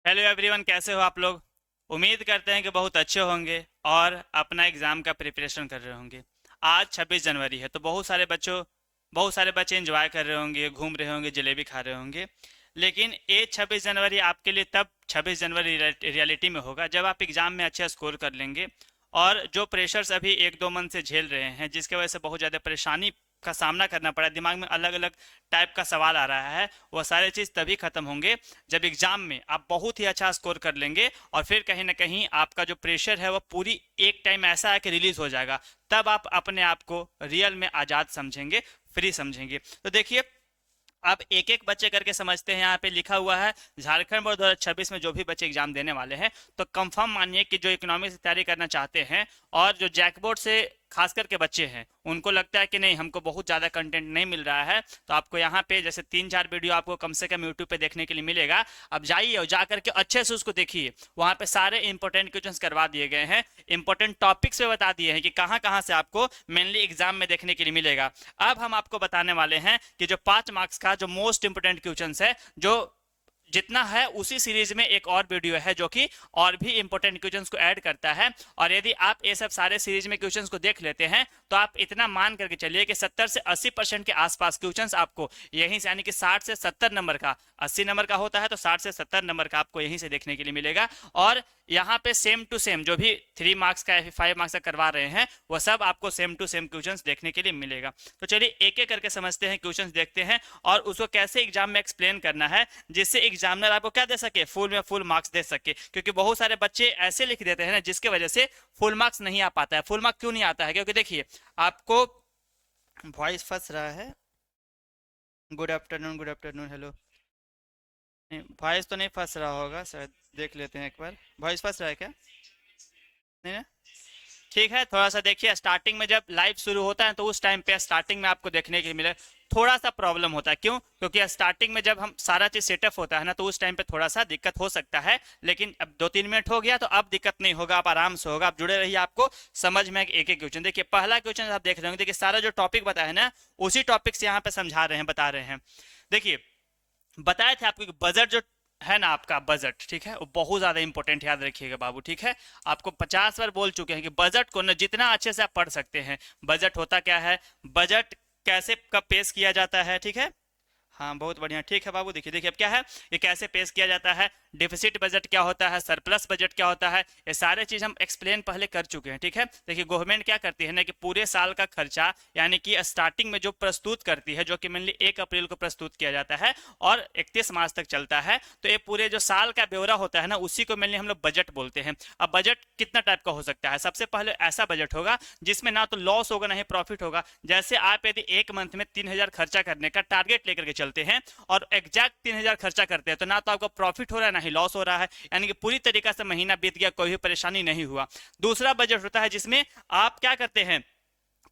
Hello everyone, कैसे हो आप लोग। उम्मीद करते हैं कि बहुत अच्छे होंगे और अपना एग्ज़ाम का प्रिपरेशन कर रहे होंगे। आज 26 जनवरी है तो बहुत सारे बच्चे एंजॉय कर रहे होंगे, घूम रहे होंगे, जलेबी खा रहे होंगे। लेकिन ये 26 जनवरी आपके लिए तब 26 जनवरी रियलिटी में होगा जब आप एग्ज़ाम में अच्छा स्कोर कर लेंगे। और जो प्रेशर्स अभी एक दो मंथ से झेल रहे हैं, जिसकी वजह से बहुत ज़्यादा परेशानी का सामना करना पड़ा, दिमाग में अलग अलग टाइप का सवाल आ रहा है, वह सारे चीज़ तभी ख़त्म होंगे जब एग्जाम में आप बहुत ही अच्छा स्कोर कर लेंगे। और फिर कहीं ना कहीं आपका जो प्रेशर है वह पूरी एक टाइम ऐसा है कि रिलीज हो जाएगा। तब आप अपने आप को रियल में आज़ाद समझेंगे, फ्री समझेंगे। तो देखिए, आप एक एक बच्चे करके समझते हैं। यहाँ पे लिखा हुआ है झारखंड बोर्ड 2026 में जो भी बच्चे एग्जाम देने वाले हैं, तो कंफर्म मानिए कि जो इकोनॉमिक्स की तैयारी करना चाहते हैं और जो जैक बोर्ड से खास करके बच्चे हैं, उनको लगता है कि नहीं, हमको बहुत ज़्यादा कंटेंट नहीं मिल रहा है, तो आपको यहाँ पे जैसे 3-4 वीडियो आपको कम से कम यूट्यूब पे देखने के लिए मिलेगा। अब जाइए और जा करके अच्छे से उसको देखिए। वहाँ पे सारे इंपॉर्टेंट क्वेश्चंस करवा दिए गए हैं, इंपॉर्टेंट टॉपिक्स पे बता दिए हैं कि कहाँ कहाँ से आपको मेनली एग्जाम में देखने के लिए मिलेगा। अब हम आपको बताने वाले हैं कि जो 5 मार्क्स का जो मोस्ट इंपोर्टेंट क्वेश्चंस है, जो जितना है उसी सीरीज में एक और वीडियो है जो कि और भी इंपॉर्टेंट क्वेश्चंस को ऐड करता है। और यदि आप ये सब सारे सीरीज में क्वेश्चंस को देख लेते हैं तो आप इतना मान करके चलिए कि 70 से 80% के आसपास क्वेश्चंस आपको यहीं से, यानी कि 60 से 70 नंबर का, 80 नंबर का होता है तो 60 से 70 नंबर का आपको यहीं से देखने के लिए मिलेगा। और यहाँ पे सेम टू सेम जो भी 3 मार्क्स का या 5 मार्क्स का करवा रहे हैं, वह सब आपको सेम टू सेम क्वेश्चंस देखने के लिए मिलेगा। तो चलिए एक एक करके समझते हैं, क्वेश्चंस देखते हैं और उसको कैसे एग्जाम में एक्सप्लेन करना है जिससे एग्जामिनर आपको क्या दे सके, फुल में फुल मार्क्स दे सके। क्योंकि बहुत सारे बच्चे ऐसे लिख देते हैं ना जिसके वजह से फुल मार्क्स नहीं आ पाता है। फुल मार्क्स क्यों नहीं आता है? क्योंकि देखिए, आपको वॉइस फंस रहा है। Good afternoon, good afternoon, hello. नहीं, वॉइस तो नहीं फंस रहा होगा शायद, देख लेते हैं एक बार। वॉइस फंस रहा है क्या? नहीं ना? ठीक है, थोड़ा सा देखिए। स्टार्टिंग में जब लाइव शुरू होता है तो उस टाइम पे स्टार्टिंग में आपको देखने के लिए मिले थोड़ा सा प्रॉब्लम होता है। क्यों? क्योंकि स्टार्टिंग में जब हम सारा चीज सेटअप होता है ना, तो उस टाइम पे थोड़ा सा दिक्कत हो सकता है। लेकिन अब 2-3 मिनट हो गया तो अब दिक्कत नहीं होगा, आप आराम से होगा। आप जुड़े रहिए, आपको समझ में एक एक क्वेश्चन। देखिए, पहला क्वेश्चन आप देख रहे होंगे। देखिए, सारा जो टॉपिक बताया है ना, उसी टॉपिक से यहाँ पे समझा रहे हैं, बता रहे हैं। देखिए, बताए थे आपको कि बजट जो है ना, आपका बजट, ठीक है, वो बहुत ज्यादा इंपॉर्टेंट, याद रखिएगा बाबू, ठीक है। आपको 50 बार बोल चुके हैं कि बजट को न जितना अच्छे से आप पढ़ सकते हैं। बजट होता क्या है, बजट कैसे कब पेश किया जाता है, ठीक है। हाँ, बहुत बढ़िया, ठीक है बाबू। देखिए देखिए, अब क्या है, ये कैसे पेश किया जाता है, डिफिसिट बजट क्या होता है, सरप्लस बजट क्या होता है, ये सारे चीज हम एक्सप्लेन पहले कर चुके हैं, ठीक है। देखिए, गवर्नमेंट क्या करती है ना कि पूरे साल का खर्चा, यानी कि स्टार्टिंग में जो प्रस्तुत करती है, जो कि मेनली 1 अप्रैल को प्रस्तुत किया जाता है और 31 मार्च तक चलता है, तो ये पूरे जो साल का ब्यौरा होता है ना, उसी को मेनली हम लोग बजट बोलते हैं। अब बजट कितना टाइप का हो सकता है? सबसे पहले ऐसा बजट होगा जिसमें ना तो लॉस होगा ना ही प्रॉफिट होगा। जैसे आप यदि एक मंथ में 3000 खर्चा करने का टारगेट लेकर के चलते हैं और एग्जैक्ट 3000 खर्चा करते हैं, तो ना तो आपका प्रॉफिट हो रहा है ना ही लॉस हो रहा है, यानी कि पूरी तरीका से महीना बीत गया, कोई भी परेशानी नहीं हुआ। दूसरा बजट होता है जिसमें आप क्या करते हैं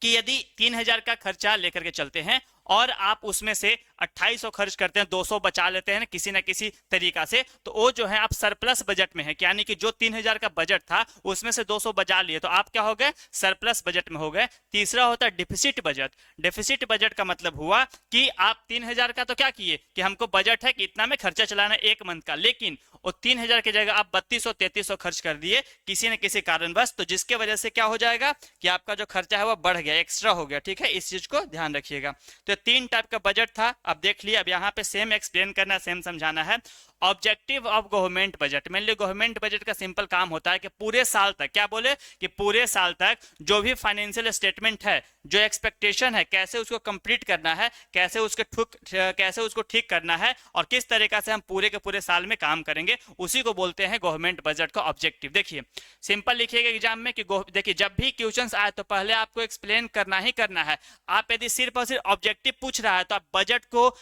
कि यदि 3000 का खर्चा लेकर के चलते हैं और आप उसमें से 2800 खर्च करते हैं, 200 बचा लेते हैं किसी ना किसी तरीका से, तो वो जो है आप सरप्लस बजट में है। यानी कि जो 3000 का बजट था उसमें से 200 बचा लिए, तो आप क्या हो गए, सरप्लस बजट में हो गए। तीसरा होता है डिफिसिट बजट। डिफिसिट बजट का मतलब हुआ कि आप 3000 का तो क्या किए कि हमको बजट है कि इतना में खर्चा चलाना एक मंथ का, लेकिन वो 3000 की जगह आप 3200-3300 खर्च कर दिए किसी न किसी कारणवश, तो जिसके वजह से क्या हो जाएगा कि आपका जो खर्चा है वो बढ़ गया, एक्स्ट्रा हो गया, ठीक है। इस चीज को ध्यान रखिएगा। तो 3 टाइप का बजट था, अब देख लिया। अब यहाँ पे सेम एक्सप्लेन करना, सेम समझाना है। Objective of government budget, mainly government budget का सिंपल काम होता है कि पूरे साल तक, क्या बोले कि पूरे साल तक जो भी फाइनेंशियल स्टेटमेंट है, जो एक्सपेक्टेशन है, कैसे उसको कंप्लीट करना है, कैसे उसको ठीक करना है और किस तरीका से हम पूरे के पूरे साल में काम करेंगे, उसी को बोलते हैं गवर्नमेंट बजट का ऑब्जेक्टिव। देखिए, सिंपल लिखिएगा एग्जाम में कि देखिए, जब भी क्वेश्चंस आए तो पहले आपको एक्सप्लेन करना ही करना है। आप यदि सिर्फ और सिर्फ ऑब्जेक्टिव पूछ रहा है तो आप बजट को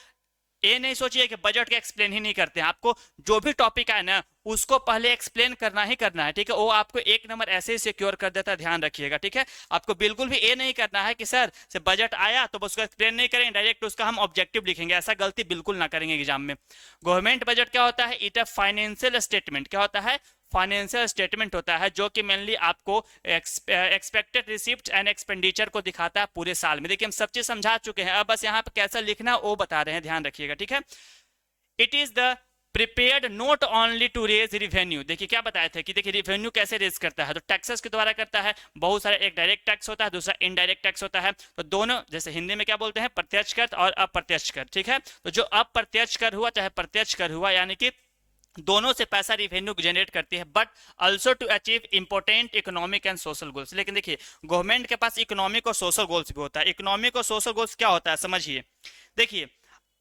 ये नहीं सोचिए कि बजट का एक्सप्लेन ही नहीं करते हैं। आपको जो भी टॉपिक आए ना उसको पहले एक्सप्लेन करना ही करना है, ठीक है। वो आपको 1 नंबर ऐसे ही सिक्योर कर देता है, ध्यान रखिएगा, ठीक है। आपको बिल्कुल भी ये नहीं करना है कि सर से बजट आया तो उसको एक्सप्लेन नहीं करेंगे, डायरेक्ट उसका हम ऑब्जेक्टिव लिखेंगे, ऐसा गलती बिल्कुल ना करेंगे एग्जाम में। गवर्नमेंट बजट क्या होता है, इट अ फाइनेंशियल स्टेटमेंट। क्या होता है? फाइनेंशियल स्टेटमेंट होता है जो कि मेनली आपको एक्सपेक्टेड रिसिप्ट एंड एक्सपेंडिचर को दिखाता है पूरे साल में। देखिए, हम सब चीज समझा चुके हैं, अब बस यहाँ पे कैसा लिखना वो बता रहे हैं, ध्यान रखिएगा, ठीक है। It is the prepared not only to raise revenue, देखिए क्या बताया था कि देखिए रिवेन्यू कैसे रेज करता है, तो टैक्सेस के द्वारा करता है। बहुत सारे, एक डायरेक्ट टैक्स होता है, दूसरा इनडायरेक्ट टैक्स होता है। तो दोनों, जैसे हिंदी में क्या बोलते हैं, प्रत्यक्ष कर और अप्रत्यक्ष कर, ठीक है। तो जो अप्रत्यक्ष कर हुआ चाहे प्रत्यक्ष कर हुआ, यानी कि दोनों से पैसा रिवेन्यू जनरेट करती है, but also to achieve important economic and social goals. लेकिन देखिए गवर्नमेंट के पास इकोनॉमिक और सोशल गोल्स भी होता है। इकोनॉमिक और सोशल गोल्स क्या होता है समझिए। देखिए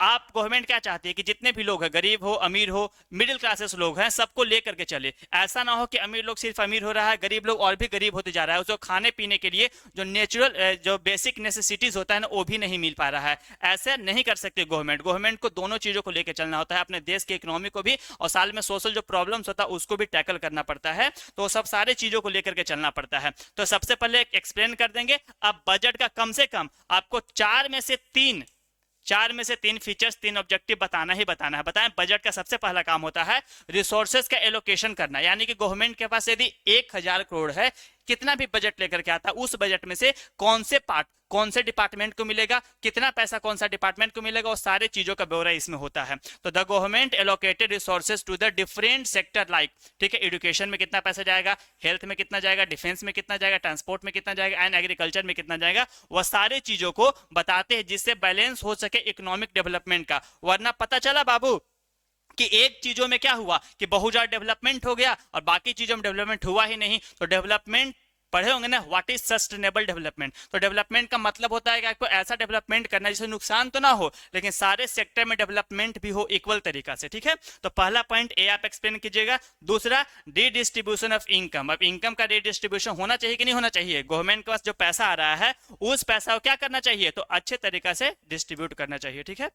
आप गवर्नमेंट क्या चाहती है कि जितने भी लोग हैं, गरीब हो अमीर हो, मिडिल क्लासेस लोग हैं, सबको लेकर के चले। ऐसा ना हो कि अमीर लोग सिर्फ अमीर हो रहा है, गरीब लोग और भी गरीब होते जा रहा है, उसको खाने पीने के लिए जो नेचुरल जो बेसिक नेसेसिटीज होता है ना, वो भी नहीं मिल पा रहा है। ऐसे नहीं कर सकते गवर्नमेंट। गवर्नमेंट को दोनों चीजों को लेकर चलना होता है, अपने देश की इकोनॉमी को भी और साल में सोशल जो प्रॉब्लम्स होता है उसको भी टैकल करना पड़ता है। तो सब सारे चीजों को लेकर के चलना पड़ता है। तो सबसे पहले एक्सप्लेन कर देंगे। अब बजट का कम से कम आपको चार में से तीन फीचर्स, तीन ऑब्जेक्टिव बताना ही बताना है। बताएं, बजट का सबसे पहला काम होता है रिसोर्सेज का एलोकेशन करना, यानी कि गवर्नमेंट के पास यदि 1000 करोड़ है, कितना भी बजट लेकर के आता है, उस बजट में से कौन से पार्ट, कौन से डिपार्टमेंट को मिलेगा, कितना पैसा कौन सा डिपार्टमेंट को मिलेगा, और सारे चीजों का ब्यौरा इसमें होता है। तो the government allocated resources to the different sector, like, ठीक है, एजुकेशन में कितना पैसा जाएगा, हेल्थ में कितना जाएगा, डिफेंस में कितना जाएगा, ट्रांसपोर्ट में कितना जाएगा, एंड एग्रीकल्चर में कितना जाएगा, वह सारे चीजों को बताते हैं, जिससे बैलेंस हो सके इकोनॉमिक डेवलपमेंट का। वरना पता चला बाबू कि एक चीजों में क्या हुआ कि बहुत ज्यादा डेवलपमेंट हो गया और बाकी चीजों में डेवलपमेंट हुआ ही नहीं। तो डेवलपमेंट पढ़े होंगे ना, व्हाट इज सस्टेनेबल डेवलपमेंट। तो डेवलपमेंट का मतलब होता है कि आपको ऐसा डेवलपमेंट करना है जिससे नुकसान तो ना हो, लेकिन सारे सेक्टर में डेवलपमेंट भी हो इक्वल तरीका से, ठीक है। तो पहला पॉइंट ए आप एक्सप्लेन कीजिएगा। दूसरा, रीडिस्ट्रीब्यूशन ऑफ इनकम। अब इनकम का रीडिस्ट्रीब्यूशन होना चाहिए कि नहीं होना चाहिए। गवर्नमेंट के पास जो पैसा आ रहा है, उस पैसा को क्या करना चाहिए, तो अच्छे तरीका से डिस्ट्रीब्यूट करना चाहिए, ठीक है।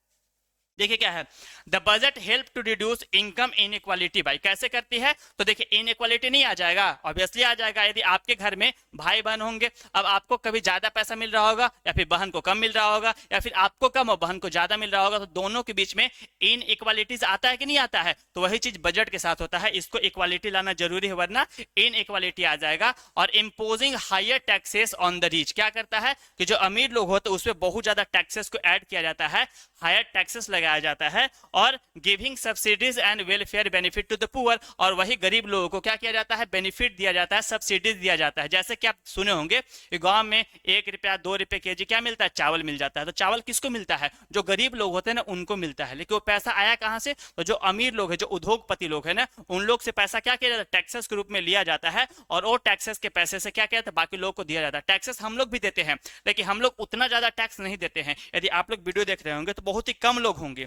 देखिए क्या है, the budget help to reduce income inequality. भाई कैसे करती है, तो देखिए इनइक्वालिटी नहीं आ जाएगा, ऑब्वियसली आ जाएगा। यदि आपके घर में भाई बहन होंगे, अब आपको कभी ज्यादा पैसा मिल रहा होगा या फिर बहन को कम मिल रहा होगा, या फिर आपको कम और बहन को ज्यादा मिल रहा होगा, तो दोनों के बीच में इनइक्वालिटीज आता है कि नहीं आता है। तो वही चीज बजट के साथ होता है, इसको इक्वालिटी लाना जरूरी है, वरना इनइक्वालिटी आ जाएगा। और imposing higher taxes on the rich, क्या करता है कि जो अमीर लोग होते हैं उस पर बहुत ज्यादा टैक्सेस को ऐड किया जाता है, हायर टैक्सेस लगाया जाता है। और giving subsidies and welfare benefit to the poor, और वही गरीब लोगों को क्या किया जाता है, बेनिफिट दिया जाता है, सब्सिडीज दिया जाता है। जैसे कि आप सुने होंगे गांव में 1 रुपया 2 रुपए केजी क्या मिलता है, चावल मिल जाता है। तो चावल किसको मिलता है, जो गरीब लोग होते हैं ना उनको मिलता है। लेकिन वो पैसा आया कहां से, तो जो अमीर लोग है, जो उद्योगपति लोग है ना, उन लोग से पैसा क्या किया जाता है, टैक्सेस के रूप में लिया जाता है। और वो टैक्सेस के पैसे से क्या किया जाता है, बाकी लोगों को दिया जाता है। टैक्सेस हम लोग भी देते हैं, लेकिन हम लोग उतना ज्यादा टैक्स नहीं देते हैं। यदि आप लोग वीडियो देख रहे होंगे तो बहुत ही कम लोग होंगे,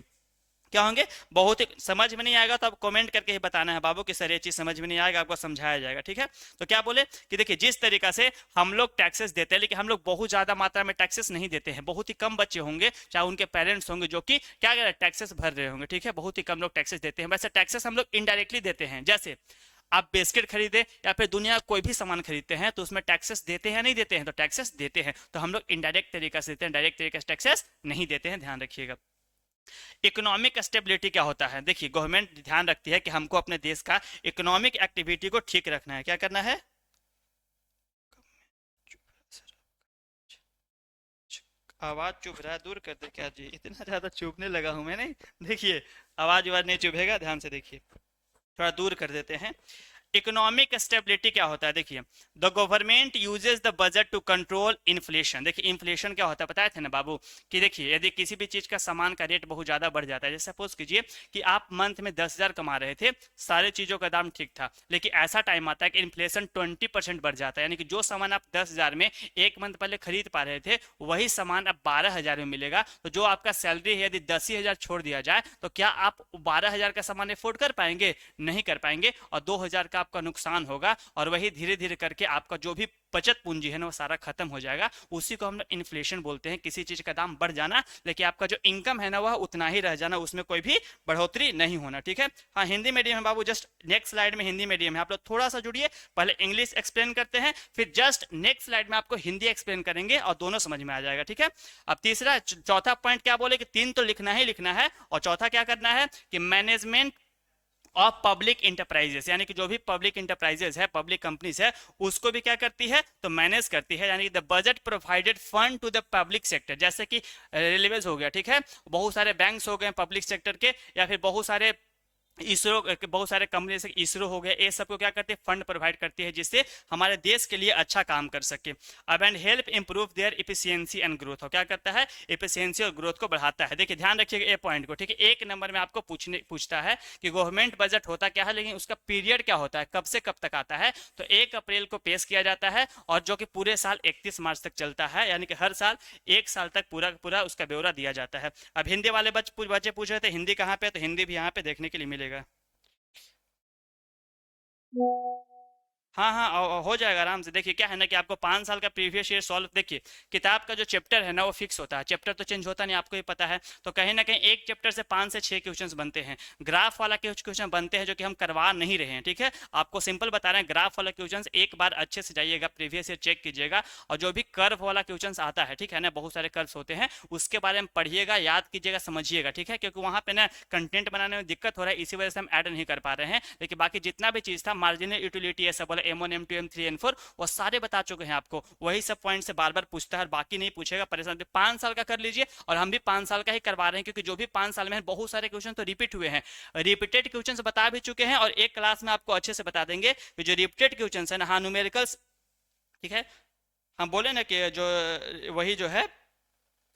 क्या होंगे, बहुत ही। समझ में नहीं आएगा तो आप कमेंट करके ही बताना है बाबू कि सर ये चीज समझ में नहीं आएगा, आपको समझाया जाएगा, ठीक है। तो क्या बोले कि देखिए जिस तरीका से हम लोग टैक्सेस देते हैं, लेकिन हम लोग बहुत ज्यादा मात्रा में टैक्सेस नहीं देते हैं। बहुत ही कम बच्चे होंगे, चाहे उनके पेरेंट्स होंगे, जो कि क्या कर रहे हैं, टैक्सेस भर रहे होंगे, ठीक है। बहुत ही कम लोग टैक्सेस देते हैं। वैसे टैक्सेस हम लोग इनडायरेक्टली देते हैं। जैसे आप बिस्किट खरीदे या फिर दुनिया का कोई भी सामान खरीदते हैं तो उसमें टैक्सेस देते हैं नहीं देते हैं, तो टैक्सेस देते हैं। तो हम लोग इनडायरेक्ट तरीका से देते हैं, डायरेक्ट तरीके से टैक्सेस नहीं देते हैं, ध्यान रखिएगा। इकोनॉमिक स्टेबिलिटी क्या होता है, देखिए गवर्नमेंट ध्यान रखती है कि हमको अपने देश का इकोनॉमिक एक्टिविटी को ठीक रखना है। क्या करना है, आवाज चुभ रहा है, दूर कर दे क्या जी, इतना ज्यादा चुभने लगा हूं मैं, नहीं देखिए आवाज नहीं चुभेगा, ध्यान से देखिए, थोड़ा दूर कर देते हैं। इकोनॉमिक स्टेबिलिटी क्या होता है, देखिए the government uses the budget to control inflation. देखिए इन्फ्लेशन क्या होता है बताए थे ना बाबू, कि देखिए यदि किसी भी चीज का सामान का रेट बहुत ज्यादा बढ़ जाता है, जैसे सपोज कीजिए कि आप मंथ में 10,000 कमा रहे थे, सारे चीजों का दाम ठीक था, लेकिन ऐसा टाइम आता है कि इन्फ्लेशन 20% बढ़ जाता है, यानी कि जो सामान आप 10,000 में एक मंथ पहले खरीद पा रहे थे, वही सामान अब 12,000 में मिलेगा। तो जो आपका सैलरी है यदि 10,000 छोड़ दिया जाए, तो क्या आप 12,000 का सामान अफोर्ड कर पाएंगे, नहीं कर पाएंगे, और 2,000 का आपका नुकसान होगा। और वही धीरे धीरे करके आपका जो भी बचत पूंजी है ना वो सारा खत्म हो जाएगा। उसी को हम लोग इन्फ्लेशन बोलते हैं, किसी चीज का दाम बढ़ जाना लेकिन आपका जो इनकम है ना वह उतना ही रह जाना, उसमें कोई भी बढ़ोतरी नहीं होना, ठीक है। हाँ हिंदी मीडियम है बाबू, जस्ट नेक्स्ट स्लाइड में हिंदी मीडियम है, आप लोग थोड़ा सा जुड़िए, पहले इंग्लिश एक्सप्लेन करते हैं, फिर जस्ट नेक्स्ट स्लाइड में आपको हिंदी एक्सप्लेन करेंगे और दोनों समझ में आ जाएगा, ठीक है। अब तीसरा चौथा पॉइंट क्या बोले कि 3 तो लिखना ही लिखना है, और चौथा क्या करना है कि मैनेजमेंट ऑफ पब्लिक इंटरप्राइजेस, यानी कि जो भी पब्लिक इंटरप्राइजेस है, पब्लिक कंपनीज है, उसको भी क्या करती है तो मैनेज करती है। यानी कि the budget provided fund to the public sector, जैसे कि रेलवेज हो गया, ठीक है, बहुत सारे बैंक्स हो गए पब्लिक सेक्टर के, या फिर बहुत सारे इसरो के बहुत सारे कंपनी जैसे इसरो हो गया, ये सबको क्या करती है, फंड प्रोवाइड करती है जिससे हमारे देश के लिए अच्छा काम कर सके। अब and help improve there efficiency and growth, हो क्या करता है, इफिशियंसी और ग्रोथ को बढ़ाता है। देखिए ध्यान रखिएगा ये पॉइंट को, ठीक है। एक नंबर में आपको पूछता है कि गवर्नमेंट बजट होता क्या है, लेकिन उसका पीरियड क्या होता है, कब से कब तक आता है। तो 1 अप्रैल को पेश किया जाता है और जो कि पूरे साल 31 मार्च तक चलता है, यानी कि हर साल 1 साल तक पूरा पूरा उसका ब्यौरा दिया जाता है। अब हिंदी वाले बच्चे पूछ रहे थे हिंदी कहाँ पे, तो हिंदी भी यहाँ पे देखने के लिए मिलेगा। हाँ हाँ हो जाएगा आराम से। देखिए क्या है ना कि आपको 5 साल का प्रीवियस ईयर सॉल्व, देखिए किताब का जो चैप्टर है ना वो फिक्स होता है, चैप्टर तो चेंज होता नहीं, आपको ही पता है। तो कहीं ना कहीं एक चैप्टर से 5 से 6 क्वेश्चंस बनते हैं। ग्राफ वाला क्वेश्चन बनते हैं जो कि हम करवा नहीं रहे हैं, ठीक है। आपको सिंपल बता रहे हैं, ग्राफ वाला क्वेश्चन एक बार अच्छे से जाइएगा, प्रीवियस ईयर चेक कीजिएगा, और जो भी कर्व वाला क्वेश्चन आता है, ठीक है ना, बहुत सारे कर्व्स होते हैं, उसके बारे में पढ़िएगा, याद कीजिएगा, समझिएगा, ठीक है। क्योंकि वहाँ पे ना कंटेंट बनाने में दिक्कत हो रहा है, इसी वजह से हम ऐड नहीं कर पा रहे हैं। लेकिन बाकी जितना भी चीज था, मार्जिनल यूटिलिटी है सब बोला, M1 M2 M3 M4, वो सारे बता चुके हैं आपको। वही सब पॉइंट से बार बार पूछता है, बाकी नहीं पूछेगा, परेशान। 5 साल का कर लीजिए, और हम भी 5 साल का ही करवा रहे हैं, क्योंकि जो भी 5 साल में बहुत सारे क्वेश्चन तो रिपीट हुए हैं, रिपीटेड क्वेश्चन बता भी चुके हैं, और एक क्लास में आपको अच्छे से बता देंगे कि जो रिपीटेड क्वेश्चन है ना, हाँ न्यूमेरिकल्स, ठीक है, हम बोले ना कि जो वही जो है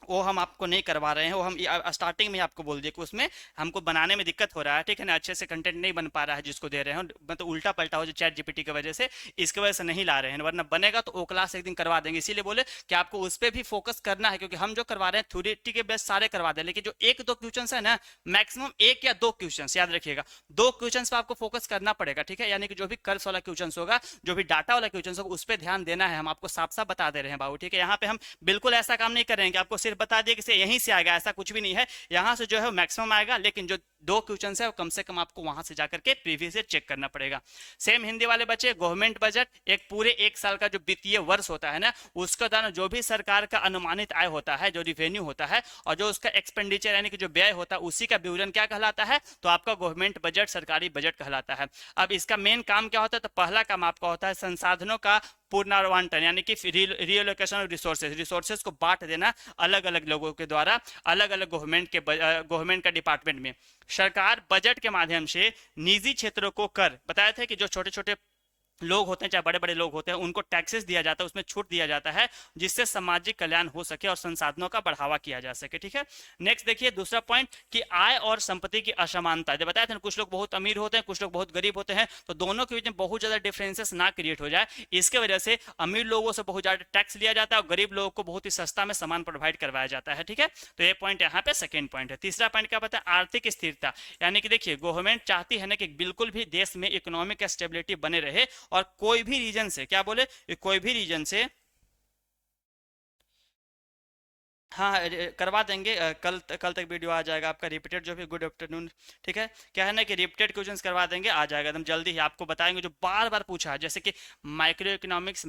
वो हम आपको नहीं करवा रहे हैं, वो हम स्टार्टिंग में आपको बोल दिए कि उसमें हमको बनाने में दिक्कत हो रहा है, ठीक है ना, अच्छे से कंटेंट नहीं बन पा रहा है जिसको दे रहे हैं, मतलब उल्टा पलटा हो जो चैट जीपीटी की वजह से, इसकी वजह से नहीं ला रहे हैं, वरना बनेगा तो वो क्लास एक दिन करवा देंगे। इसीलिए बोले कि आपको उस पर भी फोकस करना है, क्योंकि हम जो करवा रहे हैं थ्योरी के बेस सारे करवा दें, लेकिन जो 1-2 क्वेश्चन है ना, मैक्सिमम 1 या 2 क्वेश्चन याद रखिएगा, 2 क्वेश्चन पर आपको फोकस करना पड़ेगा, ठीक है। यानी कि जो भी कर्व्स वाला क्वेश्चन होगा, जो भी डाटा वाला क्वेश्चन होगा, उस पर ध्यान देना है, हम आपको साफ साफ बता दे रहे हैं बाबू, ठीक है। यहाँ पे हम बिल्कुल ऐसा काम नहीं कर रहे हैं कि आपको सिर्फ बता दिए कि यहीं से आएगा, ऐसा कुछ भी नहीं है। यहां से जो है मैक्सिमम आएगा, लेकिन जो 2 क्वेश्चन है वो कम से कम आपको वहां से जाकर के प्रीवियस ईयर चेक करना पड़ेगा। सेम हिंदी वाले बच्चे, गवर्नमेंट बजट एक पूरे 1 साल का जो वित्तीय वर्ष होता है ना, उसका दाना जो भी सरकार का अनुमानित आय होता है, जो रिवेन्यू होता है, और जो उसका एक्सपेंडिचर यानी कि जो व्यय होता है, उसी का विवरण क्या कहलाता है, तो आपका गवर्नमेंट बजट, सरकारी बजट कहलाता है। अब इसका मेन काम क्या होता है, तो पहला काम आपका होता है संसाधनों का पुनर्वांटन, यानी कि रिलोकेशन ऑफ रिसोर्सेज को बांट देना अलग अलग लोगों के द्वारा, अलग अलग गवर्नमेंट का डिपार्टमेंट में। सरकार बजट के माध्यम से निजी क्षेत्रों को कर, बताया था कि जो छोटे छोटे लोग होते हैं, चाहे बड़े बड़े लोग होते हैं, उनको टैक्सेस दिया जाता है, उसमें छूट दिया जाता है, जिससे सामाजिक कल्याण हो सके और संसाधनों का बढ़ावा किया जा सके, ठीक है। नेक्स्ट देखिए दूसरा पॉइंट कि आय और संपत्ति की असमानता, जब बताया था कुछ लोग बहुत अमीर होते हैं, कुछ लोग बहुत गरीब होते हैं, तो दोनों के बीच में बहुत ज्यादा डिफरेंसेस ना क्रिएट हो जाए, इसके वजह से अमीर लोगों से बहुत ज्यादा टैक्स लिया जाता है और गरीब लोगों को बहुत ही सस्ता में सामान प्रोवाइड करवाया जाता है, ठीक है। तो ये पॉइंट यहाँ पे सेकेंड पॉइंट है। तीसरा पॉइंट क्या बताया, आर्थिक स्थिरता, यानी कि देखिए गवर्नमेंट चाहती है ना कि बिल्कुल भी देश में इकोनॉमिक स्टेबिलिटी बने रहे, और कोई भी रीजन से, क्या बोले, कोई भी रीजन से, हाँ करवा देंगे। कल तक वीडियो आ जाएगा आपका रिपीटेड, जो भी गुड आफ्टरनून, ठीक है। क्या है ना कि रिपीटेड क्वेश्चंस करवा देंगे, आ जाएगा एकदम जल्दी ही, आपको बताएंगे जो बार बार पूछा है, जैसे कि माइक्रो इकोनॉमिक्स,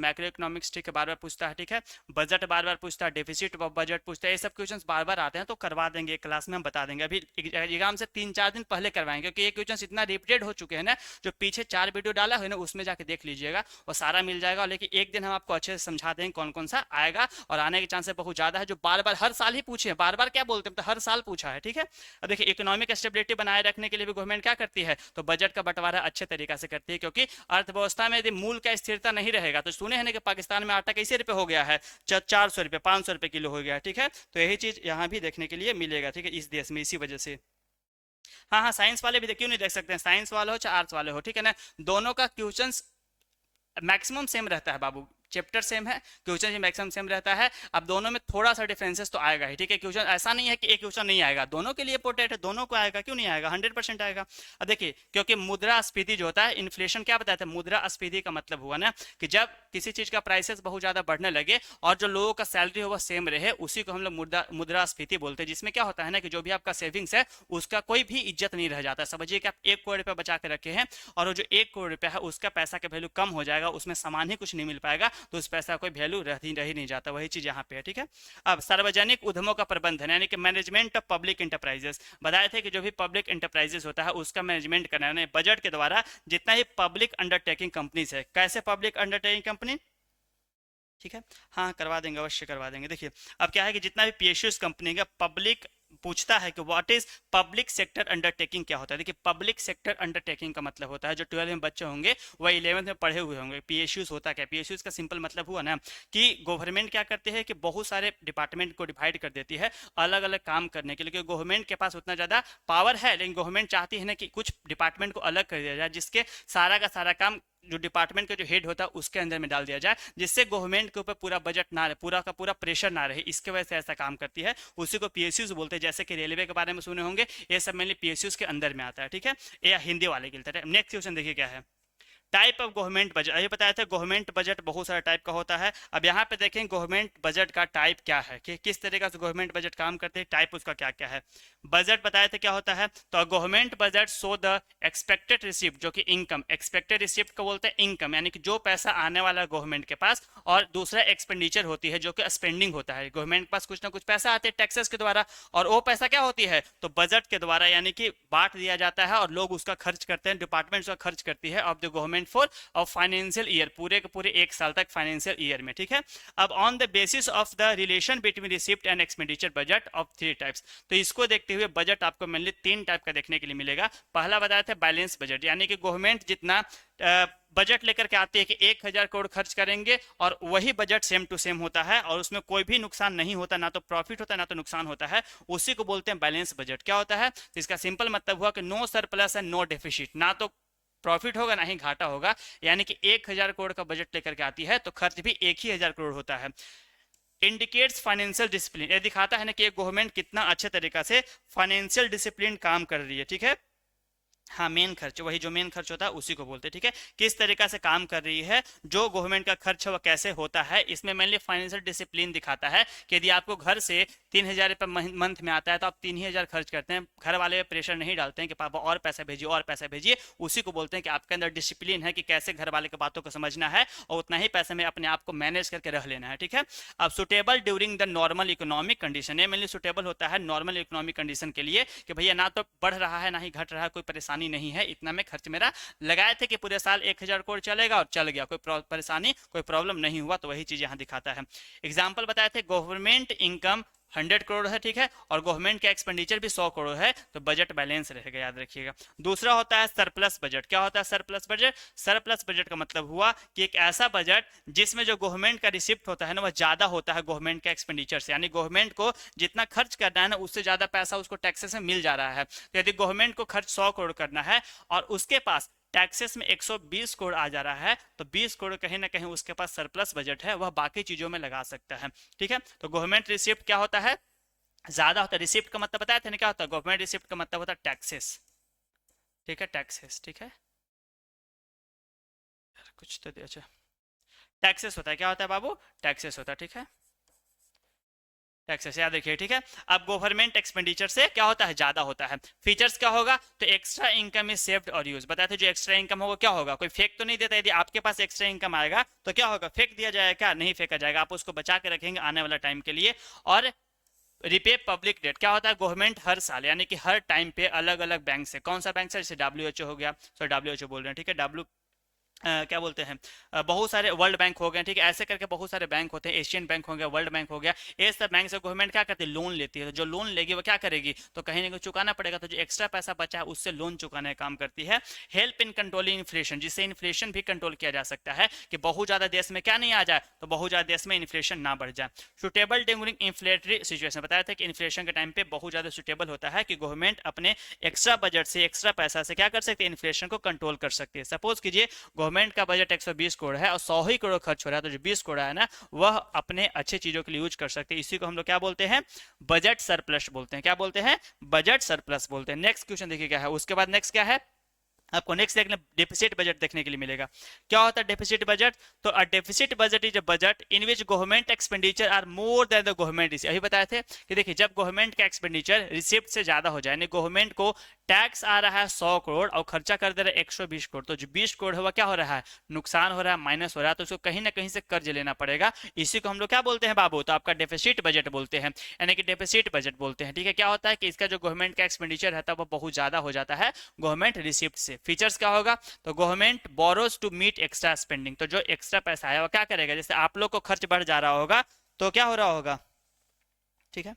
ठीक है, बार बार पूछता है, ठीक है। बजट बार बार पूछता है, डेफिसिट बजट पूछता है, ये सब क्वेश्चन बार बार आते हैं, तो करवा देंगे एक क्लास में, हम बता देंगे। अभी एग्जाम से 3-4 दिन पहले करवाएंगे, क्योंकि ये क्वेश्चन इतना रिपीटेड हो चुके हैं ना, जो पीछे 4 वीडियो डाला है ना, उसमें जाके देख लीजिएगा, वो सारा मिल जाएगा। लेकिन एक दिन हम आपको अच्छे से समझा देंगे कौन कौन सा आएगा, और आने के चांसेस बहुत ज्यादा है, जो बार बार हर साल ही पूछे, बार बार क्या बोलते हैं, तो हर साल पूछा है, ठीक है। अब देखिए इकोनॉमिक स्टेबिलिटी बनाए रखने के लिए भी गवर्नमेंट क्या करती है, तो बजट का बंटवारा अच्छे तरीके से करती है, क्योंकि अर्थव्यवस्था में यदि मूल का स्थिरता नहीं रहेगा, तो सुने हैं ना कि पाकिस्तान में आटा कैसे रुपए हो गया है, 400 रुपए 500 रुपए किलो हो गया, ठीक है। तो यही चीज यहाँ भी देखने के लिए मिलेगा, ठीक है, इस देश में, इसी वजह से। हाँ हाँ साइंस वाले भी क्यों नहीं देख सकते हैं, साइंस वाले हो चाहे आर्ट्स वाले हो, ठीक है ना, दोनों का क्वेश्चन मैक्सिमम सेम रहता है बाबू, चैप्टर सेम है, क्वेश्चन भी मैक्सिमम सेम रहता है। अब दोनों में थोड़ा सा डिफरेंसेस तो आएगा ही, ठीक है। क्वेश्चन ऐसा नहीं है कि एक क्वेश्चन नहीं आएगा, दोनों के लिए इंपोर्टेंट है, दोनों को आएगा, क्यों नहीं आएगा, 100% आएगा। अब देखिए क्योंकि मुद्रास्फीति जो होता है, इन्फ्लेशन क्या बताया था, मुद्रास्फीति का मतलब हुआ ना कि जब किसी चीज का प्राइसेस बहुत ज्यादा बढ़ने लगे और जो लोगों का सैलरी हो वह सेम रहे, उसी को हम लोग मुद्रास्फीति बोलते हैं, जिसमें क्या होता है ना कि जो भी आपका सेविंग्स है उसका कोई भी इज्जत नहीं रह जाता। समझिए कि आप 1 करोड़ रुपया बचा के रखे हैं, और वो जो 1 करोड़ रुपया है उसका पैसा का वैल्यू कम हो जाएगा, उसमें सामान ही कुछ नहीं मिल पाएगा, तो उस पैसा कोई वैल्यू रह नहीं जाता, वही चीज यहाँ पे है, ठीक है। अब सार्वजनिक उद्यमों का प्रबंधन, यानी कि मैनेजमेंट ऑफ पब्लिक इंटरप्राइजेस, बताए थे कि जो भी पब्लिक इंटरप्राइजेस होता है उसका मैनेजमेंट करना है बजट के द्वारा, जितना ही पब्लिक अंडरटेकिंग कंपनीज है, कैसे पब्लिक अंडरटेकिंग कंपनी, ठीक है, हाँ करवा देंगे, अवश्य करवा देंगे। देखिए अब क्या है कि जितना भी पीएसयूज कंपनी का पब्लिक पूछता है कि what is public sector undertaking क्या होता है। देखिए पब्लिक सेक्टर अंडरटेकिंग का मतलब होता है, जो 12th में बच्चे होंगे वह 11th में पढ़े हुए होंगे, पीएसयूज होता क्या, पीएसयूज का सिंपल मतलब हुआ ना कि गवर्नमेंट क्या करती है कि बहुत सारे डिपार्टमेंट को डिवाइड कर देती है अलग अलग काम करने के लिए, क्योंकि गवर्नमेंट के पास उतना ज़्यादा पावर है, लेकिन गवर्नमेंट चाहती है ना कि कुछ डिपार्टमेंट को अलग कर दिया जाए, जिसके सारा का सारा काम जो डिपार्टमेंट का जो हेड होता है उसके अंदर में डाल दिया जाए, जिससे गवर्नमेंट के ऊपर पूरा बजट ना रहे, पूरा का पूरा प्रेशर ना रहे, इसके वजह से ऐसा काम करती है। उसी को पीएसयूज बोलते हैं। जैसे कि रेलवे के बारे में सुने होंगे, ये सब मेनली पीएसयूज के अंदर में आता है, ठीक है, या हिंदी वाले के लिए। नेक्स्ट क्वेश्चन देखिए क्या है, टाइप ऑफ गवर्नमेंट बजट। अभी बताया था गवर्नमेंट बजट बहुत सारा टाइप का होता है। अब यहाँ पे देखें गवर्नमेंट बजट का टाइप क्या है, कि किस तरीके से गवर्नमेंट बजट काम करते हैं, टाइप उसका क्या क्या है। बजट बताया था क्या होता है, तो government budget show the expected receipt, जो कि इनकम, एक्सपेक्टेड रिसिप्ट को बोलते हैं इनकम, यानी कि जो पैसा आने वाला है गवर्नमेंट के पास, और दूसरा एक्सपेंडिचर होती है जो कि स्पेंडिंग होता है। गवर्नमेंट के पास कुछ ना कुछ पैसा आते हैं टैक्सेस के द्वारा, और वो पैसा क्या होती है, तो बजट के द्वारा यानी कि बांट दिया जाता है और लोग उसका खर्च करते हैं, डिपार्टमेंट उसका खर्च करती है of the government for of financial year, पूरे के पूरे एक साल तक फाइनेंशियल ईयर में, ठीक है। अब on the basis of the relation between receipt and expenditure budget of 3 types, तो इसको देखते हुए बजट आपको मेनली 3 टाइप का देखने के लिए मिलेगा। पहला बताया था बैलेंस बजट, यानी कि गवर्नमेंट जितना बजट लेकर के आती है कि 1000 करोड़ खर्च करेंगे और वही बजट सेम टू सेम होता है और उसमें कोई भी नुकसान नहीं होता, ना तो प्रॉफिट होता है ना तो नुकसान होता है, उसी को बोलते हैं बैलेंस बजट। क्या होता है, तो इसका सिंपल मतलब हुआ कि no surplus and no deficit, ना तो प्रॉफिट होगा ना ही घाटा होगा, यानी कि 1000 करोड़ का बजट लेकर के आती है तो खर्च भी 1000 करोड़ होता है। इंडिकेट्स फाइनेंशियल डिसिप्लिन, ये दिखाता है ना कि गवर्नमेंट कितना अच्छे तरीका से फाइनेंशियल डिसिप्लिन काम कर रही है, ठीक है। हाँ, मेन खर्च, वही जो मेन खर्च होता है उसी को बोलते हैं, ठीक है। किस तरीका से काम कर रही है, जो गवर्नमेंट का खर्च है वो कैसे होता है, इसमें मेनली फाइनेंशियल डिसिप्लिन दिखाता है कि यदि आपको घर से 3000 रुपये मंथ में आता है तो आप 3000 खर्च करते हैं, घर वाले प्रेशर नहीं डालते हैं कि पापा और पैसा भेजिए और पैसा भेजिए, उसी को बोलते हैं कि आपके अंदर डिसिप्लिन है कि कैसे घर वाले की बातों को समझना है और उतना ही पैसे में अपने आप को मैनेज करके रह लेना है, ठीक है। अब suitable during the normal economic condition, ये मेनली सुटेबल होता है नॉर्मल इकोनॉमिक कंडीशन के लिए कि भैया ना तो बढ़ रहा है ना ही घट रहा है, कोई परेशानी नहीं है, इतना में खर्च मेरा लगाए थे कि पूरे साल 1000 करोड़ चलेगा और चल गया, कोई परेशानी कोई प्रॉब्लम नहीं हुआ, तो वही चीज यहां दिखाता है। एग्जांपल बताए थे गवर्नमेंट इनकम 100 करोड़ है, ठीक है, और गवर्नमेंट का एक्सपेंडिचर भी 100 करोड़ है, तो बजट बैलेंस रहेगा, याद रखिएगा। दूसरा होता है सरप्लस बजट। क्या होता है सरप्लस बजट, सरप्लस बजट का मतलब हुआ कि एक ऐसा बजट जिसमें जो गवर्नमेंट का रिसिप्ट होता है ना वह ज्यादा होता है गवर्नमेंट का एक्सपेंडिचर से, यानी गवर्नमेंट को जितना खर्च करना है ना उससे ज्यादा पैसा उसको टैक्सेस में मिल जा रहा है। तो यदि गवर्नमेंट को खर्च 100 करोड़ करना है और उसके पास टैक्सेस में 120 करोड़ आ जा रहा है, तो 20 करोड़ कहीं ना कहीं उसके पास सरप्लस बजट है, वह बाकी चीजों में लगा सकता है, ठीक है। तो गवर्नमेंट रिसिप्ट क्या होता है, ज्यादा होता है। रिसिप्ट का मतलब बताया था ना क्या होता है, गवर्नमेंट रिसिप्ट का मतलब होता है टैक्सेस, ठीक है, टैक्सेस, ठीक है। कुछ तो अच्छा, टैक्सेस होता है, क्या होता है बाबू, टैक्सेस होता है, ठीक है, टैक्सेस याद रखिए, ठीक है। अब गवर्नमेंट एक्सपेंडिचर से क्या होता है, ज्यादा होता है। फीचर्स क्या होगा, तो एक्स्ट्रा इनकम इज सेव्ड और यूज, बताया था जो एक्स्ट्रा इनकम होगा क्या होगा, कोई फेंक तो नहीं देता, यदि आपके पास एक्स्ट्रा इनकम आएगा तो क्या होगा, फेंक दिया जाएगा क्या, नहीं फेंका जाएगा, आप उसको बचा के रखेंगे आने वाला टाइम के लिए। और रिपे पब्लिक डेट, क्या होता है, गवर्नमेंट हर साल यानी कि हर टाइम पे अलग अलग बैंक से, कौन सा बैंक से, जैसे डब्ल्यूएचओ हो गया, सॉरी डब्ल्यूएचओ बोल रहे हैं, ठीक है, क्या बोलते हैं, बहुत सारे वर्ल्ड बैंक हो गए, ठीक है, ऐसे करके बहुत सारे बैंक होते हैं, एशियन बैंक हो गया, वर्ल्ड बैंक हो गया, ये सब बैंक से गवर्नमेंट क्या करती है, लोन लेती है। तो जो लोन लेगी वो क्या करेगी, तो कहीं ना कहीं चुकाना पड़ेगा, तो जो एक्स्ट्रा पैसा बचा है उससे लोन चुकाने का काम करती है। हेल्प इन कंट्रोलिंग इन्फ्लेशन, जिससे इन्फ्लेशन भी कंट्रोल किया जा सकता है कि बहुत ज्यादा देश में क्या नहीं आ जाए, तो बहुत ज्यादा देश में इन्फ्लेशन ना बढ़ जाए। सुटेबल ड्यूरिंग इन्फ्लेटरी सिचुएशन, बताया था कि इन्फ्लेशन के टाइम पे बहुत ज्यादा सुटेबल होता है कि गवर्नमेंट अपने एक्स्ट्रा बजट से, एक्स्ट्रा पैसा से क्या कर सकती है, इन्फ्लेशन को कंट्रोल कर सकती है। सपोज कीजिए गवर्नमेंट का बजट 120 करोड़ है और 100 ही करोड़ खर्च हो रहा है, तो जो 20 करोड़ है ना वह अपने अच्छे चीजों के लिए यूज कर सकते हैं। इसी को हम लोग क्या बोलते हैं, बजट सरप्लस बोलते हैं। क्या बोलते हैं, बजट सरप्लस बोलते हैं। नेक्स्ट क्वेश्चन देखिए क्या है, उसके बाद नेक्स्ट क्या है, आपको नेक्स्ट देखने डेफिसिट बजट देखने के लिए मिलेगा। क्या होता है डेफिसिट बजट, तो a deficit budget is a budget in which government expenditure are more than the government receive. अभी बताए थे कि देखिए जब गवर्नमेंट का एक्सपेंडिचर रिसिप्ट से ज्यादा हो जाए, यानी गवर्नमेंट को टैक्स आ रहा है 100 करोड़ और खर्चा कर दे रहा है 120 करोड़, तो जो 20 करोड़ हुआ क्या हो रहा है, नुकसान हो रहा है, माइनस हो रहा है, तो उसको कहीं ना कहीं से कर्ज लेना पड़ेगा। इसी को हम लोग क्या बोलते हैं बाबू, तो आपका डेफिसिट बजट बोलते हैं, यानी कि डेफिसिट बजट बोलते हैं, ठीक है। क्या होता है कि इसका जो गवर्नमेंट का एक्सपेंडिचर रहता है वो बहुत ज्यादा हो जाता है गवर्नमेंट रिसिप्ट से। फीचर्स क्या होगा, तो government borrows to meet extra spending, तो जो एक्स्ट्रा पैसा है वो क्या करेगा, जैसे आप लोग को खर्च बढ़ जा रहा होगा तो क्या हो रहा होगा, ठीक है,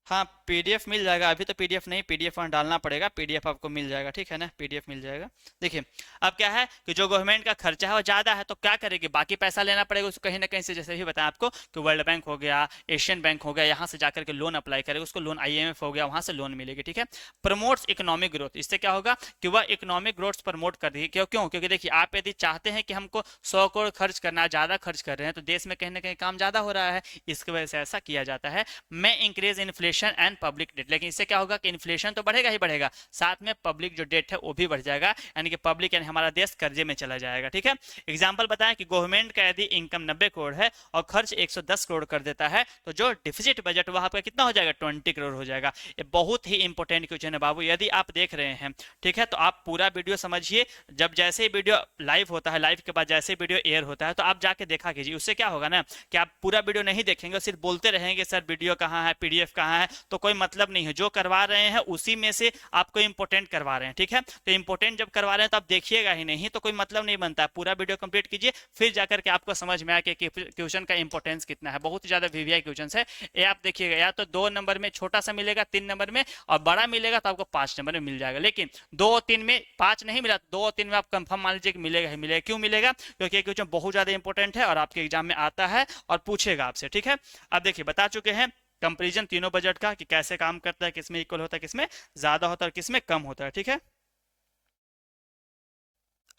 हाँ पीडीएफ मिल जाएगा, अभी तो पीडीएफ नहीं, पीडीएफ वहाँ डालना पड़ेगा, पीडीएफ आपको मिल जाएगा, ठीक है ना, पीडीएफ मिल जाएगा। देखिए अब क्या है कि जो गवर्नमेंट का खर्चा है वो ज़्यादा है, तो क्या करेगी, बाकी पैसा लेना पड़ेगा उसको कहीं ना कहीं से, जैसे भी बताया आपको कि वर्ल्ड बैंक हो गया, एशियन बैंक हो गया, यहाँ से जाकर के लोन अप्लाई करेगा, उसको लोन आईएमएफ हो गया, वहाँ से लोन मिलेगी, ठीक है। प्रमोट्स इकोनॉमिक ग्रोथ, इससे क्या होगा कि वह इकोनॉमिक ग्रोथ प्रमोट कर रही है। क्यों क्यों क्योंकि देखिए आप यदि चाहते हैं कि हमको 100 करोड़ खर्च करना है, ज़्यादा खर्च कर रहे हैं, तो देश में कहीं ना कहीं काम ज़्यादा हो रहा है, इसकी वजह से ऐसा किया जाता है। मैं increase inflation and public debt, लेकिन इससे क्या होगा कि इन्फ्लेशन तो बढ़ेगा ही बढ़ेगा, साथ में पब्लिक जो डेट है वो भी बढ़ जाएगा, यानी कि पब्लिक यानी हमारा देश कर्जे में चला जाएगा, ठीक है। एग्जाम्पल बताएं कि गवर्नमेंट का यदि इनकम 90 करोड़ है और खर्च 110 करोड़ कर देता है, तो जो डिफिसिट बजट वह आपका कितना हो जाएगा, 20 करोड़ हो जाएगा। ये बहुत ही इंपॉर्टेंट क्वेश्चन है बाबू, यदि आप देख रहे हैं, ठीक है, तो आप पूरा वीडियो समझिए। जब जैसे ही वीडियो लाइव होता है, लाइव के बाद जैसे वीडियो एयर होता है, तो आप जाके देखा कीजिए, उससे क्या होगा ना कि आप पूरा वीडियो नहीं देखेंगे, सिर्फ बोलते रहेंगे सर वीडियो कहाँ है, पीडीएफ कहाँ है, तो कोई मतलब नहीं है। जो करवा रहे हैं उसी में से आपको इंपॉर्टेंट करवा रहे हैं, ठीक है। तो इंपॉर्टेंट जब करवा रहे हैं तो आप देखिएगा ही नहीं, तो कोई मतलब नहीं बनता है। पूरा वीडियो कंप्लीट कीजिए, फिर जाकर के आपको समझ में आए कि क्वेश्चन का इंपॉर्टेंस कितना है। बहुत ज्यादा वीवीआई क्वेश्चन है ये, आप देखिएगा, या तो 2 नंबर में छोटा सा मिलेगा, 3 नंबर में, और बड़ा मिलेगा तो आपको 5 नंबर में मिल जाएगा। लेकिन 2 3 में 5 नहीं मिला, 2 3 में आप कंफर्म मान लीजिए कि मिलेगा ही मिलेगा। क्यों मिलेगा, क्योंकि क्वेश्चन बहुत ज्यादा इंपॉर्टेंट है और आपके एग्जाम में आता है और पूछेगा आपसे, ठीक है। अब देखिए बता चुके हैं कंपेरिजन तीनों बजट का कि कैसे काम करता है, किसमें इक्वल होता है, किसमें ज्यादा होता है और किसमें कम होता है, ठीक है।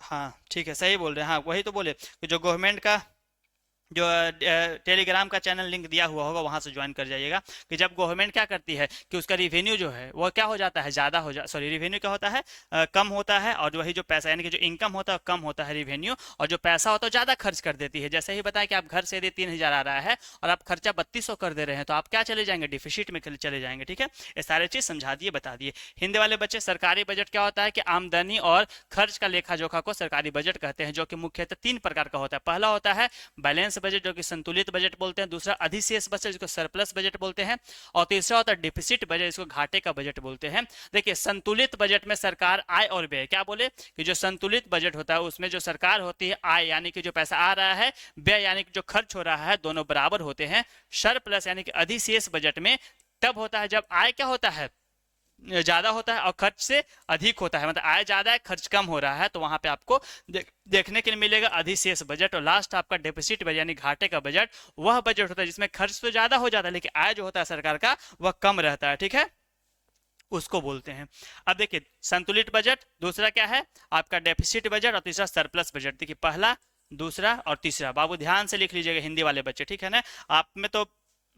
हाँ ठीक है, सही बोल रहे हैं, हाँ वही तो बोले कि जो गवर्नमेंट का जो टेलीग्राम का चैनल लिंक दिया हुआ होगा वहां से ज्वाइन कर जाइएगा। कि जब गवर्नमेंट क्या करती है कि उसका रिवेन्यू जो है वो क्या हो जाता है, ज्यादा हो जा सॉरी रिवेन्यू क्या होता है, कम होता है, और वही जो पैसा यानी कि जो इनकम होता है कम होता है रिवेन्यू, और जो पैसा होता है ज्यादा खर्च कर देती है। जैसे ही बताया कि आप घर से यदि 3,000 आ रहा है और आप खर्चा 3200 कर दे रहे हैं, तो आप क्या चले जाएंगे, डिफिसिट में चले जाएंगे, ठीक है। ये सारे चीज समझा दिए, बता दिए। हिंदी वाले बच्चे, सरकारी बजट क्या होता है कि आमदनी और खर्च का लेखा जोखा को सरकारी बजट कहते हैं, जो कि मुख्यतः 3 प्रकार का होता है। पहला होता है बैलेंस बजट, जो कि संतुलित बजट बोलते हैं, दूसरा अधिशेष बजट जिसको सरप्लस बजट बोलते हैं, और तीसरा होता है डिफिसिट बजट जिसको घाटे का बजट बोलते हैं। देखिए संतुलित बजट में सरकार आय और व्यय, क्या बोले कि जो संतुलित बजट होता है उसमें जो सरकार होती है आय यानी कि जो पैसा आ रहा है, व्यय यानी कि जो खर्च हो रहा है, दोनों बराबर होते हैं। सरप्लस यानी कि अधिशेष बजट में तब होता है जब आय क्या होता है, ज्यादा होता है और खर्च से अधिक होता है, मतलब आय ज्यादा है खर्च कम हो रहा है, तो वहां पे आपको देखने के लिए मिलेगा अधिशेष बजट। और लास्ट आपका डेफिसिट बजट यानी घाटे का बजट, वह बजट होता है जिसमें खर्च तो ज्यादा हो जाता है लेकिन आय जो होता है सरकार का वह कम रहता है, ठीक है, उसको बोलते हैं। अब देखिए संतुलित बजट, दूसरा क्या है आपका डेफिसिट बजट, और तीसरा सरप्लस बजट। देखिए पहला, दूसरा और तीसरा, बाबू ध्यान से लिख लीजिएगा हिंदी वाले बच्चे, ठीक है ना। आप में तो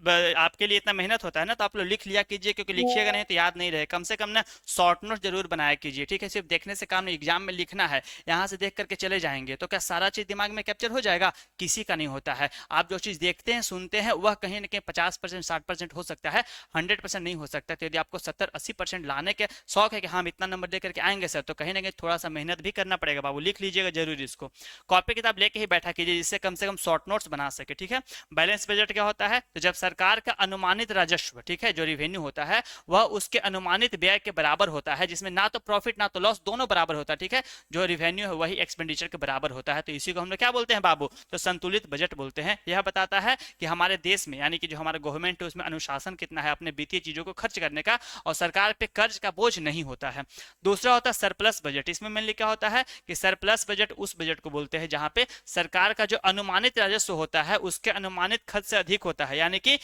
आपके लिए इतना मेहनत होता है ना, तो आप लोग लिख लिया कीजिए, क्योंकि लिखिएगा नहीं तो याद नहीं रहे। कम से कम ना शॉर्ट नोट जरूर बनाया कीजिए, ठीक है। सिर्फ देखने से काम नहीं, एग्जाम में लिखना है, यहाँ से देख करके चले जाएंगे तो क्या सारा चीज दिमाग में कैप्चर हो जाएगा, किसी का नहीं होता है। आप जो चीज देखते हैं सुनते हैं वह कहीं ना कहीं 50% 60% हो सकता है, 100% नहीं हो सकता। तो यदि आपको 70-80% लाने के शौक है कि हम इतना नंबर दे करके आएंगे सर, तो कहीं ना कहीं थोड़ा सा मेहनत भी करना पड़ेगा बाबू, लिख लीजिएगा जरूर इसको, कॉपी किताब लेके ही बैठा कीजिए, जिससे कम से कम शॉर्ट नोट्स बना सके, ठीक है। बैलेंस बजट क्या होता है, तो जब सरकार का अनुमान अनुमानित राजस्व, ठीक है, जो रिवेन्यू होता है वह उसके अनुमानित व्यय के बराबर होता है, जिसमें ना तो प्रॉफिट ना तो लॉस, दोनों बराबर होता है, ठीक है। जो रिवेन्यू है वही एक्सपेंडिचर के बराबर होता है, तो इसी को हम लोग क्या बोलते हैं बाबू, तो संतुलित बजट बोलते हैं। यह बताता है कि हमारे देश में यानी कि जो हमारा गवर्नमेंट है उसमें अनुशासन कितना है अपने वित्तीय चीजों को खर्च करने का, और सरकार पे कर्ज का बोझ नहीं होता है। दूसरा होता है सरप्लस बजट। इसमें मेनली क्या होता है कि सरप्लस बजट उस बजट को बोलते हैं जहां पे सरकार का जो अनुमानित राजस्व होता है उसके अनुमानित खर्च से अधिक होता है, यानी कि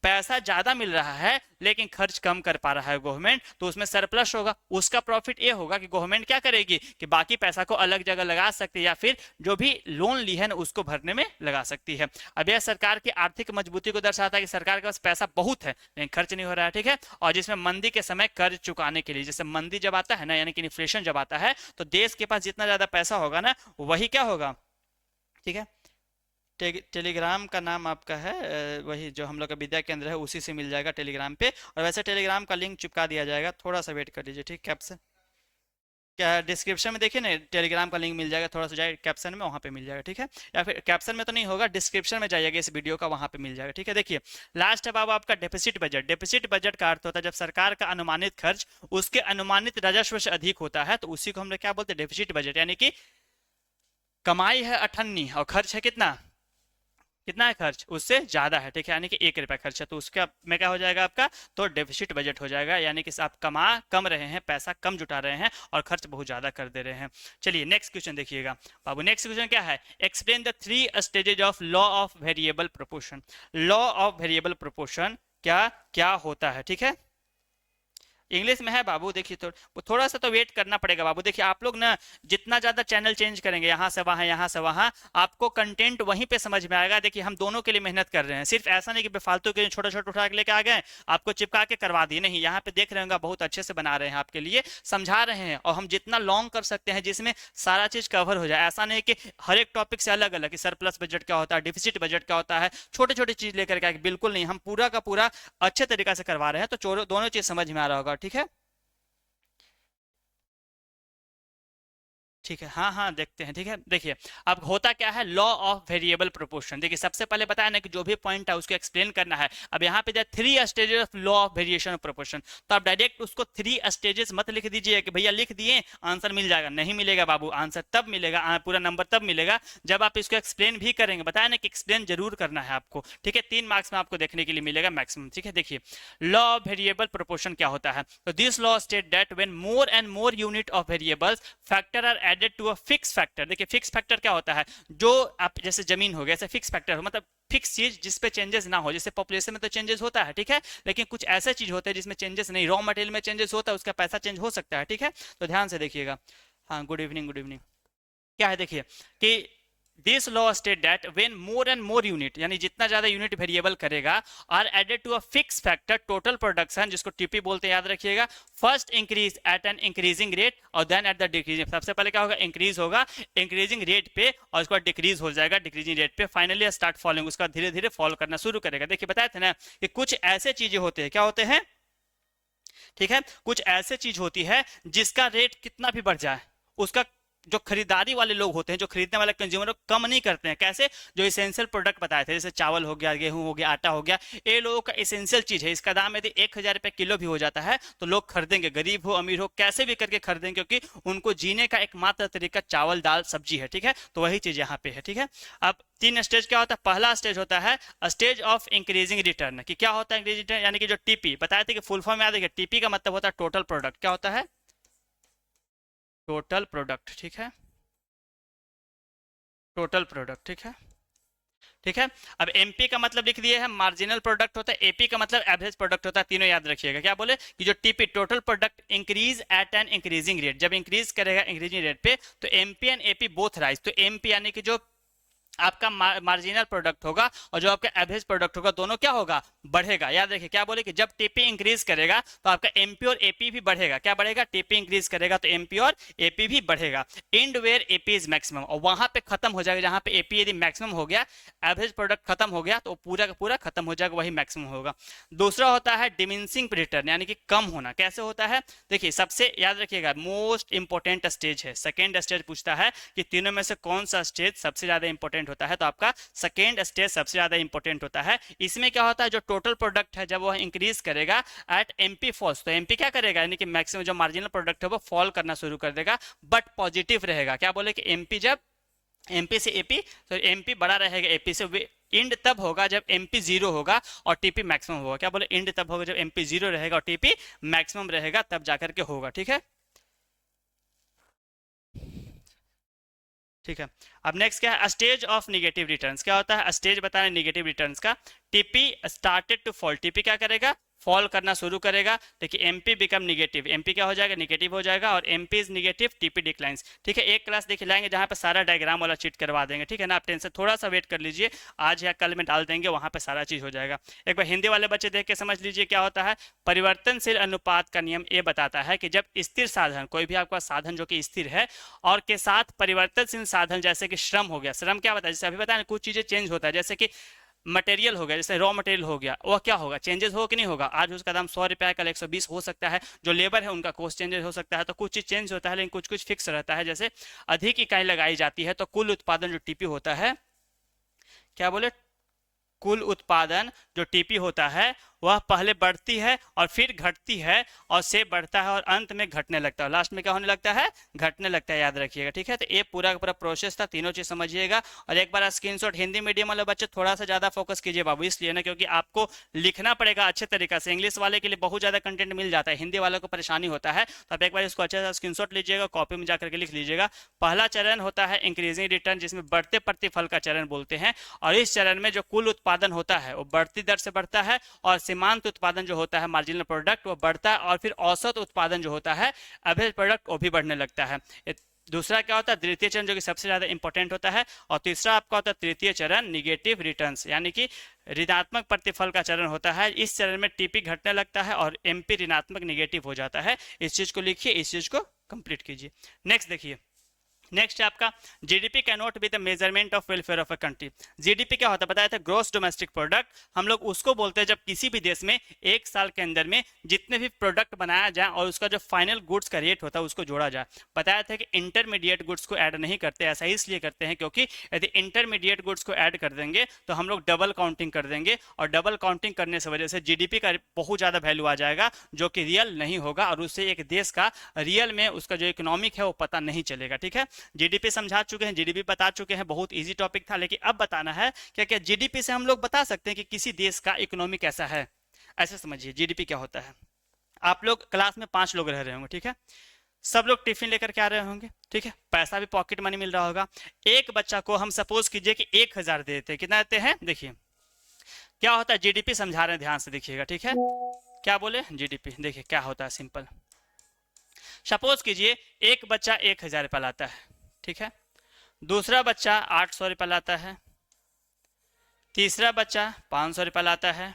पैसा ज्यादा मिल रहा है लेकिन खर्च कम कर पा रहा है गवर्नमेंट, तो उसमें सरप्लस होगा। उसका प्रॉफिट ये होगा कि गवर्नमेंट क्या करेगी कि बाकी पैसा को अलग जगह लगा सकती है, या फिर जो भी लोन ली है ना उसको भरने में लगा सकती है। अब यह सरकार की आर्थिक मजबूती को दर्शाता है कि सरकार के पास पैसा बहुत है लेकिन खर्च नहीं हो रहा है, ठीक है। और जिसमें मंदी के समय कर्ज चुकाने के लिए, जैसे मंदी जब आता है ना यानी कि इन्फ्लेशन जब आता है, तो देश के पास जितना ज्यादा पैसा होगा ना वही क्या होगा, ठीक है। टेलीग्राम का नाम आपका है वही जो हम लोग का विद्या केंद्र है उसी से मिल जाएगा टेलीग्राम पे, और वैसे टेलीग्राम का लिंक चिपका दिया जाएगा, थोड़ा सा वेट कर लीजिए, ठीक। कैप्शन क्या डिस्क्रिप्शन में देखिए ना टेलीग्राम का लिंक मिल जाएगा, थोड़ा सा जाए कैप्शन में, वहाँ पे मिल जाएगा, ठीक है। या फिर कैप्शन में तो नहीं होगा, डिस्क्रिप्शन में जाइएगा इस वीडियो का, वहाँ पे मिल जाएगा, ठीक है। देखिए लास्ट है बाबू आपका डेफिसिट बजट। डेफिसिट बजट का अर्थ होता है जब सरकार का अनुमानित खर्च उसके अनुमानित राजस्व से अधिक होता है, तो उसी को हम लोग क्या बोलते हैं, डेफिसिट बजट। यानी कि कमाई है 98 और खर्च है कितना कितना है खर्च, उससे ज्यादा है, ठीक है, यानी कि 1 रुपया खर्च है, तो उसका में क्या हो जाएगा आपका, तो डेफिसिट बजट हो जाएगा, यानी कि आप कमा कम रहे हैं, पैसा कम जुटा रहे हैं और खर्च बहुत ज्यादा कर दे रहे हैं। चलिए नेक्स्ट क्वेश्चन देखिएगा बाबू। नेक्स्ट क्वेश्चन क्या है, explain the 3 stages of law of variable proportion. Law of variable proportion क्या क्या होता है, ठीक है, इंग्लिश में है बाबू। देखिए तो थोड़ा सा तो वेट करना पड़ेगा बाबू। देखिए आप लोग ना जितना ज्यादा चैनल चेंज करेंगे, यहाँ से वहां यहाँ से वहां, आपको कंटेंट वहीं पे समझ में आएगा। देखिए हम दोनों के लिए मेहनत कर रहे हैं, सिर्फ ऐसा नहीं कि बेफालतू के छोटा छोटा उठा के लेके आ गए, आपको चिपका के करवा दिए, नहीं, यहाँ पे देख रहे होंगे बहुत अच्छे से बना रहे हैं, आपके लिए समझा रहे हैं, और हम जितना लॉन्ग कर सकते हैं जिसमें सारा चीज कवर हो जाए। ऐसा नहीं कि हर एक टॉपिक से अलग अलग कि सरप्लस बजट क्या होता है, डिफिसिट बजट क्या होता है, छोटे छोटे चीज लेकर के, बिल्कुल नहीं, हम पूरा का पूरा अच्छे तरीका से करवा रहे हैं, तो दोनों चीज समझ में आ रहा होगा, ठीक है। ठीक है, हाँ हाँ देखते हैं, ठीक है। देखिए अब होता क्या है, लॉ ऑफ वेरिएबल प्रोपोर्शन। देखिए सबसे पहले बताया ना कि जो भी पॉइंट है उसको एक्सप्लेन करना है। अब यहाँ पे दिया 3 stages of law of variation of proportion, तो आप डायरेक्ट उसको 3 स्टेजेस मत लिख दीजिए कि भैया लिख दिए आंसर मिल जाएगा, नहीं मिलेगा बाबू। आंसर तब मिलेगा, पूरा नंबर तब मिलेगा जब आप इसको एक्सप्लेन भी करेंगे। बताया ना कि एक्सप्लेन जरूर करना है आपको, ठीक है। 3 मार्क्स में आपको देखने के लिए मिलेगा मैक्सिमम, ठीक है। देखिए लॉ ऑफ वेरिएबल प्रोपोर्शन क्या होता है, तो this law state that when more and more unit of variables factor are added to a fix factor. देखिए फिक्स फैक्टर क्या होता है, जो आप जैसे जमीन हो गया, ऐसे फिक्स फैक्टर हो, मतलब फिक्स चीज जिस पे चेंजेस ना हो। जैसे पॉपुलेशन में तो चेंजेस होता है, ठीक है, लेकिन कुछ ऐसे चीज होते हैं जिसमें चेंजेस नहीं, रॉ मटेरियल में चेंजेस होता है, उसका पैसा चेंज हो सकता है, ठीक है। तो ध्यान से देखिएगा। हाँ गुड इवनिंग, गुड इवनिंग। क्या है देखिए कि this law state that when more and more unit, यानी जितना ज्यादा यूनिट वेरिएबल करेगा, are added to a fix factor total production, जिसको टीपी बोलते हैं, याद रखिएगा। First increase at an increasing rate और देन एट द डिक्रीजिंग। सबसे पहले क्या होगा, इंक्रीज होगा इंक्रीजिंग रेट पे, और उसके बाद डिक्रीज हो जाएगा डिक्रीजिंग रेट पे, फाइनली स्टार्ट फॉलोइंग, उसका धीरे धीरे फॉलो करना शुरू करेगा। देखिए बताए थे ना कि कुछ ऐसे चीजें होते हैं, क्या होते हैं, ठीक है, कुछ ऐसे चीज होती है जिसका रेट कितना भी बढ़ जाए, उसका जो खरीदारी वाले लोग होते हैं, जो खरीदने वाले कंज्यूमर कम नहीं करते हैं। कैसे, जो इसेंशियल प्रोडक्ट बताए थे, जैसे चावल हो गया, गेहूं हो गया, आटा हो गया, ये लोगों का इसेंशियल चीज है। इसका दाम यदि 1000 रुपए किलो भी हो जाता है तो लोग खरीदेंगे, गरीब हो अमीर हो कैसे भी करके खरीदेंगे, क्योंकि उनको जीने का एकमात्र तरीका चावल दाल सब्जी है, ठीक है। तो वही चीज यहाँ पे है, ठीक है। अब 3 स्टेज क्या होता है, पहला स्टेज होता है स्टेज ऑफ इंक्रीजिंग रिटर्न, कि क्या होता है इंक्रीजिंग रिटर्न, यानी कि जो टीपी बताए थे कि फुल फॉर्म याद है, टीपी का मतलब होता है टोटल प्रोडक्ट। क्या होता है, टोटल प्रोडक्ट, ठीक है, टोटल प्रोडक्ट, ठीक है, ठीक है। अब एमपी का मतलब लिख दिए है, मार्जिनल प्रोडक्ट होता है, एपी का मतलब एवरेज प्रोडक्ट होता है। तीनों याद रखिएगा। क्या बोले कि जो TP total product increase at an increasing rate, जब इंक्रीज करेगा इंक्रीजिंग रेट पे, तो MP and AP both rise. तो एमपी यानी कि जो आपका मार्जिनल प्रोडक्ट होगा और जो आपका एवरेज प्रोडक्ट होगा, दोनों क्या होगा, बढ़ेगा। याद रखिए क्या बोले कि जब टीपी इंक्रीज करेगा तो आपका एमपी और एपी भी बढ़ेगा। क्या बढ़ेगा, टीपी इंक्रीज करेगा तो एमपी और एपी भी बढ़ेगा। And where AP is maximum, और वहां पे खत्म हो जाएगा जहां पे एपी यदि मैक्सिमम हो गया, एवरेज प्रोडक्ट खत्म हो गया, तो पूरा का पूरा खत्म हो जाएगा, वही मैक्सिमम होगा। दूसरा होता है डिमिनिशिंग रिटर्न, यानी कि कम होना। कैसे होता है, देखिए सबसे याद रखिएगा मोस्ट इंपोर्टेंट स्टेज है, सेकेंड स्टेज पूछता है कि तीनों में से कौन सा स्टेज सबसे ज्यादा इंपॉर्टेंट होता है, तो आपका सेकेंड स्टेज सबसे ज्यादा इंपॉर्टेंट होता है। इसमें क्या होता है, जो टोटल प्रोडक्ट है जब वो इंक्रीज करेगा एट एमपी फॉल्स, तो एमपी क्या करेगा, यानी कि मैक्सिमम जो मार्जिनल प्रोडक्ट है वो फॉल करना शुरू कर देगा, बट पॉजिटिव रहेगा। क्या बोले कि एमपी जब एमपी से एपी, तो एमपी बड़ा रहेगा एपी से। इंड तब होगा जब एमपी 0 होगा और टीपी मैक्सिमम होगा। क्या बोले, इंड तब होगा जब एमपी 0 रहेगा और टीपी मैक्सिमम रहेगा, तब जाकर के होगा, ठीक है, ठीक है। अब नेक्स्ट क्या है, स्टेज ऑफ निगेटिव रिटर्न्स। क्या होता है, स्टेज बताना निगेटिव रिटर्न्स का। TP started to fall, TP क्या करेगा, फॉल करना शुरू करेगा। देखिए एमपी बिकम निगेटिव, एमपी क्या हो जाएगा, निगेटिव हो जाएगा, और MP is negative, TP declines, ठीक है। एक क्लास देखिए लाएंगे जहां पे सारा डायग्राम वाला चीट करवा देंगे, ठीक है ना। आप टेंशन थोड़ा सा वेट कर लीजिए, आज या कल में डाल देंगे, वहां पे सारा चीज हो जाएगा। एक बार हिंदी वाले बच्चे देख के समझ लीजिए क्या होता है। परिवर्तनशील अनुपात का नियम ये बताता है कि जब स्थिर साधन, कोई भी आपका साधन जो कि स्थिर है और के साथ परिवर्तनशील साधन जैसे कि श्रम हो गया, श्रम क्या बताया, जैसे अभी बताया कुछ चीजें चेंज होता है, जैसे कि मटेरियल हो गया, जैसे रॉ मटेरियल हो गया, वह क्या होगा, चेंजेस हो कि नहीं होगा। आज उसका दाम 100 रुपया है, कल 120 हो सकता है। जो लेबर है उनका कॉस्ट चेंजेस हो सकता है, तो कुछ चीज चेंज होता है, लेकिन कुछ कुछ फिक्स रहता है। जैसे अधिक इकाई लगाई जाती है तो कुल उत्पादन जो टीपी होता है, क्या बोले, कुल उत्पादन जो टीपी होता है वह पहले बढ़ती है और फिर घटती है और से बढ़ता है और अंत में घटने लगता है, लास्ट में क्या होने लगता है, घटने लगता है, याद रखिएगा। ठीक है, तो ये पूरा का पूरा प्रोसेस था, तीनों चीज समझिएगा। और एक बार स्क्रीनशॉट, हिंदी मीडियम वाले बच्चे थोड़ा सा ज्यादा फोकस कीजिए बाबू, इसलिए ना क्योंकि आपको लिखना पड़ेगा अच्छे तरीके से। इंग्लिश वाले के लिए बहुत ज्यादा कंटेंट मिल जाता है, हिंदी वालों को परेशानी होता है, तो आप एक बार इसको अच्छे से स्क्रीनशॉट लीजिएगा, कॉपी में जाकर के लिख लीजिएगा। पहला चरण होता है इंक्रीजिंग रिटर्न, जिसमें बढ़ते प्रतिफल का चरण बोलते हैं। और इस चरण में जो कुल उत्पादन होता है वो बढ़ती दर से बढ़ता है, और सीमांत उत्पादन जो होता है, मार्जिनल प्रोडक्ट, वो बढ़ता है, और फिर औसत उत्पादन जो होता है, एवरेज प्रोडक्ट, वो भी बढ़ने लगता है। दूसरा क्या होता है, द्वितीय चरण, जो कि सबसे ज्यादा इंपॉर्टेंट होता है। और तीसरा आपका होता है तृतीय चरण, निगेटिव रिटर्न्स, यानी कि ऋणात्मक प्रतिफल का चरण होता है। इस चरण में टीपी घटने लगता है और एमपी ऋणात्मक निगेटिव हो जाता है। इस चीज को लिखिए, इस चीज को कंप्लीट कीजिए। नेक्स्ट देखिए, नेक्स्ट है आपका GDP can not be the measurement of welfare of a country. GDP क्या होता है बताया था, ग्रॉस डोमेस्टिक प्रोडक्ट। हम लोग उसको बोलते हैं जब किसी भी देश में एक साल के अंदर में जितने भी प्रोडक्ट बनाया जाए और उसका जो फाइनल गुड्स का रेट होता है उसको जोड़ा जाए। बताया था कि इंटरमीडिएट गुड्स को ऐड नहीं करते, ऐसा इसलिए करते हैं क्योंकि यदि इंटरमीडिएट गुड्स को ऐड कर देंगे तो हम लोग डबल काउंटिंग कर देंगे, और डबल काउंटिंग करने से वजह से जीडीपी का बहुत ज्यादा वैल्यू आ जाएगा, जो कि रियल नहीं होगा, और उससे एक देश का रियल में उसका जो इकोनॉमिक है वो पता नहीं चलेगा। ठीक है, जीडीपी समझा चुके हैं, जीडीपी बता चुके हैं, बहुत इजी टॉपिक था। लेकिन अब बताना है क्या क्या जीडीपी से हम लोग बता सकते हैं कि किसी देश का इकोनॉमी कैसा है। ऐसे समझिए जीडीपी क्या होता है। आप लोग क्लास में 5 लोग रह रहे होंगे, ठीक है, सब लोग टिफिन लेकर के आ रहे होंगे, ठीक है, पैसा भी पॉकेट मनी मिल रहा होगा। एक बच्चा को हम सपोज कीजिए कि 1000 दे देते हैं, कितना देते हैं, देखिए क्या होता है, जीडीपी समझा रहे हैं, ध्यान से देखिएगा। ठीक है, क्या बोले, जीडीपी देखिए क्या होता है, सिंपल। सपोज कीजिए एक बच्चा 1000 रुपया लाता है, ठीक है, दूसरा बच्चा 800 रुपया लाता है, तीसरा बच्चा 500 रुपया लाता है,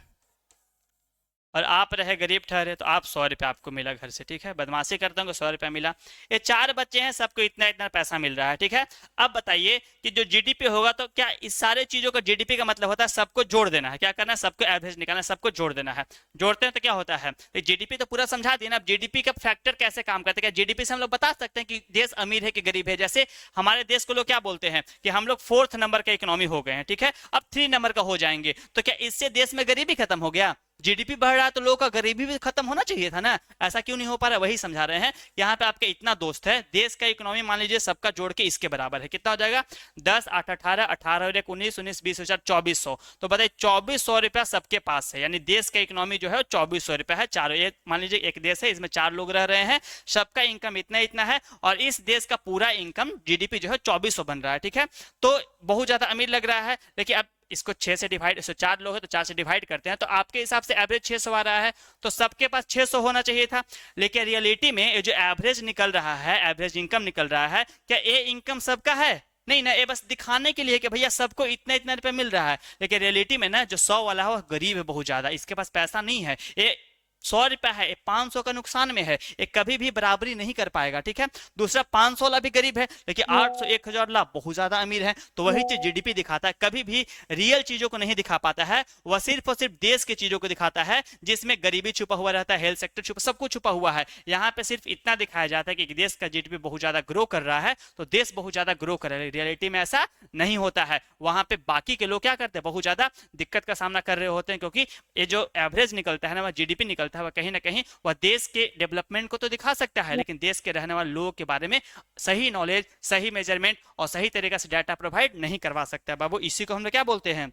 और आप रहे गरीब ठहरे तो आप 100 रुपया आपको मिला घर से। ठीक है, बदमाशी करते होंगे, 100 रुपया मिला। ये 4 बच्चे हैं, सबको इतना इतना पैसा मिल रहा है। ठीक है, अब बताइए कि जो जीडीपी होगा तो क्या इस सारे चीजों का जीडीपी का मतलब होता है सबको जोड़ देना है, क्या करना है, सबको एवरेज निकालना है, सबको जोड़ देना है। जोड़ते हैं तो क्या होता है, जीडीपी तो पूरा समझा दिया ना। अब जीडीपी का फैक्टर कैसे काम करते हैं, जीडीपी से हम लोग बता सकते हैं कि देश अमीर है कि गरीब है। जैसे हमारे देश को लोग क्या बोलते हैं कि हम लोग 4th नंबर का इकोनॉमी हो गए हैं, ठीक है, अब 3 नंबर का हो जाएंगे, तो क्या इससे देश में गरीबी खत्म हो गया? जीडीपी बढ़ रहा है तो लोगों का गरीबी भी खत्म होना चाहिए था ना, ऐसा क्यों नहीं हो पा रहा, वही समझा रहे हैं। यहाँ पे आपके इतना दोस्त है, देश का इकोनॉमी मान लीजिए सबका जोड़ के इसके बराबर है, कितना हो जाएगा, 10 8 18 18 और 1 19 19 20 2400। तो बताइए 2400 रुपया सबके पास है, यानी देश का इकोनॉमी जो है 2400 रुपया है। चारों, एक मान लीजिए एक देश है, इसमें 4 लोग रह रहे हैं, सबका इनकम इतना इतना है, और इस देश का पूरा इनकम जीडीपी जो है 2400 बन रहा है। ठीक है, तो बहुत ज्यादा अमीर लग रहा है, लेकिन अब इसको 6 से डिवाइड, 4 लोग हैं तो 4 से डिवाइड करते हैं, तो आपके हिसाब से एवरेज 600 आ रहा है, तो सबके पास 600 होना चाहिए था। लेकिन रियलिटी में ये जो एवरेज निकल रहा है, एवरेज इनकम निकल रहा है, क्या ये इनकम सबका है? नहीं ना, ये बस दिखाने के लिए कि भैया सबको इतना इतना रुपया मिल रहा है। लेकिन रियलिटी में ना जो 100 वाला है वो गरीब है बहुत ज्यादा, इसके पास पैसा नहीं है, ये 100 रुपया है, 500 का नुकसान में है, ये कभी भी बराबरी नहीं कर पाएगा। ठीक है, दूसरा 500 वाला भी गरीब है, लेकिन 800 1000 लाख बहुत ज्यादा अमीर है। तो वही चीज जीडीपी दिखाता है, कभी भी रियल चीजों को नहीं दिखा पाता है, वह सिर्फ और सिर्फ देश की चीजों को दिखाता है, जिसमें गरीबी छुपा हुआ रहता है, हेल्थ सेक्टर छुपा, सब कुछ छुपा हुआ है। यहाँ पे सिर्फ इतना दिखाया जाता है कि देश का जीडीपी बहुत ज्यादा ग्रो कर रहा है, तो देश बहुत ज्यादा ग्रो कर रहा है। रियलिटी में ऐसा नहीं होता है, वहां पे बाकी के लोग क्या करते हैं, बहुत ज्यादा दिक्कत का सामना कर रहे होते हैं, क्योंकि ये जो एवरेज निकलता है ना, वह जीडीपी निकलता है, वह कहीं ना कहीं वह देश के डेवलपमेंट को तो दिखा सकता है, लेकिन देश के रहने वाले लोगों के बारे में सही नॉलेज, सही मेजरमेंट और सही तरीके से डाटा प्रोवाइड नहीं करवा सकता है। बाबू इसी को हम लोग क्या बोलते हैं,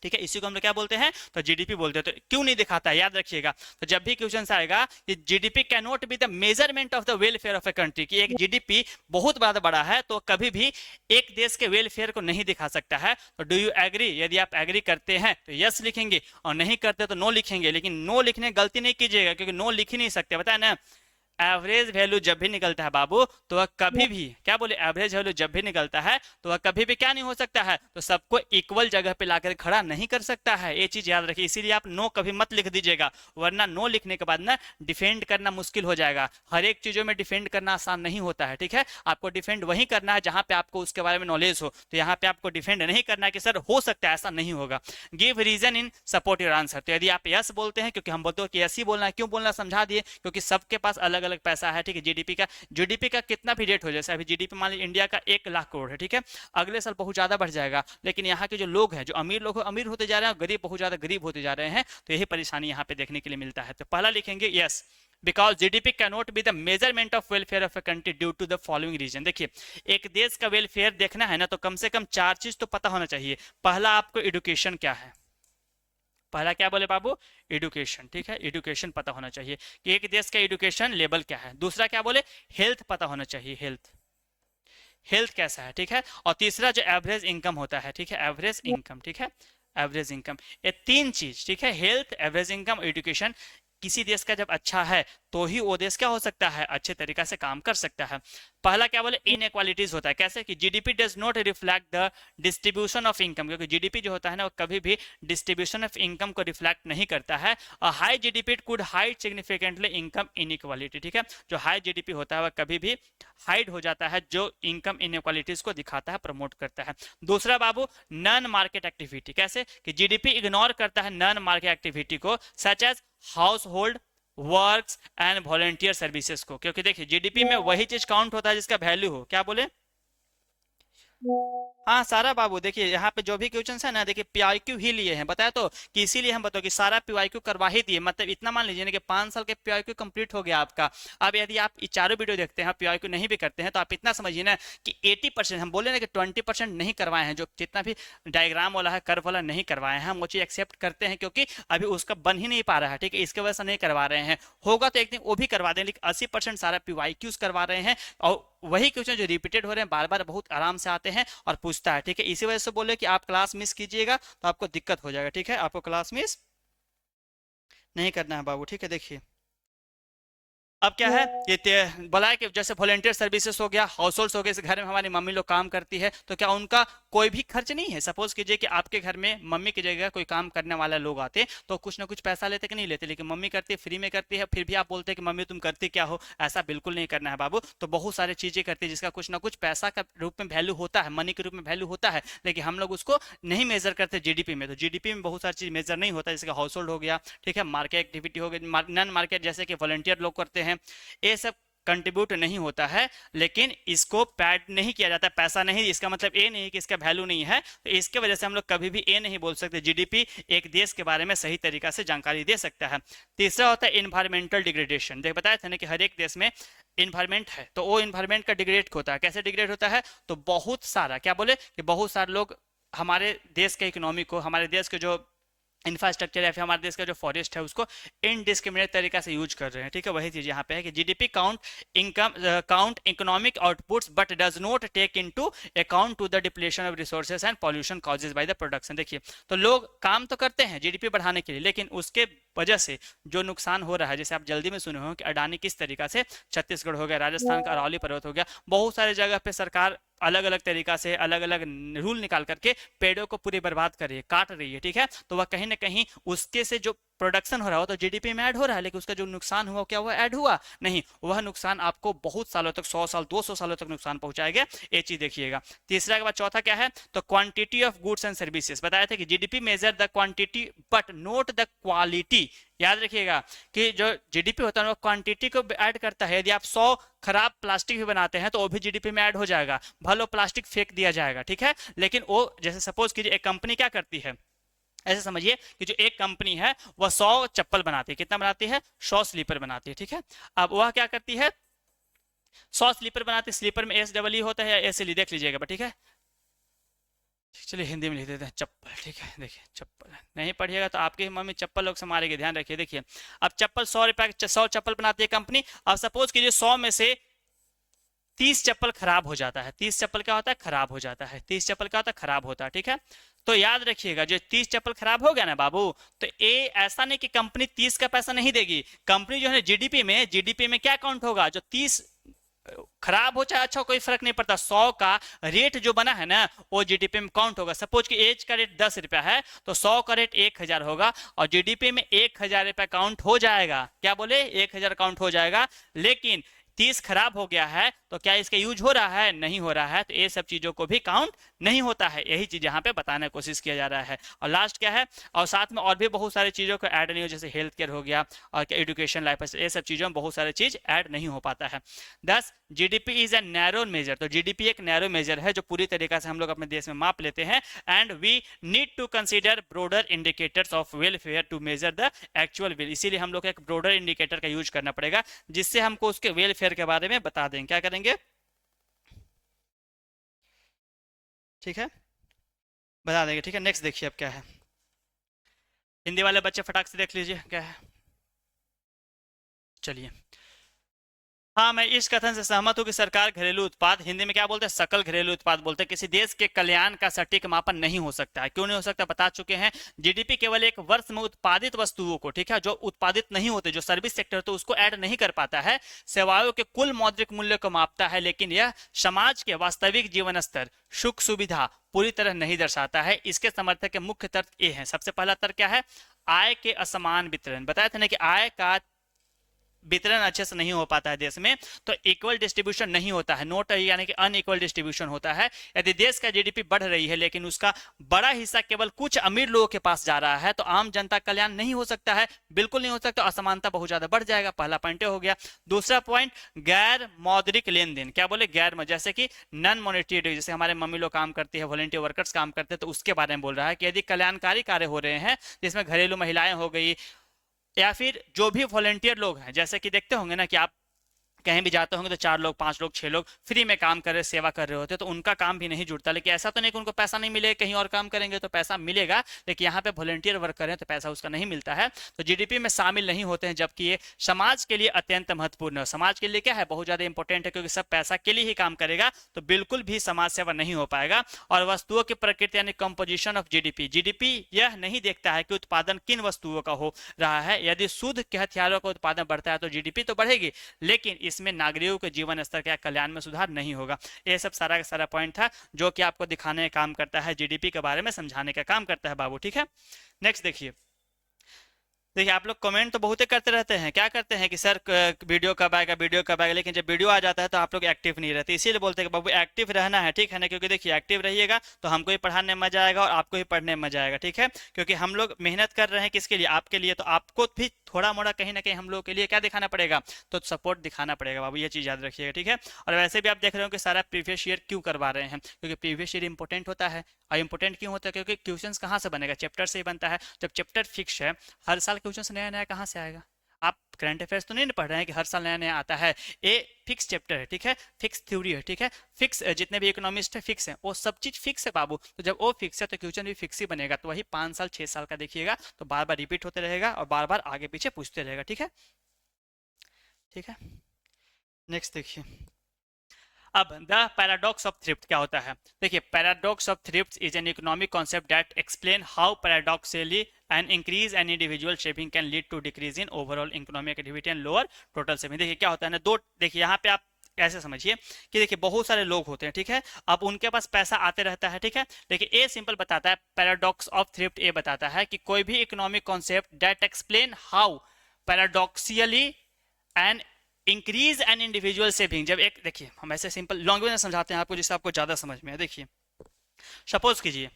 ठीक है, इसी को हम लोग क्या बोलते हैं, तो जीडीपी बोलते हैं। तो क्यों नहीं दिखाता है, याद रखिएगा। तो जब भी क्वेश्चन आएगा कि GDP can not be the measurement of the welfare of a country, कि एक जीडीपी बहुत ज्यादा बड़ा है तो कभी भी एक देश के वेलफेयर को नहीं दिखा सकता है। तो डू यू एग्री, यदि आप एग्री करते हैं तो यस लिखेंगे, और नहीं करते तो नो लिखेंगे। लेकिन नो लिखने गलती नहीं कीजिएगा, क्योंकि नो लिख ही नहीं सकते, बताया ना। एवरेज वैल्यू जब भी निकलता है बाबू, तो वह कभी भी, क्या बोले, एवरेज वैल्यू जब भी निकलता है तो वह कभी भी क्या नहीं हो सकता है, तो सबको इक्वल जगह पे लाकर खड़ा नहीं कर सकता है। ये चीज याद रखिए, इसीलिए आप नो कभी मत लिख दीजिएगा, वरना नो लिखने के बाद ना डिफेंड करना मुश्किल हो जाएगा। हर एक चीजों में डिफेंड करना आसान नहीं होता है। ठीक है, आपको डिफेंड वही करना है जहां पे आपको उसके बारे में नॉलेज हो। तो यहाँ पे आपको डिफेंड नहीं करना है कि सर हो सकता है, ऐसा नहीं होगा। Give reason in support your answer. तो यदि आप यस बोलते हैं, क्योंकि हम बोलते हो कि यस ही बोलना है, क्यों बोलना समझा दिए, क्योंकि सबके पास अलग अलग अलग पैसा है, ठीक है। जीडीपी का कितना भी रेट हो, जैसे अभी जीडीपी मान लीजिए इंडिया का 1 लाख करोड़ है, ठीक है। अगले साल बहुत ज्यादा बढ़ जाएगा, लेकिन यहाँ के जो लोग हैं, जो अमीर लोग हैं अमीर होते जा रहे हैं, गरीब बहुत ज्यादा गरीब होते जा रहे हैं, तो यही परेशानी यहाँ पे देखने के लिए मिलता है। तो पहला लिखेंगे yes, because GDP cannot be the measurement of welfare of a country due to the following reason. देखिए, एक देश का वेलफेयर देखना है ना, तो कम से कम 4 चीज तो पता होना चाहिए। पहला, आपको एडुकेशन क्या है, पहला क्या बोले बाबू, एडुकेशन, ठीक है। एडुकेशन पता होना चाहिए कि एक देश का एडुकेशन लेवल क्या है। दूसरा क्या बोले, हेल्थ पता होना चाहिए, हेल्थ कैसा है, ठीक है। और तीसरा जो एवरेज इनकम होता है, ठीक है, एवरेज इनकम, ठीक है, एवरेज इनकम। ये 3 चीज, ठीक है, हेल्थ, एवरेज इनकम, एजुकेशन, किसी देश का जब अच्छा है तो ही वो देश क्या हो सकता है, अच्छे तरीका से काम कर सकता है। पहला क्या बोले, इनइक्वालिटीज होता है, कैसे कि GDP does not reflect the distribution of income, क्योंकि जीडीपी जो होता है ना वो कभी भी डिस्ट्रीब्यूशन ऑफ इनकम को रिफ्लेक्ट नहीं करता है। High GDP could hide significantly income inequality, ठीक है। जो हाई जीडीपी होता है वह कभी भी हाइड हो जाता है, जो इनकम इनइक्वालिटीज को दिखाता है, प्रमोट करता है। दूसरा बाबू, नॉन मार्केट एक्टिविटी, कैसे कि जीडीपी इग्नोर करता है नॉन मार्केट एक्टिविटी को, such as household works and volunteer services को, क्योंकि देखिए जीडीपी में वही चीज काउंट होता है जिसका वैल्यू हो, क्या बोले, हाँ सारा बाबू। देखिए यहाँ पे जो भी क्वेश्चन है ना, देखिए पीआईक्यू ही लिए हैं, बताया तो कि इसीलिए हम बताओ कि सारा पीआईक्यू करवा ही दिए, मतलब इतना मान लीजिए ना कि 5 साल के पीआईक्यू कंप्लीट हो गया आपका। अब यदि आप ये चारों वीडियो देखते हैं, पीआईक्यू नहीं भी करते हैं, तो आप इतना समझिए ना कि 80%, हम बोले ना कि 20% नहीं करवाए हैं, जो जितना भी डायग्राम वाला है, कर्व वाला नहीं करवाए हैं, हम वो चीज एक्सेप्ट करते हैं, क्योंकि अभी उसका बन ही नहीं पा रहा है, ठीक है, इसके वजह से नहीं करवा रहे हैं। होगा तो एक दिन वो भी करवा दें, लेकिन 80% सारा पीआईक्यूज करवा रहे हैं, और वही क्वेश्चन जो रिपीटेड हो रहे हैं बार बार बहुत आराम से आते हैं और पूछता है, ठीक है। इसी वजह से बोले कि आप क्लास मिस कीजिएगा तो आपको दिक्कत हो जाएगा, ठीक है, आपको क्लास मिस नहीं करना है बाबू, ठीक है। देखिए अब क्या है, ये बोला है कि जैसे वॉलंटियर सर्विसेज हो गया, हाउस होल्ड हो गए, घर में हमारी मम्मी लोग काम करती है, तो क्या उनका कोई भी खर्च नहीं है। सपोज कीजिए कि आपके घर में मम्मी की जगह कोई काम करने वाला लोग आते, तो कुछ ना कुछ पैसा लेते कि नहीं लेते, लेकिन मम्मी करती है, फ्री में करती है, फिर भी आप बोलते हैं कि मम्मी तुम करती क्या हो। ऐसा बिल्कुल नहीं करना है बाबू। तो बहुत सारी चीजें करती है जिसका कुछ ना कुछ पैसा का रूप में वैल्यू होता है, मनी के रूप में वैल्यू होता है, लेकिन हम लोग उसको नहीं मेजर करते जीडीपी में। तो जीडीपी में बहुत सारी चीज मेजर नहीं होता, जैसे हाउस होल्ड हो गया, ठीक है, मार्केट एक्टिविटी हो गई, नॉन मार्केट जैसे कि वॉलंटियर लोग करते हैं, ये सब कंट्रीब्यूट नहीं होता है, लेकिन इसको पैड नहीं किया जाता, पैसा नहीं, इसका मतलब ये नहीं कि इसका वैल्यू नहीं है। तो इसके वजह से हम लोग कभी भी ये नहीं बोल सकते जीडीपी एक देश के बारे में सही तरीका से जानकारी दे सकता है। तीसरा होता है इन्वायरमेंटल डिग्रेडेशन। देख बताया था ना कि हर एक देश में इन्वायरमेंट है, तो वो इन्वायरमेंट का डिग्रेड होता है। कैसे डिग्रेड होता है, तो बहुत सारा, क्या बोले कि बहुत सारे लोग हमारे देश के इकोनॉमी को, हमारे देश के जो इंफ्रास्ट्रक्चर या फिर हमारे देश का जो फॉरेस्ट है उसको इनडिस्क्रिमिनेट तरीका से यूज कर रहे हैं, ठीक है। वही चीज यहाँ पे है कि GDP count economic outputs but does not take into account to the depletion of resources and pollution causes by the production. देखिए तो लोग काम तो करते हैं जीडीपी बढ़ाने के लिए, लेकिन उसके वजह से जो नुकसान हो रहा है, जैसे आप जल्दी में सुने हो कि अडानी किस तरीका से छत्तीसगढ़ हो गया, राजस्थान का अरावली पर्वत हो गया, बहुत सारे जगह पे सरकार अलग अलग तरीका से अलग अलग रूल निकाल करके पेड़ों को पूरी बर्बाद कर रही है, काट रही है, ठीक है। तो वह कहीं ना कहीं उसके से जो प्रोडक्शन हो रहा हो तो जीडीपी में ऐड हो रहा है, लेकिन उसका जो नुकसान हुआ क्या हुआ, ऐड हुआ नहीं। वह नुकसान आपको बहुत सालों तक, 100 साल 200 सालों तक नुकसान पहुंचाएगा, ये चीज देखिएगा। तीसरा के बाद चौथा क्या है, तो quantity of goods and services. बताया था कि GDP measure the quantity but note the quality. याद रखिएगा कि जो जीडीपी होता है वो क्वांटिटी को ऐड करता है। यदि आप 100 खराब प्लास्टिक भी बनाते हैं तो वो भी जीडीपी में ऐड हो जाएगा, भलो प्लास्टिक फेंक दिया जाएगा, ठीक है। लेकिन वो जैसे सपोज कीजिए एक कंपनी क्या करती है, ऐसे समझिए कि जो एक कंपनी है वह 100 चप्पल बनाती है, कितना बनाती है, 100 स्लीपर बनाती है, ठीक है। अब वह क्या करती है, 100 स्लीपर बनाती है, स्लीपर में एस डबल ई होता है या एस एल ई, देख लीजिएगा, ठीक है। चलिए हिंदी में लिख देते हैं चप्पल, ठीक है। देखिए चप्पल नहीं पढ़िएगा तो आपकी मम्मी चप्पल लोग से मारेगी, ध्यान रखिए। देखिए अब चप्पल 100 रुपए 100 चप्पल बनाती है कंपनी। अब सपोज कीजिए 100 में से 30 चप्पल खराब हो जाता है। 30 चप्पल क्या होता है, खराब हो जाता है। 30 चप्पल क्या होता है, खराब होता है, ठीक है। तो याद रखिएगा जो 30 चप्पल खराब हो गया ना बाबू, तो ये ऐसा नहीं कि कंपनी 30 का पैसा नहीं देगी। कंपनी जो है जीडीपी में क्या काउंट होगा, जो 30 खराब हो चाहे अच्छा कोई फर्क नहीं पड़ता, 100 का रेट जो बना है ना वो जीडीपी में काउंट होगा। सपोज कि एज का रेट 10 रुपया है तो 100 का रेट 1000 होगा और जीडीपी में 1000 रुपया काउंट हो जाएगा। क्या बोले, 1000 काउंट हो जाएगा। लेकिन 30 खराब हो गया है तो क्या इसका यूज हो रहा है? नहीं हो रहा है, तो ये सब चीजों को भी काउंट नहीं होता है। यही चीज यहाँ पे बताने की कोशिश किया जा रहा है। और लास्ट क्या है, और साथ में और भी बहुत सारी चीजों को ऐड नहीं हो, जैसे हेल्थ केयर हो गया और एजुकेशन, लाइफ, ये सब चीजों में बहुत सारी चीज ऐड नहीं हो पाता है। 10 GDP is a narrow measure, तो जीडीपी एक नैरो मेजर है जो पूरी तरीके से हम लोग अपने देश में माप लेते हैं। And we need to consider broader indicators of welfare to measure the actual well, इसीलिए हम लोग एक ब्रोडर इंडिकेटर का यूज करना पड़ेगा जिससे हमको उसके वेलफेयर के बारे में बता देंगे। क्या करेंगे? ठीक है, बता देंगे। ठीक है, नेक्स्ट देखिए अब क्या है। हिंदी वाले बच्चे फटाक से देख लीजिए क्या है। चलिए, हाँ, मैं इस कथन से सहमत हूं कि सरकार घरेलू उत्पाद, हिंदी में क्या बोलते हैं, सकल घरेलू उत्पाद बोलते हैं, किसी देश के कल्याण का सटीक मापन नहीं हो सकता है। क्यों नहीं हो सकता, बता चुके हैं। जीडीपी केवल एक वर्ष में उत्पादित वस्तुओं को, ठीक है, जो उत्पादित नहीं होते, जो सर्विस सेक्टर तो उसको ऐड नहीं कर पाता है। सेवाओं के कुल मौद्रिक मूल्य को मापता है, लेकिन यह समाज के वास्तविक जीवन स्तर, सुख सुविधा पूरी तरह नहीं दर्शाता है। इसके समर्थक के मुख्य तर्क ये है। सबसे पहला तर्क क्या है? आय के असमान वितरण। बताया था ना कि आय का वितरण अच्छे से नहीं हो पाता है देश में, तो इक्वल डिस्ट्रीब्यूशन नहीं होता है, नोट यानी कि अनइक्वल डिस्ट्रीब्यूशन होता है। यदि देश का जीडीपी बढ़ रही है लेकिन उसका बड़ा हिस्सा केवल कुछ अमीर लोगों के पास जा रहा है, तो आम जनता का कल्याण नहीं हो सकता है, बिल्कुल नहीं हो सकता, असमानता बहुत ज्यादा बढ़ जाएगा। पहला पॉइंट हो गया। दूसरा पॉइंट, गैर मौद्रिक लेन देन। क्या बोले? गैर, जैसे कि नॉन मॉनेटरी, जैसे हमारे मम्मी लोग काम करती है, वॉलंटियर वर्कर्स काम करते हैं, तो उसके बारे में बोल रहा है कि यदि कल्याणकारी कार्य हो रहे हैं जिसमें घरेलू महिलाएं हो गई या फिर जो भी वॉलंटियर लोग हैं, जैसे कि देखते होंगे ना कि आप कहीं भी जाते होंगे तो 4 लोग 5 लोग 6 लोग फ्री में काम कर रहे, सेवा कर रहे होते, तो उनका काम भी नहीं जुड़ता। लेकिन ऐसा तो नहीं कि उनको पैसा नहीं मिलेगा, कहीं और काम करेंगे तो पैसा मिलेगा, लेकिन यहाँ पे वॉलंटियर वर्क करें तो पैसा उसका नहीं मिलता है, तो जीडीपी में शामिल नहीं होते हैं, जबकि ये समाज के लिए अत्यंत महत्वपूर्ण है। समाज के लिए क्या है? बहुत ज्यादा इंपॉर्टेंट है, क्योंकि सब पैसा के लिए ही काम करेगा तो बिल्कुल भी समाज सेवा नहीं हो पाएगा। और वस्तुओं की प्रकृति यानी कंपोजिशन ऑफ जीडीपी, जीडीपी यह नहीं देखता है कि उत्पादन किन वस्तुओं का हो रहा है। यदि शुद्ध के हथियारों का उत्पादन बढ़ता है तो जीडीपी तो बढ़ेगी, लेकिन इसमें नागरिकों के जीवन स्तर के कल्याण में सुधार नहीं होगा। ये सब सारा का सारा पॉइंट था जो कि आपको दिखाने का काम करता है, जीडीपी के बारे में समझाने का काम करता है बाबू। ठीक है, नेक्स्ट देखिए। देखिए, आप लोग कमेंट तो बहुत करते रहते हैं, क्या करते हैं कि सर वीडियो कब आएगा, वीडियो कब आएगा, लेकिन जब वीडियो आ जाता है तो आप लोग एक्टिव नहीं रहते। इसीलिए बोलते हैं कि बाबू एक्टिव रहना है, ठीक है ना, क्योंकि देखिए एक्टिव रहिएगा तो हमको ही पढ़ाने में मजा आएगा और आपको ही पढ़ने में मजा आएगा। ठीक है, क्योंकि हम लोग मेहनत कर रहे हैं किसके लिए? आपके लिए, तो आपको भी थोड़ा मोड़ा कहीं ना कहीं हम लोग के लिए क्या दिखाना पड़ेगा? तो सपोर्ट दिखाना पड़ेगा बाबू, ये चीज याद रखिएगा। ठीक है, और वैसे भी आप देख रहे हो कि सारा प्रीवियस ईयर क्यों करवा रहे हैं, क्योंकि प्रीवियस ईयर इंपॉर्टेंट होता है। और इंपॉर्टेंट क्यों होता है? क्योंकि क्वेश्चंस कहाँ से बनेगा? चैप्टर से ही बनता है। जब चैप्टर फिक्स है, हर साल क्वेश्चन नया नया कहाँ से आएगा? आप करंट अफेयर्स तो नहीं पढ़ रहे हैं कि हर साल नया नया आता है। ये फिक्स चैप्टर है, ठीक है, फिक्स थ्योरी है, ठीक है, फिक्स जितने भी इकोनॉमिस्ट है फिक्स है, वो सब चीज फिक्स है बाबू। तो जब वो फिक्स है तो क्वेश्चन भी फिक्स ही बनेगा। तो वही 5 साल 6 साल का देखिएगा, तो बार बार रिपीट होते रहेगा और बार बार आगे पीछे पूछते रहेगा। ठीक है, ठीक है, नेक्स्ट देखिए। अब द पैराडॉक्स ऑफ थ्रिफ्ट क्या होता है? देखिए, paradox of thrift is an economic concept that explain how paradoxically an increase an individual saving can lead to decrease in overall economic activity and lower total saving. देखिए क्या होता है ना, दो, देखिए यहाँ पे आप ऐसे समझिए कि देखिए बहुत सारे लोग होते हैं, ठीक है, अब उनके पास पैसा आते रहता है, ठीक है, लेकिन ये सिंपल बताता है, पैराडॉक्स ऑफ थ्रिफ्ट ये बताता है कि कोई भी economic concept that explain how paradoxically and increase an individual saving. जब एक, देखिए हम ऐसे सिंपल लैंग्वेज में समझाते हैं आपको जिससे आपको ज्यादा समझ में है। देखिए, सपोज कीजिए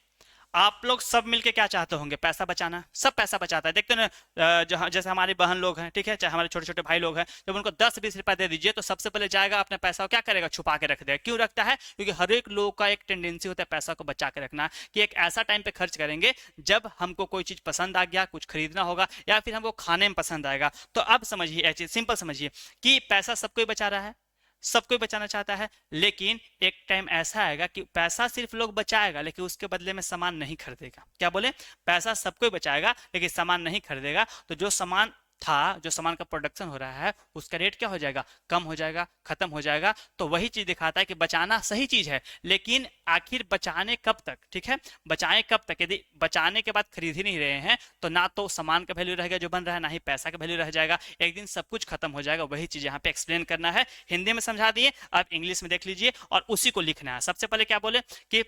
आप लोग सब मिलके क्या चाहते होंगे? पैसा बचाना, सब पैसा बचाता है, देखते हैं ना, जहाँ जैसे हमारी बहन लोग हैं, ठीक है, चाहे हमारे छोटे छोटे भाई लोग हैं, जब उनको 10-20 रुपया दे दीजिए तो सबसे पहले जाएगा अपने पैसा को क्या करेगा? छुपा के रख देगा। क्यों रखता है? क्योंकि हर एक लोग का एक टेंडेंसी होता है पैसा को बचा के रखना, कि एक ऐसा टाइम पे खर्च करेंगे जब हमको कोई चीज पसंद आ गया, कुछ खरीदना होगा या फिर हमको खाने में पसंद आएगा। तो अब समझिए, चीज सिंपल समझिए कि पैसा सबको ही बचा रहा है, सबको ही बचाना चाहता है, लेकिन एक टाइम ऐसा आएगा कि पैसा सिर्फ लोग बचाएगा लेकिन उसके बदले में सामान नहीं खरीदेगा। क्या बोले? पैसा सबको ही बचाएगा लेकिन सामान नहीं खरीदेगा। तो जो सामान था, जो सामान का प्रोडक्शन हो रहा है, उसका रेट क्या हो जाएगा? कम हो जाएगा, खत्म हो जाएगा। तो वही चीज दिखाता है कि बचाना सही चीज है, लेकिन आखिर बचाने कब तक? ठीक है, बचाएं कब तक? यदि बचाने के बाद खरीद ही नहीं रहे हैं तो ना तो सामान का वैल्यू रहेगा जो बन रहा है, ना ही पैसा का वैल्यू रह जाएगा, एक दिन सब कुछ खत्म हो जाएगा। वही चीज यहाँ पे एक्सप्लेन करना है, हिंदी में समझा दिए, अब इंग्लिश में देख लीजिए और उसी को लिखना है। सबसे पहले क्या बोले कि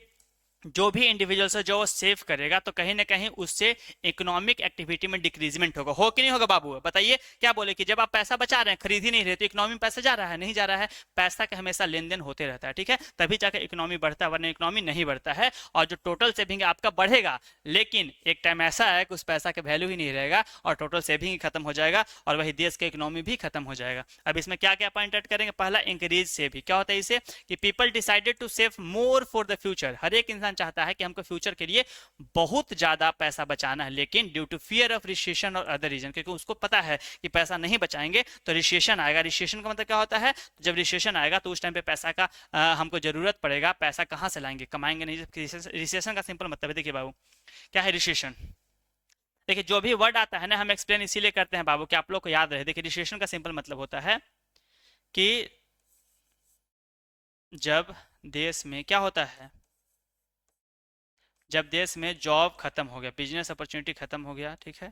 जो भी इंडिविजुअल्स है जो वो सेव करेगा तो कहीं ना कहीं उससे इकोनॉमिक एक्टिविटी में डिक्रीजमेंट होगा, हो कि नहीं होगा बाबू? बताइए। क्या बोले कि जब आप पैसा बचा रहे हैं, खरीद ही नहीं रहे, तो इकोनॉमी में पैसा जा रहा है? नहीं जा रहा है। पैसा का हमेशा लेन देन होते रहता है, ठीक है, तभी जाकर इकोनॉमी बढ़ता है, वरना इकोनॉमी नहीं बढ़ता है। और जो टोटल सेविंग आपका बढ़ेगा, लेकिन एक टाइम ऐसा है कि उस पैसा का वैल्यू ही नहीं रहेगा और टोटल सेविंग ही खत्म हो जाएगा और वही देश का इकोनॉमी भी खत्म हो जाएगा। अब इसमें क्या क्या पॉइंट ऐड करेंगे? पहला, इंक्रीज सेविंग। क्या होता है इसे? कि people decided to save more for the future. हर एक इंसान चाहता है कि हमको फ्यूचर के लिए बहुत ज्यादा पैसा बचाना है, लेकिन due to fear of recession और अदर रीजन, क्योंकि उसको पता है कि पैसा नहीं बचाएंगे तो रिसेशन आएगा। रिसेशन का मतलब क्या होता है? जब रिसेशन आएगा तो उस टाइम पे पैसा का हमको जरूरत पड़ेगा। पैसा कहां से लाएंगे? कमाएंगे नहीं। रिसेशन का सिंपल मतलब है, देखिए बाबू, क्या है रिसेशन? देखिए, जो भी वर्ड आता है ना, हम एक्सप्लेन इसीलिए करते हैं बाबू कि आप लोग को याद रहे। देखिए, रिसेशन का सिंपल मतलब होता है कि जब देश में क्या होता है, जब देश में जॉब खत्म हो गया, बिजनेस अपॉर्चुनिटी खत्म हो गया, ठीक है,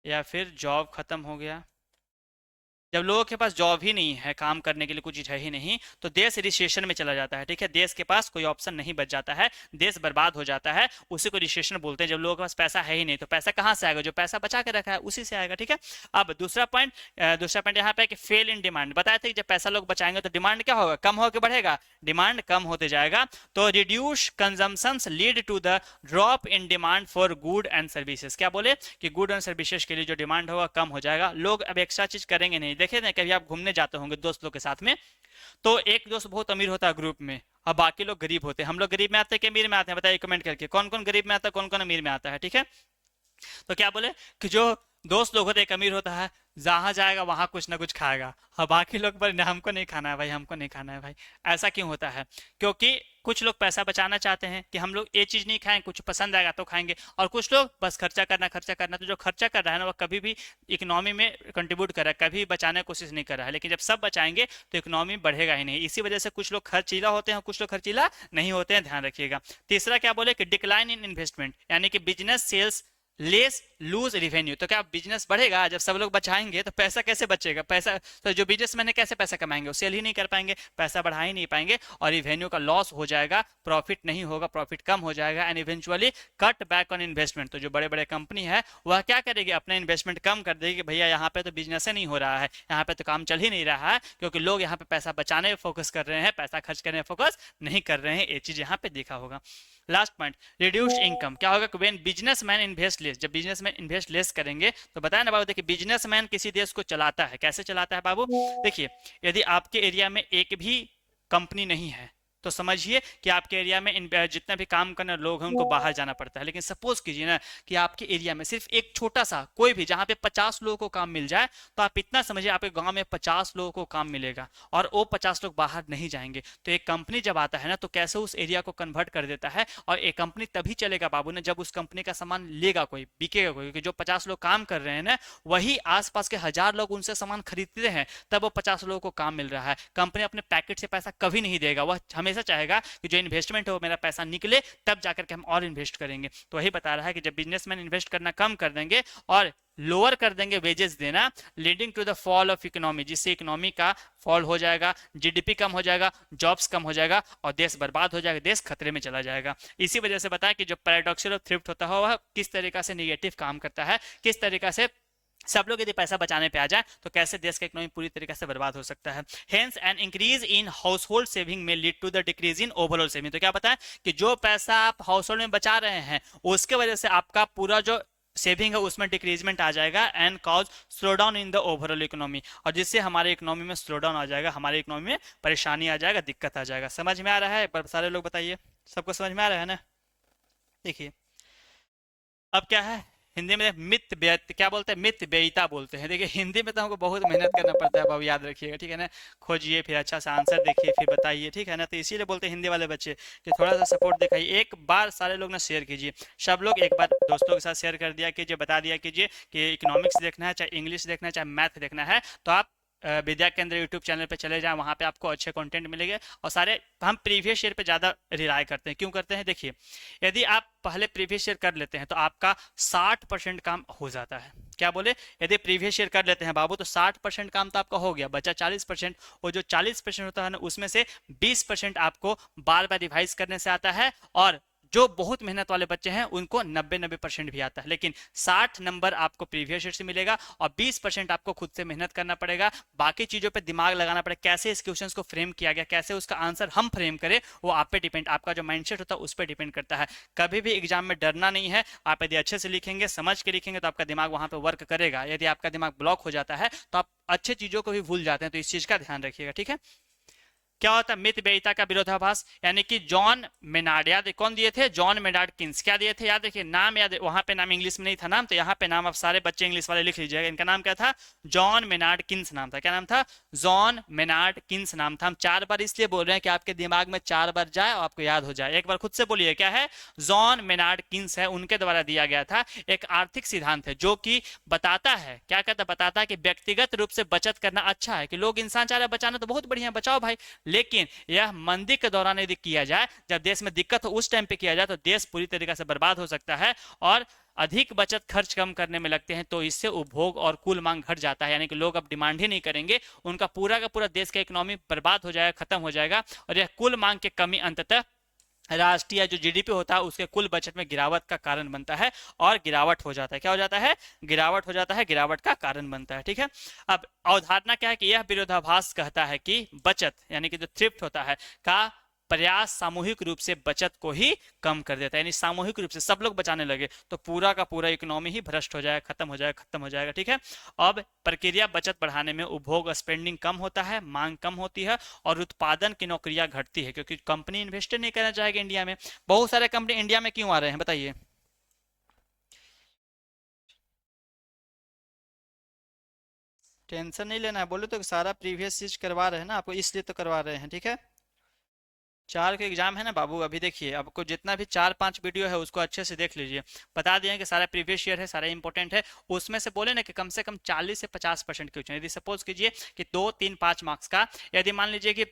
या फिर जॉब खत्म हो गया, जब लोगों के पास जॉब ही नहीं है, काम करने के लिए कुछ चीज है ही नहीं, तो देश रिसेशन में चला जाता है, ठीक है। देश के पास कोई ऑप्शन नहीं बच जाता है, देश बर्बाद हो जाता है, उसी को रिसेशन बोलते हैं। जब लोगों के पास पैसा है ही नहीं, तो पैसा कहाँ से आएगा? जो पैसा बचा के रखा है उसी से आएगा, ठीक है। अब दूसरा पॉइंट यहाँ पे कि फेल इन डिमांड। बताया था कि जब पैसा लोग बचाएंगे तो डिमांड क्या होगा? कम होकर बढ़ेगा, डिमांड कम होते जाएगा। तो reduce consumptions lead to the drop in demand for good and services. क्या बोले? कि गुड एंड सर्विसेज के लिए जो डिमांड होगा कम हो जाएगा, लोग अब एक्स्ट्रा चीज करेंगे नहीं। देखे ना, कभी आप घूमने जाते होंगे दोस्त लोग के साथ में, तो एक दोस्त बहुत अमीर होता है ग्रुप में और बाकी लोग गरीब होते हैं। हम लोग गरीब में आते हैं कि अमीर में आते हैं? बताइए कमेंट करके, कौन कौन गरीब में आता है, कौन कौन अमीर में आता है, ठीक है। तो क्या बोले कि जो दोस्त लोग होते हैं, एक अमीर होता है, जहां जाएगा वहां कुछ ना कुछ खाएगा, और बाकी लोग बोले हमको नहीं खाना है भाई, हमको नहीं खाना है भाई। ऐसा क्यों होता है? क्योंकि कुछ लोग पैसा बचाना चाहते हैं कि हम लोग ये चीज नहीं खाएंगे, कुछ पसंद आएगा तो खाएंगे, और कुछ लोग बस खर्चा करना खर्चा करना। तो जो खर्चा कर रहा है ना, वो कभी भी इकोनॉमी में कंट्रीब्यूट कर रहा है, कभी बचाने की कोशिश नहीं कर रहा है। लेकिन जब सब बचाएंगे तो इकोनॉमी बढ़ेगा ही नहीं। इसी वजह से कुछ लोग खर्चीला होते हैं, कुछ लोग खर्चीला नहीं होते हैं, ध्यान रखिएगा। तीसरा क्या बोले कि डिक्लाइन इन इन्वेस्टमेंट, यानी कि business sales less lose revenue. तो क्या बिजनेस बढ़ेगा? जब सब लोग बचाएंगे तो पैसा कैसे बचेगा? पैसा तो जो बिजनेसमैन है कैसे पैसा कमाएंगे? वो सेल ही नहीं कर पाएंगे, पैसा बढ़ा ही नहीं पाएंगे, और रिवेन्यू का लॉस हो जाएगा, प्रॉफिट नहीं होगा, प्रॉफिट कम हो जाएगा, and eventually cut back on investment. तो जो बड़े बड़े कंपनी है वह क्या करेगी? अपना इन्वेस्टमेंट कम कर देगी कि भैया यहाँ पे तो बिजनेस नहीं हो रहा है, यहाँ पे तो काम चल ही नहीं रहा है, क्योंकि लोग यहाँ पे पैसा बचाने में फोकस कर रहे हैं, पैसा खर्च करने में फोकस नहीं कर रहे हैं। ये चीज यहाँ पे देखा होगा। Last point, reduced income. क्या होगा? व्हेन बिजनेसमैन इन्वेस्ट लेस, जब बिजनेसमैन इन्वेस्ट लेस करेंगे तो बताया ना बाबू, देखिए बिजनेसमैन किसी देश को चलाता है, कैसे चलाता है बाबू? देखिए, यदि आपके एरिया में एक भी कंपनी नहीं है तो समझिए कि आपके एरिया में जितने भी काम करने लोग हैं उनको बाहर जाना पड़ता है। लेकिन सपोज कीजिए ना कि आपके एरिया में सिर्फ एक छोटा सा कोई भी, जहां पे 50 लोगों को काम मिल जाए, तो आप इतना समझिए आपके गांव में 50 लोगों को काम मिलेगा और वो 50 लोग बाहर नहीं जाएंगे। तो एक कंपनी जब आता है ना, तो कैसे उस एरिया को कन्वर्ट कर देता है। और एक कंपनी तभी चलेगा बाबू ने जब उस कंपनी का सामान लेगा कोई, बिकेगा कोई, क्योंकि जो 50 लोग काम कर रहे हैं ना, वही आसपास के 1000 लोग उनसे सामान खरीदते हैं, तब वो 50 लोगों को काम मिल रहा है। कंपनी अपने पैकेट से पैसा कभी नहीं देगा, वह हमेशा चाहेगा कि जो इन्वेस्टमेंट है वो मेरा पैसा निकले, तब जाकर के हम और इन्वेस्ट करेंगे। तो वही बता रहा है कि जब बिजनेसमैन इन्वेस्ट करना कम कर देंगे और लोअर कर देंगे वेजेस देना, leading to the fall of economy, जिससे इकोनॉमी का फॉल हो जाएगा, जीडीपी कम हो जाएगा, जॉब्स कम हो जाएगा और देश बर्बाद हो जाएगा, देश खतरे में चला जाएगा। इसी वजह से बताया कि जो पैराडॉक्सल ऑफ थ्रिफ्ट होता है वह किस तरीका से निगेटिव काम करता है, किस तरीका से सब लोग यदि पैसा बचाने पे आ जाए तो कैसे देश का इकोनॉमी पूरी तरीके से बर्बाद हो सकता है। Hence an increase in household saving में lead to the decrease in overall saving. तो क्या बताएं कि जो पैसा आप हाउस होल्ड में बचा रहे हैं उसके वजह से आपका पूरा जो सेविंग है उसमें डिक्रीजमेंट आ जाएगा, and cause slow down in the overall economy, और जिससे हमारे इकोनॉमी में स्लो डाउन आ जाएगा, हमारे इकोनॉमी में परेशानी आ जाएगा, दिक्कत आ जाएगा। समझ में आ रहा है? एक बार सारे लोग बताइए, सबको समझ में आ रहा है ना? देखिए, अब क्या है हिंदी में मित व्यत, क्या बोलते हैं? मित व्ययिता बोलते हैं। देखिए, हिंदी में तो हमको बहुत मेहनत करना पड़ता है बाबू, याद रखिएगा, ठीक है ना। खोजिए, फिर अच्छा सा आंसर देखिए, फिर बताइए, ठीक है ना। तो इसीलिए बोलते हैं हिंदी वाले बच्चे कि थोड़ा सा सपोर्ट दिखाइए। एक बार सारे लोग ना शेयर कीजिए, सब लोग एक बार दोस्तों के साथ शेयर कर दिया कीजिए, बता दिया कीजिए कि इकोनॉमिक्स देखना है, चाहे इंग्लिश देखना है, चाहे मैथ देखना है, तो आप विद्या केंद्र यूट्यूब चैनल पे चले जाएं, वहां पे आपको अच्छे कंटेंट मिलेंगे। और सारे हम प्रीवियस ईयर पे ज़्यादा रिलाय करते हैं। क्यों करते हैं? देखिए, यदि आप पहले प्रीवियस ईयर कर लेते हैं तो आपका 60% काम हो जाता है। क्या बोले, यदि प्रीवियस ईयर कर लेते हैं बाबू तो 60% काम तो आपका हो गया, बचा 40%। और जो 40% होता है ना उसमें से 20% आपको बार बार रिवाइज करने से आता है, और जो बहुत मेहनत वाले बच्चे हैं उनको 90-90% भी आता है। लेकिन 60 नंबर आपको प्रीवियस ईयर से मिलेगा और 20% आपको खुद से मेहनत करना पड़ेगा, बाकी चीजों पे दिमाग लगाना पड़ेगा, कैसे इस क्वेश्चंस को फ्रेम किया गया, कैसे उसका आंसर हम फ्रेम करें, वो आप पे डिपेंड, आपका जो माइंडसेट होता है उस पर डिपेंड करता है। कभी भी एग्जाम में डरना नहीं है, आप यदि अच्छे से लिखेंगे, समझ के लिखेंगे तो आपका दिमाग वहां पे वर्क करेगा। यदि आपका दिमाग ब्लॉक हो जाता है तो आप अच्छे चीजों को भी भूल जाते हैं, तो इस चीज का ध्यान रखिएगा, ठीक है। क्या होता है मित व्ययिता का विरोधाभास, यानी कि जॉन मेनार्ड, याद कौन दिए थे, जॉन मेनार्ड किन्स, क्या दिए थे याद रखिए, नाम याद, वहां पे नाम इंग्लिश में नहीं था नाम, तो यहाँ पे नाम आप सारे बच्चे इंग्लिश वाले लिख लीजिएगा। इनका नाम क्या था, जॉन मेनार्ड किन्स नाम था। क्या नाम था, जॉन मेनार्ड किन्स नाम था। हम 4 बार इसलिए बोल रहे हैं कि आपके दिमाग में 4 बार जाए और आपको याद हो जाए। एक बार खुद से बोलिए, क्या है, जॉन मेनार्ड किन्स है, उनके द्वारा दिया गया था एक आर्थिक सिद्धांत है जो कि बताता है, क्या कहता है, बताता है कि व्यक्तिगत रूप से बचत करना अच्छा है, कि लोग इंसान चाह रहे बचाना तो बहुत बढ़िया, बचाओ भाई, लेकिन यह मंदी के दौरान यदि किया जाए, जब देश में दिक्कत हो उस टाइम पे किया जाए तो देश पूरी तरीके से बर्बाद हो सकता है। और अधिक बचत खर्च कम करने में लगते हैं तो इससे उपभोग और कुल मांग घट जाता है, यानी कि लोग अब डिमांड ही नहीं करेंगे, उनका पूरा का पूरा देश का इकोनॉमी बर्बाद हो जाएगा, खत्म हो जाएगा, और यह कुल मांग की कमी अंततः राष्ट्रीय जो जीडीपी होता है उसके कुल बजट में गिरावट का कारण बनता है, और गिरावट हो जाता है, क्या हो जाता है, गिरावट हो जाता है, गिरावट का कारण बनता है, ठीक है। अब अवधारणा क्या है कि यह विरोधाभास कहता है कि बचत यानी कि जो थ्रिफ्ट होता है का प्रयास सामूहिक रूप से बचत को ही कम कर देता है, यानी सामूहिक रूप से सब लोग बचाने लगे तो पूरा का पूरा इकोनॉमी ही भ्रष्ट हो जाएगा, खत्म हो जाएगा, खत्म हो जाएगा, ठीक है। अब प्रक्रिया बचत बढ़ाने में उपभोग स्पेंडिंग कम होता है, मांग कम होती है, और उत्पादन की नौकरियां घटती है, क्योंकि कंपनी इन्वेस्ट नहीं करना चाहेगी इंडिया में। बहुत सारे कंपनी इंडिया में क्यों आ रहे हैं बताइए, टेंशन नहीं लेना है, बोले तो सारा प्रीवियस चीज करवा रहे हैं ना आपको, इसलिए तो करवा रहे हैं, ठीक है। 4 के एग्जाम है ना बाबू, अभी देखिए आपको जितना भी 4-5 वीडियो है उसको अच्छे से देख लीजिए, बता दिए कि सारा प्रीवियस ईयर है, सारा इंपॉर्टेंट है, उसमें से बोले ना कि कम से कम 40 से 50% क्वेश्चन, यदि सपोज कीजिए कि 2-3-5 मार्क्स का, यदि मान लीजिए कि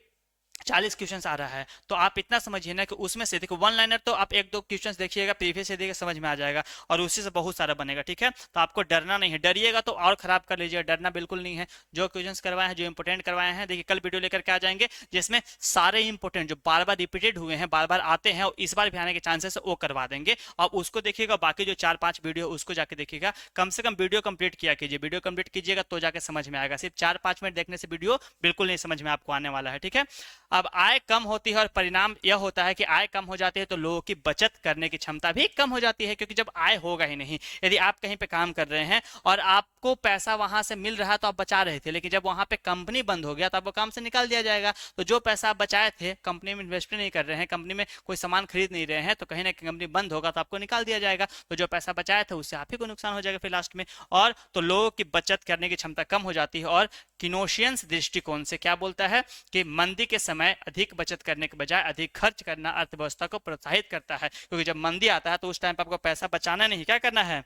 40 क्वेश्चंस आ रहा है तो आप इतना समझिए ना कि उसमें से देखो वन लाइनर तो आप 1-2 क्वेश्चंस देखिएगा प्रीवियस से देखिए समझ में आ जाएगा, और उसी से बहुत सारा बनेगा, ठीक है। तो आपको डरना नहीं है, डरिएगा तो और खराब कर लीजिएगा, डरना बिल्कुल नहीं है। जो क्वेश्चंस करवाए हैं, जो इंपोर्टेंट करवाए हैं, देखिए कल वीडियो लेकर के आ जाएंगे जिसमें सारे इंपोर्टेंट जो बार बार रिपीटेड हुए हैं, बार बार आते हैं और इस बार भी आने के चांसेस वो करवा देंगे, आप उसको देखिएगा। बाकी जो 4-5 वीडियो उसको जाके देखिएगा, कम से कम वीडियो कंप्लीट किया कीजिए, वीडियो कंप्लीट कीजिएगा तो जाके समझ में आएगा, सिर्फ 4-5 मिनट देखने से वीडियो बिल्कुल नहीं समझ में आपको आने वाला है, ठीक है। अब आय कम होती है और परिणाम यह होता है कि आय कम हो जाती है तो लोगों की बचत करने की क्षमता भी कम हो जाती है, क्योंकि जब आय होगा ही नहीं, यदि आप कहीं पे काम कर रहे हैं और आपको पैसा वहां से मिल रहा है तो आप बचा रहे थे, लेकिन जब वहां पे कंपनी बंद हो गया तो आपको काम से निकाल दिया जाएगा, तो जो पैसा आप बचाए थे, कंपनी में इन्वेस्ट नहीं कर रहे हैं, कंपनी में कोई सामान खरीद नहीं रहे हैं, तो कहीं ना कहीं कंपनी बंद होगा तो आपको निकाल दिया जाएगा, तो जो पैसा बचाया था उससे आप ही को नुकसान हो जाएगा फिर लास्ट में, और तो लोगों की बचत करने की क्षमता कम हो जाती है। और किनोशियंस दृष्टिकोण से क्या बोलता है कि मंदी के समय अधिक बचत करने के बजाय अधिक खर्च करना अर्थव्यवस्था को प्रोत्साहित करता है, क्योंकि जब मंदी आता है तो उस टाइम पर आपको पैसा बचाना नहीं, क्या करना है,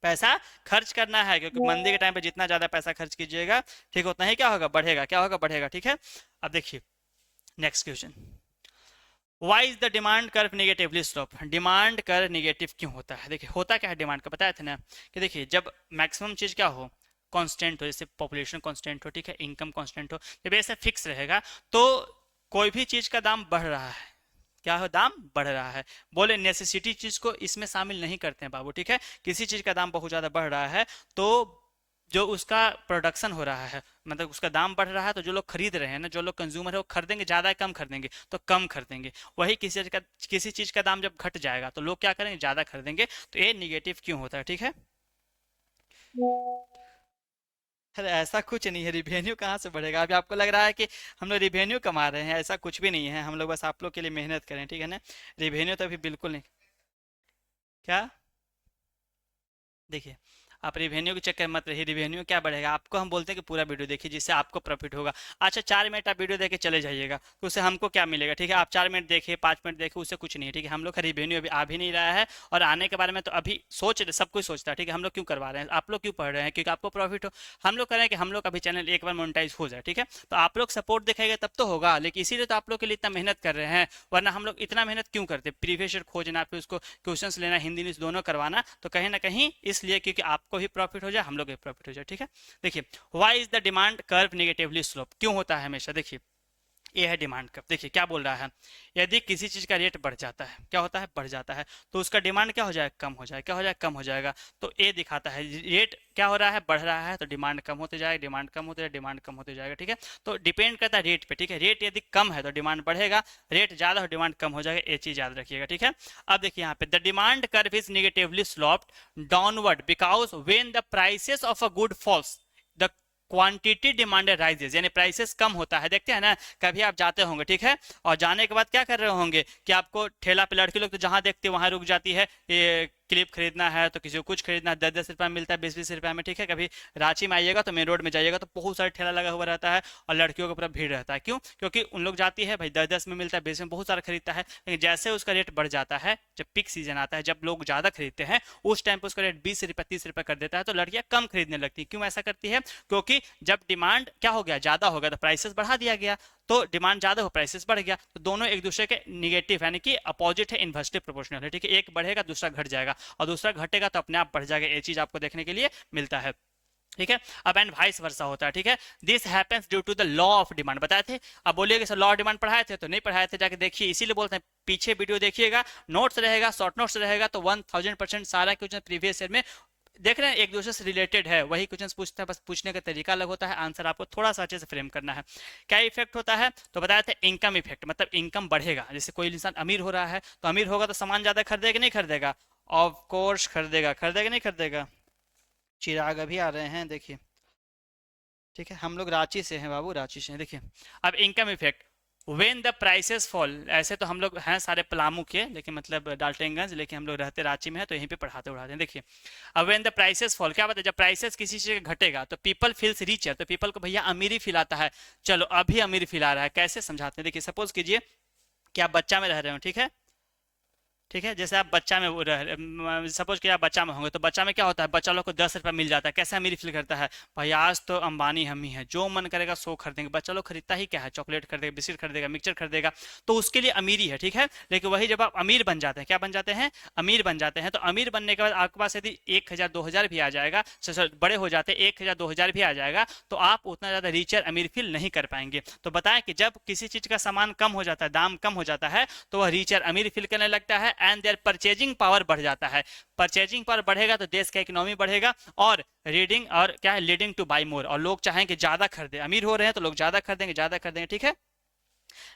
पैसा खर्च करना है, क्योंकि मंदी के टाइम पे जितना ज्यादा पैसा खर्च कीजिएगा ठीक उतना ही क्या होगा, बढ़ेगा, क्या होगा, बढ़ेगा, ठीक है। अब देखिए next question, why is the demand curve negatively slope, demand curve negative क्यों होता है। देखिए होता क्या है डिमांड का, बताया था ना कि देखिए जब मैक्सिमम चीज क्या हो, कांस्टेंट हो, जैसे पॉपुलेशन कांस्टेंट हो, ठीक है, इनकम कांस्टेंट हो, जब ऐसा फिक्स रहेगा तो कोई भी चीज का दाम बढ़ रहा है, क्या हो, दाम बढ़ रहा है, बोले नेसेसिटी चीज को इसमें शामिल नहीं करते हैं बाबू, ठीक है। किसी चीज का दाम बहुत ज्यादा बढ़ रहा है तो जो उसका प्रोडक्शन हो रहा है, मतलब उसका दाम बढ़ रहा है, तो जो लोग खरीद रहे हैं ना, जो लोग कंज्यूमर है वो खरीदेंगे ज्यादा, कम खरीदेंगे तो कम खरीदेंगे, वही किसी चीज का दाम जब घट जाएगा तो लोग क्या करेंगे, ज्यादा खरीदेंगे, तो ये निगेटिव क्यों होता है, ठीक है। अरे ऐसा कुछ नहीं है, रिवेन्यू कहाँ से बढ़ेगा, अभी आपको लग रहा है कि हम लोग रिवेन्यू कमा रहे हैं, ऐसा कुछ भी नहीं है, हम लोग बस आप लोग के लिए मेहनत करें, ठीक है ना, रिवेन्यू तो अभी बिल्कुल नहीं। क्या, देखिए आप रिवेन्यू के चक्कर मत रहिए, रिवेन्यू क्या बढ़ेगा, आपको हम बोलते हैं कि पूरा वीडियो देखिए जिससे आपको प्रॉफिट होगा। अच्छा 4 मिनट आप वीडियो देखे चले जाइएगा तो उससे हमको क्या मिलेगा, ठीक है, आप 4 मिनट देखिए, 5 मिनट देखिए, उससे कुछ नहीं है, ठीक है। हम लोग का रिवेन्यू अभी आ भी नहीं रहा है, और आने के बारे में तो अभी सोच सब कुछ सोचता है, ठीक है। हम लोग क्यों करवा रहे हैं, आप लोग क्यों पढ़ रहे हैं, क्योंकि आपको प्रॉफिट हो, हम लोग कर रहे हैं कि हम लोग का भी चैनल एक बार मोनेटाइज हो जाए, ठीक है। तो आप लोग सपोर्ट दिखाएगा तब तो होगा, लेकिन इसीलिए तो आप लोग के लिए इतना मेहनत कर रहे हैं, वरना हम लोग इतना मेहनत क्यों करते, प्रीवियस ईयर खोजना, फिर उसको क्वेश्चंस लेना, हिंदी इंग्लिश दोनों करवाना, तो कहीं ना कहीं इसलिए क्योंकि आप आपको भी प्रॉफिट हो जाए, हम लोग भी प्रॉफिट हो जाए, ठीक है। देखिए, why is the demand curve negatively slope, क्यों होता है हमेशा? देखिए, ये है डिमांड कर्व। देखिए क्या बोल रहा है, यदि किसी चीज का रेट बढ़ जाता है, क्या होता है, बढ़ जाता है, तो उसका डिमांड क्या हो जाएगा, कम हो जाएगा, क्या हो जाएगा, कम हो जाएगा। तो ये दिखाता है रेट क्या हो रहा है, बढ़ रहा है, तो डिमांड कम होते जाएगा, डिमांड कम होते जाएगा, डिमांड कम होते जाएगा, ठीक है। तो डिपेंड करता है रेट पे, ठीक है। रेट यदि कम है तो डिमांड बढ़ेगा, रेट ज्यादा हो डिमांड कम हो जाएगा, ये चीज याद रखिएगा, ठीक है। अब देखिए यहाँ पे the demand curve is negatively sloped downward because when the prices of a good falls the quantity demanded rises, यानी प्राइसेस कम होता है। देखते हैं ना, कभी आप जाते होंगे, ठीक है, और जाने के बाद क्या कर रहे होंगे कि आपको ठेला पे लड़की लोग तो जहां देखते वहां रुक जाती है, ये क्लिप खरीदना है तो किसी को कुछ खरीदना है, 10-10 रुपये में मिलता है, 20-20 रुपये में, ठीक है। कभी रांची में आइएगा तो मेन रोड में जाइएगा तो बहुत सारे ठेला लगा हुआ रहता है और लड़कियों का पूरा भीड़ रहता है। क्यों? क्योंकि उन लोग जाती है भाई, 10-10 में मिलता है, 20 में बहुत सारा खरीदता है। लेकिन जैसे उसका रेट बढ़ जाता है, जब पीक सीजन आता है, जब लोग ज्यादा खरीदते हैं, उस टाइम पर उसका रेट 20 रुपये 30 रुपये कर देता है, तो लड़कियां कम खरीदने लगती है। क्यों ऐसा करती है? क्योंकि जब डिमांड क्या हो गया, ज्यादा हो गया, तो प्राइसेस बढ़ा दिया गया, तो डिमांड ज्यादा हो, प्राइसेस बढ़ गया, तो दोनों एक दूसरे के निगेटिव यानी कि अपोजिट है, इन्वर्सली प्रोपोर्शनल है, ठीक है। एक बढ़ेगा दूसरा घट जाएगा, और दूसरा घटेगा तो अपने आप बढ़ जाएगा। ये चीज आपको देखने के लिए मिलता है, ठीक है। अब एंड वाइस वर्सा होता है, ठीक है। This happens due to the law of demand, बताए थे। अब बोलिएगा सर लॉ ऑफ डिमांड पढ़ाए थे, तो नहीं पढ़ाए थे, जाके देखिए, इसीलिए बोलते हैं पीछे वीडियो देखिएगा, नोट्स रहेगा, शॉर्ट नोट्स रहेगा, तो 1000% सारा क्वेश्चन प्रीवियस ईयर में देख रहे हैं एक दूसरे से रिलेटेड है, वही क्वेश्चन पूछता है, बस पूछने का तरीका अलग होता है, आंसर आपको थोड़ा सा अच्छे से फ्रेम करना है। क्या इफेक्ट होता है? तो बताया था इनकम इफेक्ट, मतलब इनकम बढ़ेगा। जैसे कोई इंसान अमीर हो रहा है, तो अमीर होगा तो सामान ज्यादा खरीदेगा नहीं खरीदेगा? ऑफ कोर्स खरीदेगा, खरीदेगा नहीं खरीदेगा? चिराग अभी आ रहे हैं, देखिए, ठीक है। हम लोग रांची से हैं बाबू, रांची से हैं। देखिए, अब income effect, when the prices fall, ऐसे तो हम लोग हैं सारे पलामू के, लेकिन मतलब डाल्टनगंज, लेकिन हम लोग रहते रांची में है, तो यहीं पे पढ़ाते उड़ाते हैं। देखिए, अब वेन द प्राइसेस फॉल, क्या बताए, जब प्राइसेस किसी चीज का घटेगा तो पीपल फील्स रिचर, तो पीपल को भैया अमीरी फील आता है। चलो अभी अमीरी फील आ रहा है, कैसे समझाते हैं। देखिए, सपोज कीजिए कि आप बच्चा में रह रहे हो, ठीक है, ठीक है। जैसे आप बच्चा में रह, सपोज कि आप बच्चा में होंगे, तो बच्चा में क्या होता है, बच्चा लोग को 10 रुपये मिल जाता है, कैसे अमीरी फील करता है, भाई आज तो अंबानी हम ही है, जो मन करेगा सो खरीदेंगे। बच्चा लोग खरीदता ही क्या है, चॉकलेट खरीदेगा, बिस्किट खरीदेगा, मिक्सचर खरीदेगा, तो उसके लिए अमीरी है, ठीक है। लेकिन वही जब आप अमीर बन जाते हैं, क्या बन जाते हैं, अमीर बन जाते हैं, तो अमीर बनने के बाद आपके पास यदि 1000-2000 भी आ जाएगा, बड़े हो जाते 1000-2000 भी आ जाएगा, तो आप उतना ज्यादा रिचर अमीर फील नहीं कर पाएंगे। तो बताएं कि जब किसी चीज का सामान कम हो जाता है, दाम कम हो जाता है, तो वह रिचर अमीर फील करने लगता है, एंड देयर परचेजिंग पावर बढ़ जाता है। परचेजिंग पावर बढ़ेगा तो देश का इकोनॉमी बढ़ेगा, और रीडिंग और क्या है, लीडिंग टू बाई मोर, और लोग चाहेंगे ज्यादा खरीदे, अमीर हो रहे हैं तो लोग ज्यादा खरीदेंगे, ज्यादा खरीदेंगे, ठीक है।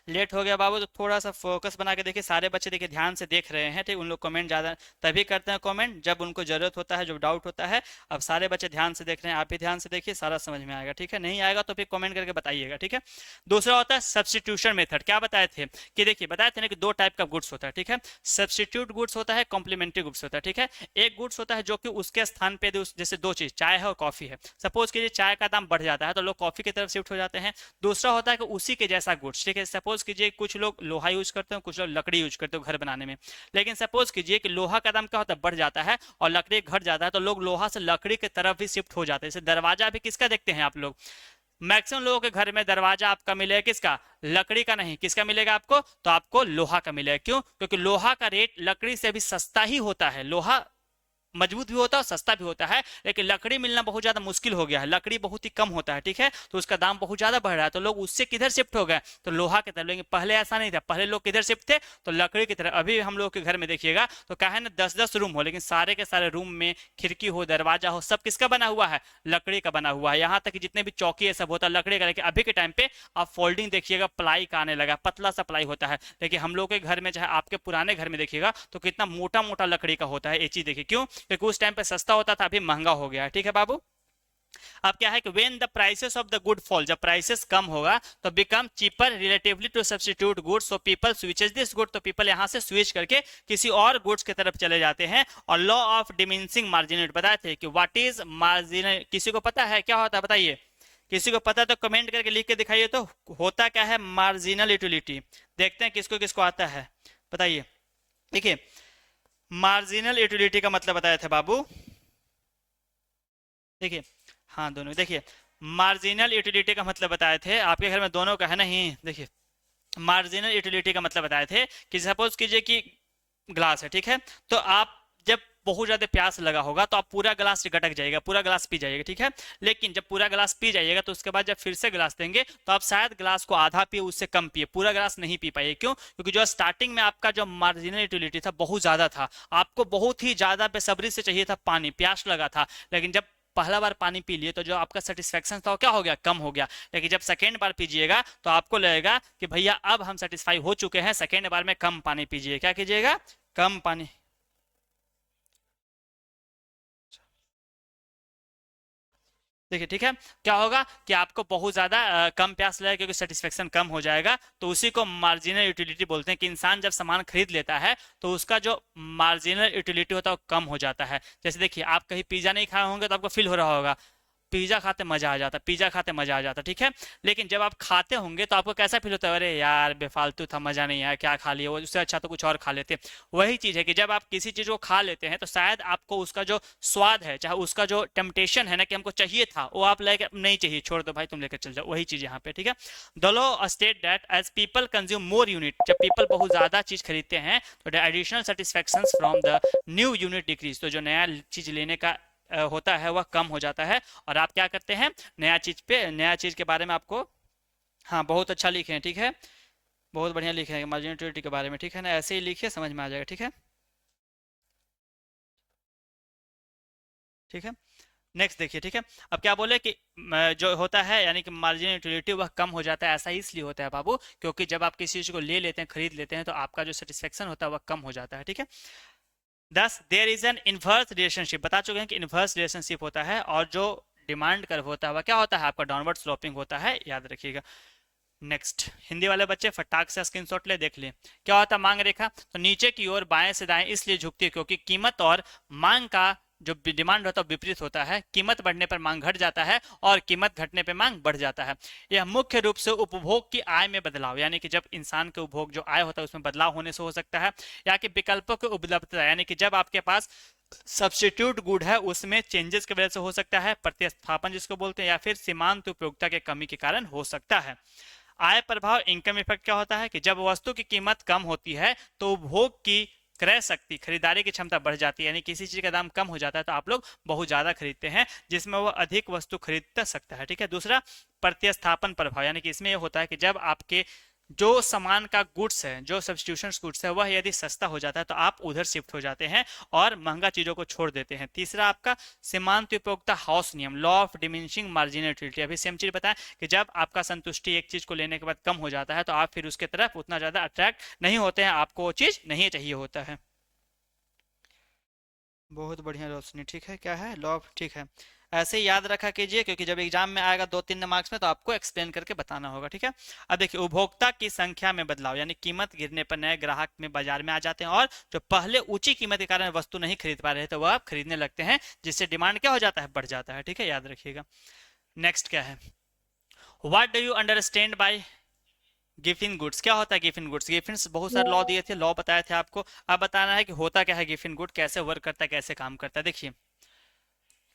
लेट हो गया बाबू, तो थोड़ा सा फोकस बना के देखिए, सारे बच्चे देखिए ध्यान से देख रहे हैं, ठीक। उन लोग कमेंट ज्यादा तभी करते हैं, कमेंट जब उनको जरूरत होता है, जब डाउट होता है। अब सारे बच्चे ध्यान से देख रहे हैं, आप भी ध्यान से देखिए, सारा समझ में आएगा, ठीक है। नहीं आएगा तो फिर कमेंट करके बताइएगा, ठीक है। दूसरा होता है सब्सटीट्यूशन मेथड। क्या बताए थे कि देखिए, बताए थे ना कि दो टाइप का गुड्स होता है, ठीक है। सब्सटीट्यूट गुड्स होता है, कॉम्प्लीमेंट्री गुड्स होता है, ठीक है। एक गुड्स होता है जो कि उसके स्थान पे जैसे दो चीज, चाय है और कॉफी है, सपोज कीजिए चाय का दाम बढ़ जाता है तो लोग कॉफी की तरफ शिफ्ट हो जाते हैं। दूसरा होता है कि उसी के जैसा गुड्स, ठीक है। सपोज कीजिए कुछ लोग लोहा यूज करते हैं, कुछ लोग लकड़ी यूज करते हैं घर बनाने में, लेकिन सपोज कीजिए कि लोहा का दाम क्या होता है, बढ़ जाता है, और लकड़ी घट जाता है, तो लोग लोहा से लकड़ी की तरफ भी शिफ्ट हो जाते हैं। जैसे दरवाजा भी किसका देखते हैं आप लोग, मैक्सिमम लोगों के घर में दरवाजा आपका मिलेगा किसका, लकड़ी का नहीं, किसका मिलेगा आपको, तो आपको लोहा का मिलेगा। क्यों? क्योंकि लोहा का रेट लकड़ी से भी सस्ता ही होता है, लोहा मजबूत भी होता है और सस्ता भी होता है, लेकिन लकड़ी मिलना बहुत ज्यादा मुश्किल हो गया है, लकड़ी बहुत ही कम होता है, ठीक है। तो उसका दाम बहुत ज्यादा बढ़ रहा है, तो लोग उससे किधर शिफ्ट हो गए, तो लोहा की तरफ। लेकिन पहले ऐसा नहीं था, पहले लोग किधर शिफ्ट थे, तो लकड़ी की तरफ। अभी हम लोग के घर में देखिएगा तो क्या है ना, 10-10 रूम हो, लेकिन सारे के सारे रूम में खिड़की हो, दरवाजा हो, सब किसका बना हुआ है, लकड़ी का बना हुआ है। यहाँ तक कि जितने भी चौकी है सब होता है लकड़ी का। लेकिन अभी के टाइम पे आप फोल्डिंग देखिएगा, प्लाई का आने लगा, पतला सा प्लाई होता है। लेकिन हम लोग के घर में, चाहे आपके पुराने घर में देखिएगा तो कितना मोटा मोटा लकड़ी का होता है। ये चीज देखिए, क्यों? क्योंकि उस टाइम पे सस्ता होता था, अभी महंगा हो गया है, ठीक है बाबू। अब क्या है कि when the prices of the good fall, जब प्राइसेस कम होगा तो become cheaper relatively to substitute goods, so people switches this good, तो पीपल यहां से स्विच करके किसी और गुड्स की तरफ चले जाते हैं। और लॉ ऑफ डिमिनिशिंग मार्जिन बताए थे कि व्हाट इज मार्जिनल, किसी को पता है क्या होता है, बताइए। किसी को पता तो कमेंट करके लिख के दिखाइए, तो होता क्या है मार्जिनल यूटिलिटी। देखते हैं किसको किसको आता है, बताइए। देखिए, मार्जिनल यूटिलिटी का मतलब बताए थे बाबू, देखिए, हाँ दोनों। देखिए, मार्जिनल यूटिलिटी का मतलब बताए थे, आपके घर में दोनों का है नहीं। देखिए, मार्जिनल यूटिलिटी का मतलब बताए थे कि सपोज कीजिए कि ग्लास है, ठीक है। तो आप जब बहुत ज्यादा प्यास लगा होगा तो आप पूरा गिलास गटक जाएगा, पूरा गिलास पी जाइएगा, ठीक है। लेकिन जब पूरा गिलास पी जाइएगा तो उसके बाद जब फिर से गिलास देंगे तो आप शायद गिलास को आधा पिए, उससे कम पिए, पूरा गिलास नहीं पी पाइए। क्यों? क्योंकि जो स्टार्टिंग में आपका जो मार्जिनल यूटिलिटी था बहुत ज्यादा था, आपको बहुत ही ज्यादा बेसब्री से चाहिए था पानी, प्यास लगा था। लेकिन जब पहला बार पानी पी लिए तो जो आपका सेटिस्फेक्शन था वो क्या हो गया? कम हो गया। लेकिन जब सेकेंड बार पीजिएगा तो आपको लगेगा कि भैया अब हम सेटिस्फाई हो चुके हैं, सेकेंड बार में कम पानी पीजिए। क्या कीजिएगा? कम पानी। देखिए, ठीक है, क्या होगा कि आपको बहुत ज्यादा कम प्यास लगेगा क्योंकि सेटिस्फेक्शन कम हो जाएगा। तो उसी को मार्जिनल यूटिलिटी बोलते हैं कि इंसान जब सामान खरीद लेता है तो उसका जो मार्जिनल यूटिलिटी होता है वो कम हो जाता है। जैसे देखिए, आप कहीं पिज्जा नहीं खाए होंगे तो आपको फील हो रहा होगा पिज्जा खाते मजा आ जाता, पिज्जा खाते मजा आ जाता, ठीक है। लेकिन जब आप खाते होंगे तो आपको कैसा फील होता है? अरे यार बेफालतू था, मजा नहीं आया, क्या खा लिए, वो उससे अच्छा तो कुछ और खा लेते। वही चीज है कि जब आप किसी चीज को खा लेते हैं तो शायद आपको उसका जो स्वाद है, चाहे उसका जो टेम्पटेशन है ना कि हमको चाहिए था, वो आप लेकर नहीं चाहिए, छोड़ दो भाई, तुम लेकर चल जाओ। वही चीज यहाँ पे, ठीक है। The law state that as people consume more unit, जब पीपल बहुत ज्यादा चीज खरीदते हैं तो the additional satisfaction from the new unit decrease, तो जो नया चीज लेने का होता है वह कम हो जाता है। और आप क्या करते हैं? नया चीज के बारे में आपको, हाँ बहुत अच्छा लिखे हैं, ठीक है, बहुत बढ़िया लिखे हैं मार्जिनलिटी के बारे में, ठीक है ना, ऐसे ही लिखिए, समझ में आ जाएगा, ठीक है। ठीक है, नेक्स्ट देखिए, ठीक है। अब क्या बोले कि जो होता है यानी कि मार्जिन यूटिलिटी वह कम हो जाता है। ऐसा ही इसलिए होता है बाबू क्योंकि जब आप किसी चीज को ले लेते हैं, खरीद लेते हैं, तो आपका जो सेटिस्फेक्शन होता है वह कम हो जाता है, ठीक है। Thus there is an inverse relationship, बता चुके हैं कि इनवर्स रिलेशनशिप होता है और जो डिमांड कर्व होता है वह क्या होता है? आपका डाउनवर्ड स्लोपिंग होता है, याद रखिएगा। नेक्स्ट, हिंदी वाले बच्चे फटाक से स्क्रीनशॉट ले देख ले। क्या होता है मांग रेखा? तो नीचे की ओर बाएं से दाएं इसलिए झुकती है क्योंकि कीमत और मांग का जो डिमांड होता है विपरीत होता है। कीमत बढ़ने पर मांग घट जाता है और कीमत घटने पर मांग बढ़ जाता है। यह मुख्य रूप से उपभोग की आय में बदलाव, यानी कि जब इंसान के उपभोग जो आय होता है उसमें बदलाव होने से हो सकता है, या कि विकल्पों की उपलब्धता, यानी कि जब आपके पास सब्स्टिट्यूट गुड है उसमें चेंजेस की वजह से हो सकता है, प्रतिस्थापन जिसको बोलते हैं, या फिर सीमांत उपयोगिता के कमी के कारण हो सकता है। आय प्रभाव इनकम इफेक्ट क्या होता है कि जब वस्तु की कीमत कम होती है तो उपभोग की क्रय शक्ति, खरीदारी की क्षमता बढ़ जाती है, यानी किसी चीज का दाम कम हो जाता है तो आप लोग बहुत ज्यादा खरीदते हैं जिसमें वो अधिक वस्तु खरीद सकता है, ठीक है। दूसरा, प्रतिस्थापन प्रभाव, यानी कि इसमें यह होता है कि जब आपके जो सामान का गुड्स है, जो सब्सटीट्यूशन गुड्स है, वह यदि सस्ता हो जाता है तो आप उधर शिफ्ट हो जाते हैं और महंगा चीजों को छोड़ देते हैं। तीसरा, आपका सीमांत उपयोगिता हाउस नियम, लॉ ऑफ डिमिनिशिंग मार्जिनलिटी, अभी सेम चीज बताएं कि जब आपका संतुष्टि एक चीज को लेने के बाद कम हो जाता है तो आप फिर उसके तरफ उतना ज्यादा अट्रैक्ट नहीं होते हैं, आपको वो चीज नहीं चाहिए होता है। बहुत बढ़िया रोशनी, ठीक है, क्या है? लॉ ऑफ, ठीक है। ऐसे ही याद रखा कीजिए क्योंकि जब एग्जाम में आएगा 2-3 मार्क्स में तो आपको एक्सप्लेन करके बताना होगा, ठीक है। अब देखिए, उपभोक्ता की संख्या में बदलाव, यानी कीमत गिरने पर नए ग्राहक में बाजार में आ जाते हैं और जो पहले ऊंची कीमत के कारण वस्तु नहीं खरीद पा रहे थे वह आप खरीदने लगते हैं, जिससे डिमांड क्या हो जाता है? बढ़ जाता है, ठीक है, याद रखिएगा। नेक्स्ट क्या है? What do you understand by Giffen goods? क्या होता है गिफिन गुड्स? गिफिन बहुत सारे लॉ दिए थे, लॉ बताए थे आपको, अब बताना है कि होता क्या है गिफिन गुड, कैसे वर्क करता है, कैसे काम करता है। देखिए,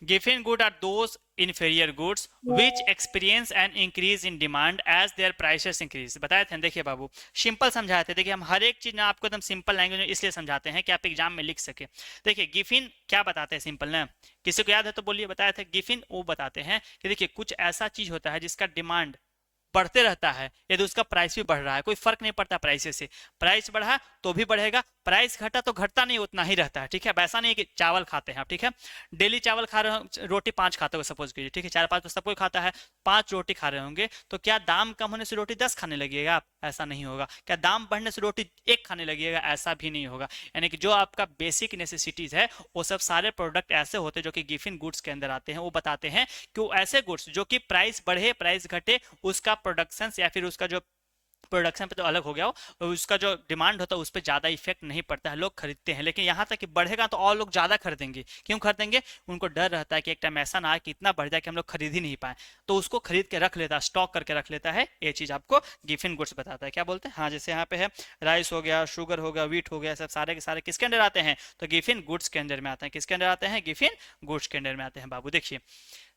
Giffen goods are those inferior goods which experience an increase in demand as their prices increase। बताए थे, देखिए बाबू सिंपल समझाए थे। देखिए, हम हर एक चीज ना आपको एकदम सिंपल लैंग्वेज में इसलिए समझाते हैं कि आप एग्जाम में लिख सके। देखिए, गिफिन क्या बताते हैं सिंपल ना, किसी को याद है तो बोलिए। बताया था गिफिन वो बताते हैं कि देखिए कुछ ऐसा चीज होता है जिसका डिमांड बढ़ते रहता है, यदि उसका प्राइस भी बढ़ रहा है, कोई फर्क नहीं पड़ता प्राइस से, प्राइस बढ़ा तो भी बढ़ेगा, प्राइस घटा तो घटता नहीं, उतना ही रहता है, ठीक है। ऐसा नहीं है कि चावल खाते हैं आप, ठीक है, डेली चावल खा रहे हो, रोटी 5 खाते हो सपोज कीजिए, ठीक है, 4-5 तो सब कोई खाता है, 5 रोटी खा रहे होंगे तो क्या दाम कम होने से रोटी 10 खाने लगेगा आप? ऐसा नहीं होगा। क्या दाम बढ़ने से रोटी 1 खाने लगेगा? ऐसा भी नहीं होगा। यानी कि जो आपका बेसिक नेसेसिटीज है वो सब सारे प्रोडक्ट ऐसे होते हैं जो कि गिफिन गुड्स के अंदर आते हैं। वो बताते हैं कि वो ऐसे गुड्स जो कि प्राइस बढ़े प्राइस घटे उसका प्रोडक्शन या फिर उसका जो प्रोडक्शन पे तो अलग हो गया हो, उसका जो डिमांड होता है उस पर ज्यादा इफेक्ट नहीं पड़ता है, लोग खरीदते हैं। लेकिन यहाँ तक कि बढ़ेगा तो और लोग ज्यादा खरीदेंगे। क्यों खरीदेंगे? उनको डर रहता है कि एक टाइम ऐसा ना आए कि इतना बढ़ जाए कि हम लोग खरीद ही नहीं पाए, तो उसको खरीद के रख लेता है, स्टॉक करके रख लेता है। ये चीज आपको गिफिन गुड्स बताता है। क्या बोलते हैं? हाँ, जैसे यहाँ पे है राइस हो गया, शुगर हो गया, वीट हो गया, सब सारे के सारे किसके अंदर आते हैं? तो गिफिन गुड्स के अंदर में आते हैं। किसके अंदर आते हैं? गिफिन गुड्स के अंदर में आते हैं बाबू। देखिए,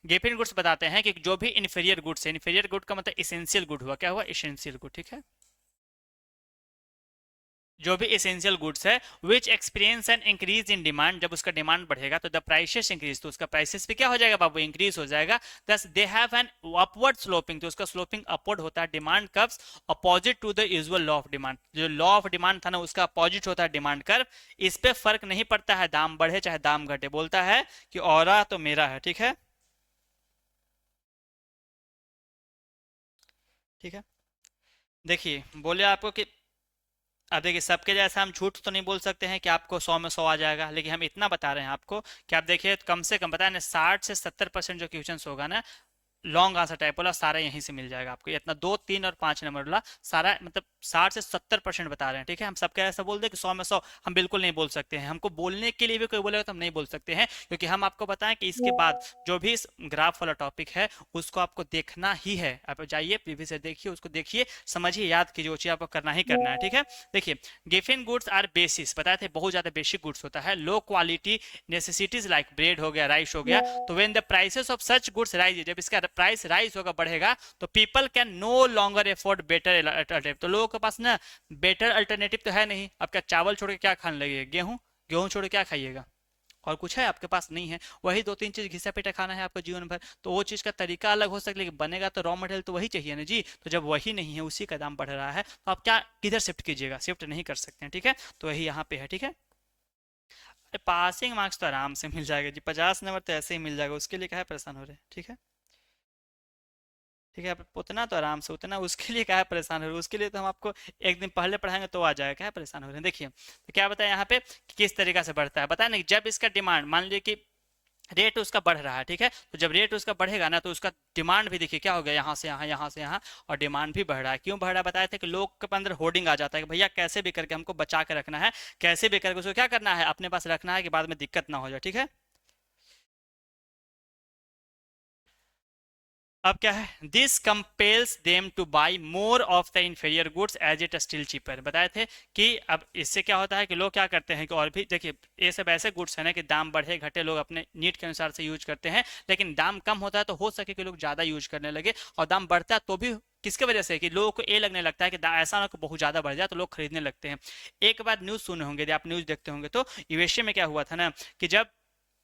गिफिन गुड्स बताते हैं कि जो भी इन्फीरियर गुड्स है, इन्फीरियर गुड का मतलब इसेंशियल गुड हुआ, क्या हुआ? इसेंशियल गुड, ठीक है। जो भी एसेंशियल गुड्स है which experience an increase in demand, जब उसका डिमांड बढ़ेगा तो द प्राइसेस इंक्रीज, तो उसका प्राइसेस भी क्या हो जाएगा बाबू, इंक्रीज हो जाएगा। Thus they have an upward sloping, तो उसका स्लोपिंग अपवर्ड होता है। Demand curves opposite to the usual law of demand, जो लॉ ऑफ डिमांड था ना उसका अपोजिट होता है डिमांड कर्व। इस पे फर्क नहीं पड़ता है दाम बढ़े चाहे दाम घटे, बोलता है कि औरा तो मेरा है, ठीक है, ठीक है। देखिए बोले आपको कि अब देखिए सबके जैसा हम झूठ तो नहीं बोल सकते हैं कि आपको 100 में 100 आ जाएगा, लेकिन हम इतना बता रहे हैं आपको कि आप देखिए कम से कम बताया ना 60 से 70% जो क्वेश्चन होगा ना लॉन्ग आंसर टाइप वाला सारा यहीं से मिल जाएगा आपको। इतना 2, 3 और 5 नंबर वाला सारा मतलब 60 से 70% बता रहे हैं, ठीक है। हम सबके ऐसा बोल दे कि 100 में 100 हम बिल्कुल नहीं बोल सकते हैं। हमको बोलने के लिए भी कोई बोलेगा तो हम नहीं बोल सकते हैं, क्योंकि हम आपको बताएं कि इसके बाद जो भी इस ग्राफ वाला टॉपिक है उसको आपको देखना ही है। आप जाइए प्रीवियस से देखिए, उसको देखिए, समझिए, याद कीजिए, वो चीज आपको करना ही करना है, ठीक है। देखिए गिवन गुड्स आर बेसिस, बताए थे बहुत ज्यादा बेसिक गुड्स होता है। Low quality necessities like bread हो गया, राइस हो गया, तो when the prices of such goods rise, जब इसका प्राइस राइज होगा, बढ़ेगा, तो people can no longer afford better alternative, तो लोगों के पास ना बेटर अल्टरनेटिव तो है नहीं। आप क्या चावल छोड़ के क्या खाने लगे, गेहूं, गेहूं छोड़ के क्या खाइएगा, और कुछ है आपके पास नहीं है। वही 2-3 चीज घिसा पीटा खाना है आपको जीवन भर, तो वो चीज का तरीका अलग हो सकता है, लेकिन बनेगा तो रॉ मटेरियल तो वही चाहिए ना जी। तो जब वही नहीं है, उसी का दाम बढ़ रहा है, तो आप क्या किधर शिफ्ट कीजिएगा, शिफ्ट नहीं कर सकते हैं, ठीक है। तो वही यहाँ पे है, ठीक है। पासिंग मार्क्स तो आराम से मिल जाएगा जी, 50 नंबर तो ऐसे ही मिल जाएगा, उसके लिए क्या है परेशान हो रहे हैं, ठीक है, ठीक है। आप उतना तो आराम से, उतना उसके लिए क्या है परेशान हो रहे हैं, उसके लिए तो हम आपको एक दिन पहले पढ़ाएंगे तो आ जाएगा, क्या है परेशान हो रहे हैं। देखिए तो क्या बताया यहाँ पे कि किस तरीका से बढ़ता है, बताया ना, जब इसका डिमांड मान लीजिए कि रेट उसका बढ़ रहा है, ठीक है, तो जब रेट उसका बढ़ेगा ना तो उसका डिमांड भी देखिए क्या हो गया, यहाँ से यहाँ, यहाँ से यहाँ, और डिमांड भी बढ़ रहा है। क्यों बढ़ रहा है, बताए थे कि लोग के अंदर होर्डिंग आ जाता है कि भैया कैसे भी करके हमको बचा के रखना है, कैसे भी करके उसको क्या करना है, अपने पास रखना है कि बाद में दिक्कत ना हो जाए, ठीक है। अब क्या है, this compels them to buy more of the inferior goods as it still cheaper, बताए थे कि अब इससे क्या होता है कि लोग क्या करते हैं कि और भी देखिए ये सब ऐसे गुड्स है ना कि दाम बढ़े घटे लोग अपने नीड के अनुसार से यूज करते हैं, लेकिन दाम कम होता है तो हो सके कि लोग ज्यादा यूज करने लगे, और दाम बढ़ता है तो भी किसके वजह से कि लोगों को ये लगने लगता है कि ऐसा ना कि बहुत ज्यादा बढ़ जाए तो लोग खरीदने लगते हैं। एक बार न्यूज सुने होंगे, यदि आप न्यूज देखते होंगे तो यूएसए में क्या हुआ था ना कि जब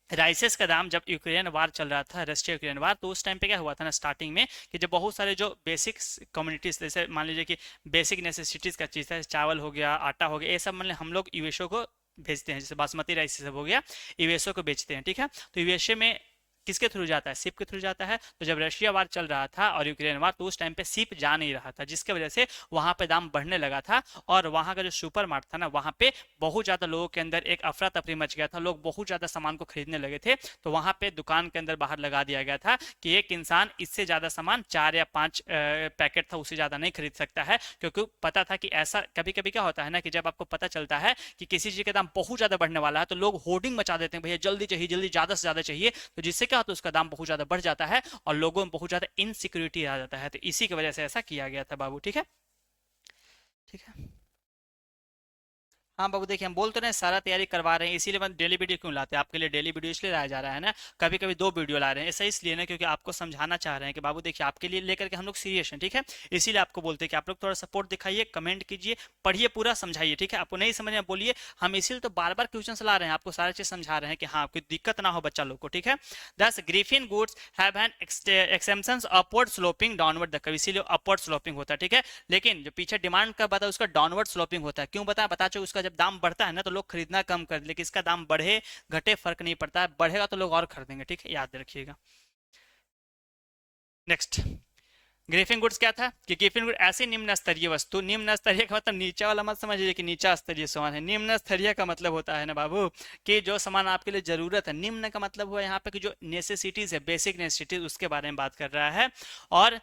राइसेस का दाम, जब यूक्रेन वार चल रहा था, रशिया यूक्रेन वार, तो उस टाइम पे क्या हुआ था ना स्टार्टिंग में कि जब बहुत सारे जो बेसिक कम्युनिटीज, जैसे मान लीजिए कि बेसिक नेसेसिटीज का चीज़ है, चावल हो गया, आटा हो गया, ये सब मान हम लोग यूएसओ को भेजते हैं, जैसे बासमती राइस सब हो गया, यूएसओ को बेचते हैं, ठीक है। तो यूएसए में किसके थ्रू जाता है, शिप के थ्रू जाता है। तो जब रशिया वार चल रहा था और यूक्रेन वार, तो उस टाइम पे शिप जा नहीं रहा था, जिसके वजह से वहां पे दाम बढ़ने लगा था, और वहां का जो सुपर मार्ट था ना, वहां पे बहुत ज्यादा लोगों के अंदर एक अफरा तफरी मच गया था, लोग बहुत ज्यादा सामान को खरीदने लगे थे। तो वहां पे दुकान के अंदर बाहर लगा दिया गया था कि एक इंसान इससे ज्यादा सामान 4 या 5 पैकेट था उससे ज्यादा नहीं खरीद सकता है, क्योंकि पता था कि ऐसा कभी कभी क्या होता है ना कि जब आपको पता चलता है कि किसी चीज का दाम बहुत ज्यादा बढ़ने वाला है, तो लोग होर्डिंग मचा देते हैं, भैया जल्दी चाहिए, जल्दी, ज्यादा से ज्यादा चाहिए, तो जिससे क्या होता है उसका दाम बहुत ज्यादा बढ़ जाता है और लोगों में बहुत ज्यादा इनसिक्योरिटी आ जाता है। तो इसी की वजह से ऐसा किया गया था बाबू, ठीक है, ठीक है। हाँ बाबू देखिए हम बोल तो रहे हैं सारा तैयारी करवा रहे हैं, इसीलिए मैं डेली वीडियो क्यों लाते हैं आपके लिए, डेली वीडियो इसलिए लाया जा रहा है ना, कभी कभी 2 वीडियो ला रहे हैं, ऐसा इसलिए ना क्योंकि आपको समझाना चाह रहे हैं कि बाबू देखिए आपके लिए लेकर के हम लोग सीरियस हैं, ठीक है। इसीलिए आपको बोलते हैं कि आप लोग थोड़ा सपोर्ट दिखाइए, कमेंट कीजिए, पढ़िए, पूरा समझाइए, ठीक है। आपको नहीं समझ में बोलिए, हम इसीलिए तो बार बार क्वेश्चन ला रहे हैं, आपको सारी चीज समझा रहे हैं कि हाँ कोई दिक्कत ना हो बच्चा लोग को, ठीक है। Thus Giffen goods have an exceptions upward sloping downward the curve, इसीलिए अपवर्ड स्लोपिंग होता है, ठीक है। लेकिन जो पीछे डिमांड का बता उसका डाउनवर्ड स्लोपिंग होता है, क्यों बता चुके, उसका जब दाम बढ़ता है ना तो लोग खरीदना कम कर, लेकिन इसका दाम बढ़े घटे फर्क नहीं पड़ता है, बढ़ेगा तो लोग और खरीदेंगे, ठीक है, याद रखिएगा। नेक्स्ट ग्रिफिन गुड्स क्या था कि ग्रिफिन गुड ऐसी निम्न स्तरीय वस्तु, निम्न स्तरीय का मतलब नीचा वाला मत समझिए कि नीचा स्तरीय सामान है, निम्न स्तरीय का मतलब होता है ना बाबू कि जो सामान आपके लिए जरूरत है, निम्न का मतलब हुआ यहाँ पे कि जो नेसेसिटीज है, बेसिक नेसेसिटीज, उसके बारे में बात कर रहा है। और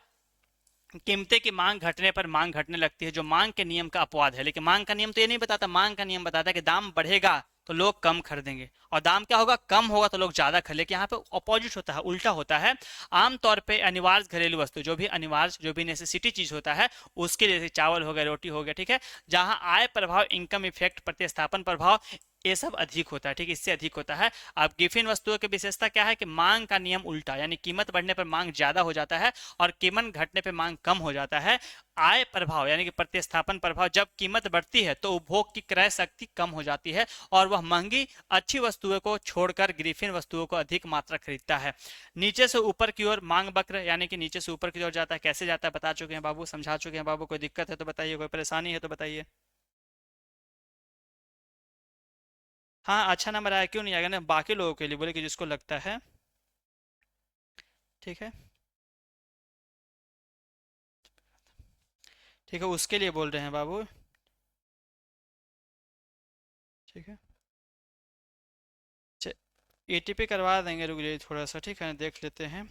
कीमतें की मांग घटने पर मांग घटने लगती है, जो मांग के नियम का अपवाद है, लेकिन मांग का नियम तो ये नहीं बताता, मांग का नियम बताता है कि दाम बढ़ेगा तो लोग कम खरीदेंगे, और दाम क्या होगा, कम होगा तो लोग ज्यादा खरीदेंगे, यहाँ पे अपोजिट होता है, उल्टा होता है। आमतौर पे अनिवार्य घरेलू वस्तु, जो भी अनिवार्य, जो भी नेसेसिटी चीज होता है, उसके जैसे चावल हो गया, रोटी हो गया, ठीक है, जहां आय प्रभाव, इनकम इफेक्ट, प्रतिस्थापन प्रभाव, ये सब अधिक होता है, ठीक है, इससे अधिक होता है। अब गिफिन वस्तुओं की विशेषता क्या है कि मांग का नियम उल्टा, यानी कीमत बढ़ने पर मांग ज्यादा हो जाता है और कीमत घटने पर मांग कम हो जाता है। आय प्रभाव यानी कि प्रतिस्थापन प्रभाव, जब कीमत बढ़ती है तो उपभोग की क्रय शक्ति कम हो जाती है और वह महंगी अच्छी वस्तुओं को छोड़कर गिफिन वस्तुओं को अधिक मात्रा खरीदता है। नीचे से ऊपर की ओर मांग वक्र, यानी कि नीचे से ऊपर की ओर जाता है। कैसे जाता है बता चुके हैं बाबू, समझा चुके हैं बाबू। कोई दिक्कत है तो बताइए, कोई परेशानी है तो बताइए। हाँ, अच्छा नंबर आया, क्यों नहीं आएगा ना, बाकी लोगों के लिए बोले कि जिसको लगता है। ठीक है, ठीक है, उसके लिए बोल रहे हैं बाबू। ठीक है, एटीपी करवा देंगे, रुक जाइए थोड़ा सा, ठीक है, देख लेते हैं।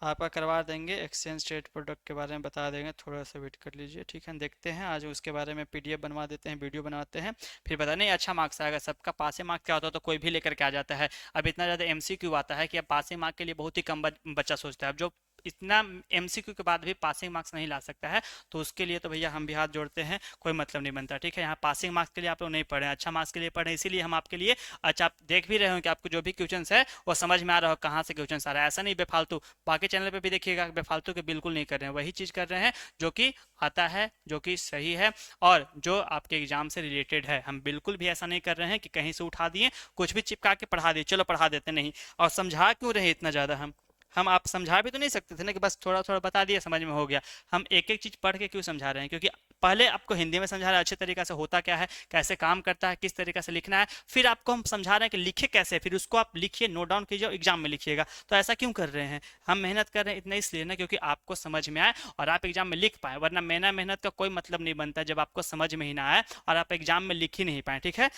आपका करवा देंगे, एक्सचेंज ट्रेड प्रोडक्ट के बारे में बता देंगे, थोड़ा सा वेट कर लीजिए, ठीक है। देखते हैं आज उसके बारे में पीडीएफ बनवा देते हैं, वीडियो बनाते हैं, फिर पता नहीं अच्छा मार्क्स आएगा। सबका पासिंग मार्क्स क्या होता है तो कोई भी लेकर के आ जाता है। अब इतना ज़्यादा एमसीक्यू आता है कि अब पासिंग मार्क्स के लिए बहुत ही कम बच्चा सोचता है। अब जो इतना एमसीक्यू के बाद भी पासिंग मार्क्स नहीं ला सकता है तो उसके लिए तो भैया हम भी हाथ जोड़ते हैं, कोई मतलब नहीं बनता, ठीक है। यहाँ पासिंग मार्क्स के लिए आप लोग नहीं पढ़े हैं, अच्छा मार्क्स के लिए पढ़े, इसीलिए हम आपके लिए अच्छा, आप देख भी रहे हो कि आपको जो भी क्वेश्चन है वो समझ में आ रहा हो कहाँ से क्वेश्चन आ रहा है, ऐसा नहीं बेफालतू। बाकी चैनल पे भी देखिएगा, बेफालतू के बिल्कुल नहीं कर रहे हैं, वही चीज़ कर रहे हैं जो कि आता है, जो कि सही है और जो आपके एग्जाम से रिलेटेड है। हम बिल्कुल भी ऐसा नहीं कर रहे हैं कि कहीं से उठा दिए, कुछ भी चिपका के पढ़ा दिए, चलो पढ़ा देते नहीं। और समझा क्यों रहे इतना ज़्यादा, हम आप समझा भी तो नहीं सकते थे ना कि बस थोड़ा थोड़ा बता दिया समझ में हो गया। हम एक एक चीज़ पढ़ के क्यों समझा रहे हैं, क्योंकि पहले आपको हिंदी में समझा रहे हैं अच्छे तरीके से, होता क्या है, कैसे काम करता है, किस तरीके से लिखना है, फिर आपको हम समझा रहे हैं कि लिखे कैसे, फिर उसको आप लिखिए, नोट डाउन कीजिए, एग्जाम में लिखिएगा। तो ऐसा क्यों कर रहे हैं, हम मेहनत कर रहे हैं इतना इसलिए ना क्योंकि आपको समझ में आए और आप एग्जाम में लिख पाए, वरना मेहनत मेहनत का कोई मतलब नहीं बनता जब आपको समझ में ही ना आए और आप एग्जाम में लिख ही नहीं पाए, ठीक है।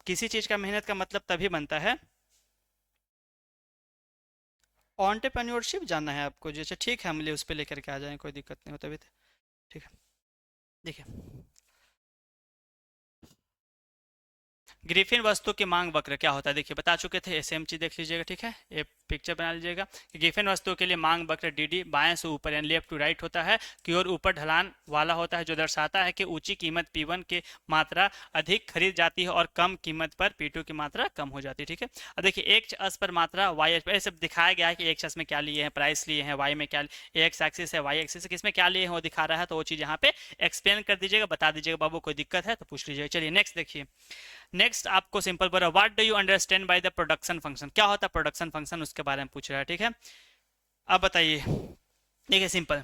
किसी चीज़ का मेहनत का मतलब तभी बनता है। ऑन्टरप्रेन्योरशिप जानना है आपको जी, अच्छा ठीक है, हम ले उस पर लेकर के आ जाएंगे, कोई दिक्कत नहीं हो तभी तो। ठीक है, देखिए, ग्रिफिन वस्तु की मांग वक्र क्या होता है, देखिए बता चुके थे, सेम चीज देख लीजिएगा, ठीक है, ये पिक्चर बना लीजिएगा कि ग्रिफिन वस्तु के लिए मांग वक्र डीडी बाएं से ऊपर यानी लेफ्ट टू राइट होता है, की ओर ऊपर ढलान वाला होता है, जो दर्शाता है कि ऊंची कीमत P1 की मात्रा अधिक खरीद जाती है और कम कीमत पर P2 की मात्रा कम हो जाती है, ठीक है। अब देखिए एक्स अक्ष पर मात्रा, वाई अक्ष पर सब दिखाया गया है कि एक्स अक्ष में क्या लिए हैं, प्राइस लिए हैं, वाई में क्या, एक्स एक्सिस है, वाई एक्सिस है, किसमें क्या लिए हैं वो दिखा रहा है, तो वो चीज़ यहाँ पे एक्सप्लेन कर दीजिएगा, बता दीजिएगा बाबू, कोई दिक्कत है तो पूछ लीजिएगा। चलिए नेक्स्ट देखिए, नेक्स्ट आपको सिंपल बोल रहा है, what do you understand bye the production function, क्या होता है प्रोडक्शन फंक्शन, उसके बारे में पूछ रहा है, ठीक है। अब बताइए, देखिए simple,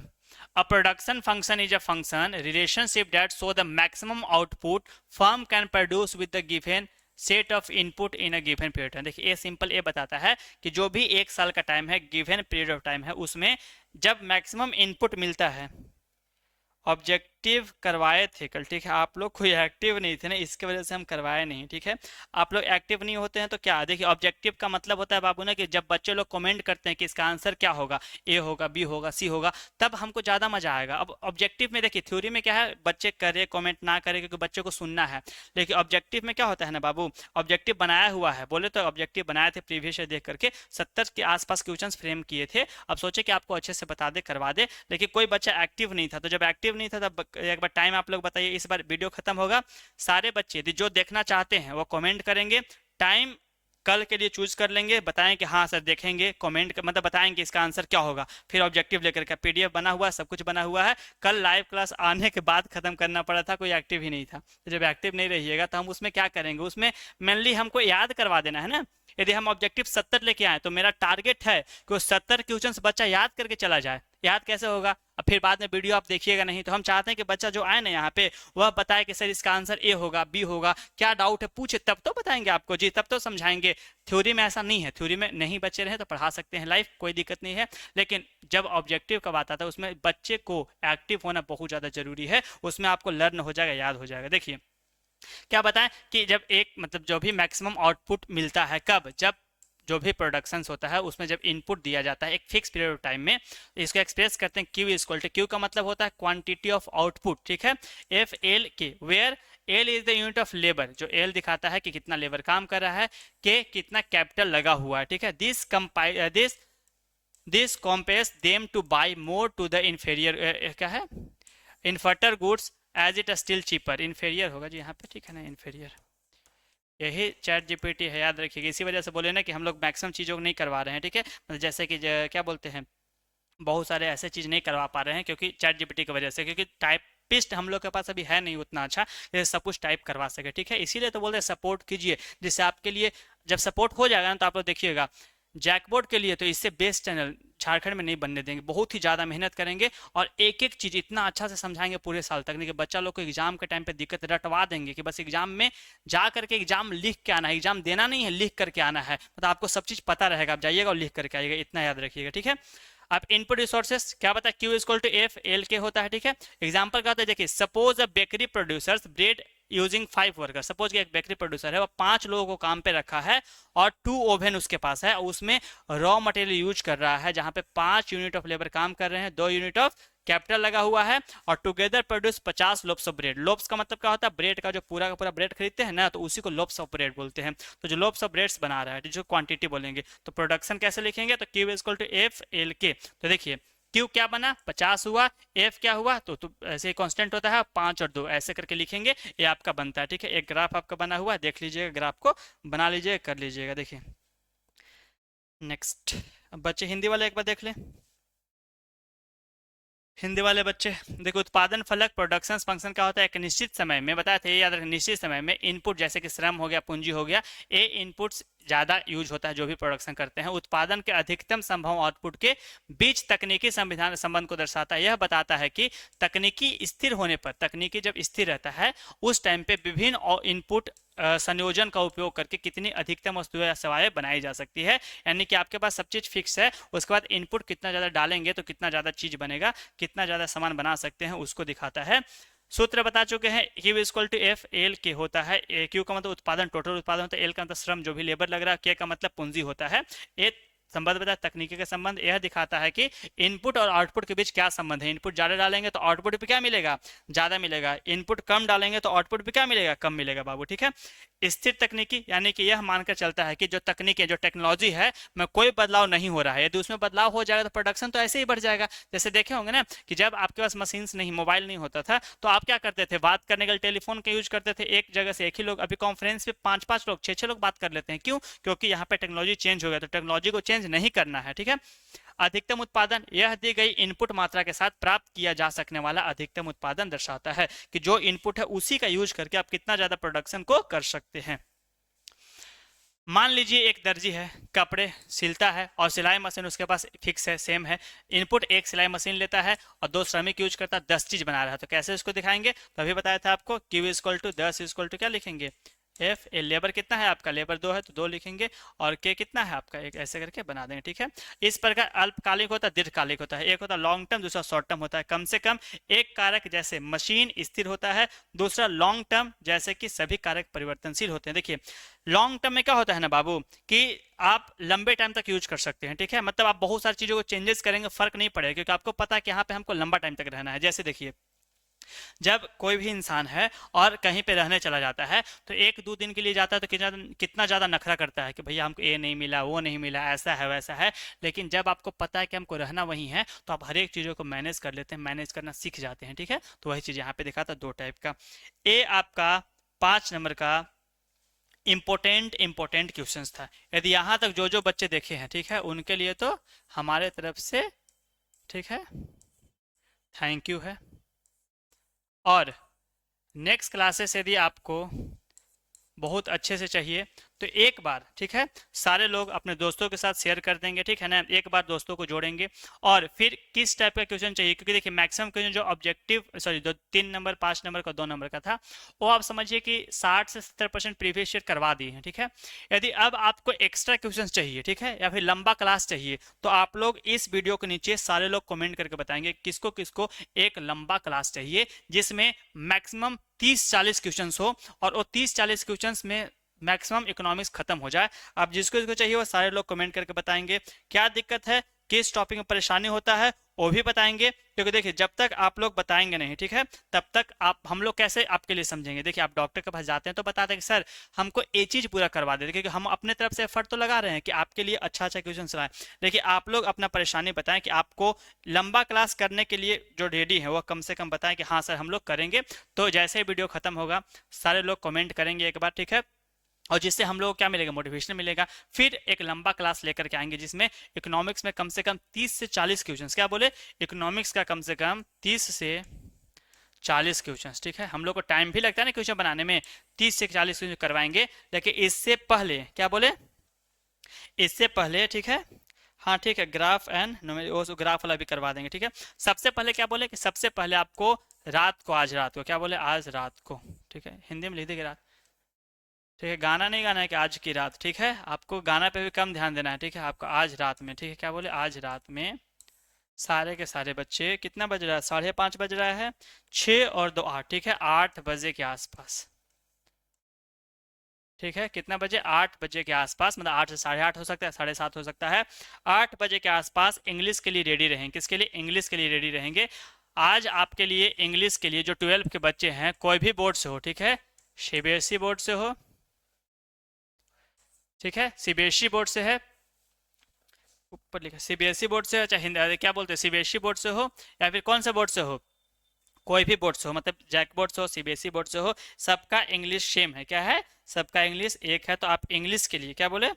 a production function is a function relationship that show the maximum output firm can produce with the given set of input in a given period. देखिए ये सिंपल ये बताता है कि जो भी एक साल का टाइम है, गिवन पीरियड ऑफ टाइम है, उसमें जब मैक्सिमम इनपुट मिलता है, ऑब्जेक्टिव करवाए थे कल, ठीक है, आप लोग कोई एक्टिव नहीं थे ना, इसके वजह से हम करवाए नहीं, ठीक है। आप लोग एक्टिव नहीं होते हैं तो क्या, देखिए ऑब्जेक्टिव का मतलब होता है बाबू ना कि जब बच्चे लोग कमेंट करते हैं कि इसका आंसर क्या होगा, ए होगा, बी होगा, सी होगा, तब हमको ज़्यादा मजा आएगा। अब ऑब्जेक्टिव में देखिए, थ्योरी में क्या है, बच्चे करे कमेंट ना करे क्योंकि बच्चे को सुनना है, लेकिन ऑब्जेक्टिव में क्या होता है ना बाबू, ऑब्जेक्टिव बनाया हुआ है, बोले तो ऑब्जेक्टिव बनाए थे प्रीवियस ईयर देख करके, 70 के आसपास क्वेश्चन फ्रेम किए थे। अब सोचे कि आपको अच्छे से बता दे, करवा दे, लेकिन कोई बच्चा एक्टिव नहीं था, तो जब एक्टिव नहीं था तब एक बार टाइम आप लोग बताइए, इस बार वीडियो खत्म होगा, सारे बच्चे जो देखना चाहते हैं वो कमेंट करेंगे, टाइम कल के लिए चूज कर लेंगे, बताएं कि हाँ सर देखेंगे, कमेंट मतलब बताएंगे इसका आंसर क्या होगा, फिर ऑब्जेक्टिव लेकर के, पीडीएफ बना हुआ है, सब कुछ बना हुआ है, कल लाइव क्लास आने के बाद खत्म करना पड़ा था, कोई एक्टिव ही नहीं था। तो जब एक्टिव नहीं रहिएगा तो हम उसमें क्या करेंगे, उसमें मेनली हमको याद करवा देना है ना। यदि हम ऑब्जेक्टिव 70 लेके आए तो मेरा टारगेट है कि वो 70 क्वेश्चन बच्चा याद करके चला जाए। याद कैसे होगा, अब फिर बाद में वीडियो आप देखिएगा नहीं, तो हम चाहते हैं कि बच्चा जो आए ना यहाँ पे वह बताए कि सर इसका आंसर ए होगा, बी होगा, क्या डाउट है पूछे, तब तो बताएंगे आपको जी, तब तो समझाएंगे। थ्योरी में ऐसा नहीं है, थ्योरी में नहीं बच्चे रहे तो पढ़ा सकते हैं लाइव, कोई दिक्कत नहीं है, लेकिन जब ऑब्जेक्टिव का बात आता है उसमें बच्चे को एक्टिव होना बहुत ज़्यादा जरूरी है, उसमें आपको लर्न हो जाएगा, याद हो जाएगा। देखिए क्या बताएं कि जब एक मतलब जो भी मैक्सिमम आउटपुट मिलता है कब, जब जो भी प्रोडक्शन होता है उसमें जब इनपुट दिया जाता है एक फिक्स पीरियड ऑफ टाइम में, इसको एक्सप्रेस करते हैं क्यू इक्वल टू, क्यू का मतलब होता है क्वांटिटी ऑफ आउटपुट, ठीक है, F L K, where L is the unit of labour, जो एल दिखाता है कि कितना लेबर काम कर रहा है, के कितना कैपिटल लगा हुआ है, ठीक है। This compares them to buy more to the inferior, क्या है, inferior goods as it still cheaper, inferior होगा जी यहाँ पे, ठीक है ना, इन्फेरियर, यही चैट जीपीटी है, याद रखिएगा। इसी वजह से बोले ना कि हम लोग मैक्सिमम चीज़ों को नहीं करवा रहे हैं, ठीक है। मतलब जैसे कि क्या बोलते हैं, बहुत सारे ऐसे चीज़ नहीं करवा पा रहे हैं क्योंकि चैट जीपीटी की वजह से, क्योंकि टाइपिस्ट हम लोग के पास अभी है नहीं उतना अच्छा जैसे सब कुछ टाइप करवा सके, ठीक है। इसीलिए तो बोलते हैं सपोर्ट कीजिए, जिससे आपके लिए जब सपोर्ट हो जाएगा ना तो आप लोग देखिएगा जैकबोर्ड के लिए तो इससे बेस्ट चैनल झारखंड में नहीं बनने देंगे। बहुत ही ज़्यादा मेहनत करेंगे और एक एक चीज़ इतना अच्छा से समझाएंगे पूरे साल तक, नहीं कि बच्चा लोग को एग्जाम के टाइम पे दिक्कत रटवा देंगे कि बस एग्जाम में जा करके एग्जाम लिख के आना है, एग्जाम देना नहीं है, लिख करके आना है। मतलब आपको सब चीज़ पता रहेगा, आप जाइएगा और लिख करके आइएगा, इतना याद रखिएगा, ठीक है। अब इनपुट रिसोर्सेस क्या बता, Q equal to F L K होता है, ठीक है। एग्जांपल क्या होता है, देखिए सपोज अ bakery producers bread using 5 worker. Suppose कि एक बेकरी प्रोड्यूसर है, वो 5 लोगों को काम पे रखा है और 2 ओवन उसके पास है, उसमें रॉ मटेरियल यूज कर रहा है जहां पे 5 यूनिट ऑफ लेबर काम कर रहे हैं, 2 यूनिट ऑफ कैपिटल लगा हुआ है और together produce 50 lobes of bread. Lobes का मतलब क्या होता है, ब्रेड का जो पूरा का पूरा ब्रेड खरीदते हैं ना, तो उसी को लोब्स ऑफ ब्रेड बोलते हैं। तो जो लोब्स ऑफ ब्रेड्स बना रहा है, जो क्वांटिटी बोलेंगे, तो प्रोडक्शन कैसे लिखेंगे, तो Q equal to F L K. तो देखिए क्यू क्या बना, 50 हुआ, एफ क्या हुआ, तो ऐसे कांस्टेंट होता है 5 और 2 ऐसे करके लिखेंगे, ये आपका बनता है, ठीक है। एक ग्राफ आपका बना हुआ है, देख लीजिएगा, ग्राफ को बना लीजिएगा, कर लीजिएगा। देखिए नेक्स्ट, अब बच्चे हिंदी वाले एक बार देख लें। हिंदी वाले बच्चे देखो, उत्पादन फलक प्रोडक्शन फंक्शन क्या होता है, एक निश्चित समय में, बताया था ये याद रखें, निश्चित समय में इनपुट जैसे कि श्रम हो गया, पूंजी हो गया, ये इनपुट्स ज्यादा यूज होता है जो भी प्रोडक्शन करते हैं, उत्पादन के अधिकतम संभव आउटपुट के बीच तकनीकी संविधान संबंध को दर्शाता है। यह बताता है कि तकनीकी स्थिर होने पर, तकनीकी जब स्थिर रहता है उस टाइम पे विभिन्न इनपुट संयोजन का उपयोग करके कितनी अधिकतम वस्तुएं या सेवाएं बनाई जा सकती है। यानी कि आपके पास सब चीज फिक्स है, उसके बाद इनपुट कितना ज्यादा डालेंगे तो कितना ज्यादा चीज बनेगा, कितना ज्यादा सामान बना सकते हैं, उसको दिखाता है। सूत्र बता चुके हैं, Q equal to F L K होता है। Q का मतलब उत्पादन, टोटल उत्पादन होता है, एल का मतलब श्रम जो भी लेबर लग रहा है, के का मतलब पूंजी होता है। ए संबंध बताया तकनीकी का संबंध, यह दिखाता है कि इनपुट और आउटपुट के बीच क्या संबंध है। इनपुट ज्यादा डालेंगे तो आउटपुट पे क्या मिलेगा, ज्यादा मिलेगा, इनपुट कम डालेंगे तो आउटपुट पे क्या मिलेगा, कम मिलेगा बाबू, ठीक है। स्थिर तकनीकी यानी कि यह मानकर चलता है कि जो तकनीक है, जो टेक्नोलॉजी है, में कोई बदलाव नहीं हो रहा है। यदि उसमें बदलाव हो जाएगा तो प्रोडक्शन तो ऐसे ही बढ़ जाएगा। जैसे देखे होंगे ना कि जब आपके पास मशीन नहीं, मोबाइल नहीं होता था, तो आप क्या करते थे, बात करने के लिए टेलीफोन का यूज करते थे, एक जगह से एक ही लोग। अभी कॉन्फ्रेंस पे 5-5 लोग, 6-6 लोग बात कर लेते हैं, क्यों, क्योंकि यहाँ पे टेक्नोलॉजी चेंज हो गया, तो टेक्नोलॉजी को चेंज नहीं करना है, ठीक है। अधिकतम उत्पादन, यह दी गई इनपुट मात्रा के साथ प्राप्त किया जा सकने वाला अधिकतम उत्पादन दर्शाता है कि जो इनपुट है उसी का यूज करके आप कितना ज्यादा प्रोडक्शन को कर सकते हैं। मान लीजिए एक दर्जी है, कपड़े सिलता है और सिलाई मशीन उसके पास फिक्स है, सेम है। इनपुट एक सिलाई मशीन लेता है और 2 श्रमिक यूज करता है, 10 चीज बना रहा है। तो कैसे उसको दिखाएंगे, तो अभी बताया था आपको, Q equal to 10 equal to क्या लिखेंगे, एफ ए। लेबर कितना है आपका, लेबर 2 है तो 2 लिखेंगे, और के कितना है आपका, एक, ऐसे करके बना देंगे, ठीक है। इस प्रकार अल्पकालिक होता है, दीर्घकालिक होता है। एक होता है लॉन्ग टर्म, दूसरा शॉर्ट टर्म होता है। कम से कम एक कारक जैसे मशीन स्थिर होता है, दूसरा लॉन्ग टर्म जैसे कि सभी कारक परिवर्तनशील होते हैं। देखिए लॉन्ग टर्म में क्या होता है ना बाबू, कि आप लंबे टाइम तक यूज कर सकते हैं, ठीक है। मतलब आप बहुत सारी चीजों को चेंजेस करेंगे, फर्क नहीं पड़ेगा, क्योंकि आपको पता है कि यहाँ पे हमको लंबा टाइम तक रहना है। जैसे देखिए जब कोई भी इंसान है और कहीं पे रहने चला जाता है, तो 1-2 दिन के लिए जाता है तो कितना ज्यादा नखरा करता है कि भैया हमको ये नहीं मिला, वो नहीं मिला, ऐसा है वैसा है। लेकिन जब आपको पता है कि हमको रहना वहीं है, तो आप हर एक चीजों को मैनेज कर लेते हैं, मैनेज करना सीख जाते हैं, ठीक है। तो वही चीज यहाँ पे दिखाता है 2 टाइप का। ए आपका 5 नंबर का इंपोर्टेंट क्वेश्चंस था। यदि यहाँ तक जो जो बच्चे देखे हैं, ठीक है, उनके लिए तो हमारे तरफ से ठीक है, थैंक यू है। और नेक्स्ट क्लासेस यदि आपको बहुत अच्छे से चाहिए तो एक बार, ठीक है, सारे लोग अपने दोस्तों के साथ शेयर कर देंगे, ठीक है ना, एक बार दोस्तों को जोड़ेंगे। और फिर किस टाइप का क्वेश्चन चाहिए, क्योंकि देखिए मैक्सिमम क्वेश्चन जो ऑब्जेक्टिव, सॉरी, 3 नंबर 5 नंबर का 2 नंबर का था, वो आप समझिए कि 60 से 70% प्रीवियस ईयर करवा दिए हैं, ठीक है। यदि अब आपको एक्स्ट्रा क्वेश्चन चाहिए, ठीक है, या फिर लंबा क्लास चाहिए, तो आप लोग इस वीडियो के नीचे सारे लोग कमेंट करके बताएंगे किसको किसको एक लंबा क्लास चाहिए, जिसमें मैक्सिमम 30-40 क्वेश्चन हो, और वो 30-40 क्वेश्चन में मैक्सिमम इकोनॉमिक्स खत्म हो जाए। अब जिसको जिसको चाहिए वो सारे लोग कमेंट करके बताएंगे क्या दिक्कत है, किस टॉपिक में परेशानी होता है, वो भी बताएंगे। क्योंकि देखिए जब तक आप लोग बताएंगे नहीं, ठीक है, तब तक आप, हम लोग कैसे आपके लिए समझेंगे। देखिए आप डॉक्टर के पास जाते हैं तो बताते हैं कि सर हमको ये चीज पूरा करवा देते, क्योंकि हम अपने तरफ से एफर्ट तो लगा रहे हैं कि आपके लिए अच्छा अच्छा क्वेश्चन लाएं। देखिए आप लोग अपना परेशानी बताएं कि आपको लंबा क्लास करने के लिए जो रेडी है वो कम से कम बताएं कि हाँ सर हम लोग करेंगे। तो जैसे ही वीडियो खत्म होगा सारे लोग कमेंट करेंगे एक बार, ठीक है, और जिससे हम लोग को क्या मिलेगा, मोटिवेशन मिलेगा। फिर एक लंबा क्लास लेकर के आएंगे जिसमें इकोनॉमिक्स में कम से कम 30 से 40 क्वेश्चंस, क्या बोले, इकोनॉमिक्स का कम से कम 30 से 40 क्वेश्चंस, ठीक है। हम लोग को टाइम भी लगता है ना क्वेश्चन बनाने में, 30 से 40 क्वेश्चन करवाएंगे। लेकिन इससे पहले क्या बोले, इससे पहले, ठीक है, हाँ ठीक है, ग्राफ एंड वो ग्राफ वाला भी करवा देंगे, ठीक है। सबसे पहले क्या बोले कि सबसे पहले आपको रात को, आज रात को, क्या बोले, आज रात को, ठीक है, हिंदी में लिख देंगे रात, ठीक है। गाना नहीं गाना है कि आज की रात, ठीक है, आपको गाना पे भी कम ध्यान देना है, ठीक है। आपको आज रात में, ठीक है, क्या बोले, आज रात में सारे के सारे बच्चे, कितना बज रहा है, 5:30 बज रहा है, 6 और 2 8, ठीक है, 8 बजे के आसपास, ठीक है, कितना बजे, 8 बजे के आसपास, मतलब 8 से 8:30 हो सकता है, 7:30 हो सकता है, 8 बजे के आसपास इंग्लिश के लिए रेडी रहेंगे। किसके लिए, इंग्लिश के लिए रेडी रहेंगे। आज आपके लिए इंग्लिश के लिए जो 12 के बच्चे हैं, कोई भी बोर्ड से हो, ठीक है, सीबीएसई बोर्ड से हो, ठीक है, सीबीएसई बोर्ड से है, ऊपर लिखा सीबीएसई बोर्ड से हो, चाहे हिंदी क्या बोलते हैं, सीबीएसई बोर्ड से हो, या फिर कौन से बोर्ड से हो, कोई भी बोर्ड से हो, मतलब जैक बोर्ड से हो, सीबीएसई बोर्ड से हो, सबका इंग्लिश सेम है, क्या है, सबका इंग्लिश एक है। तो आप इंग्लिश के लिए क्या बोले,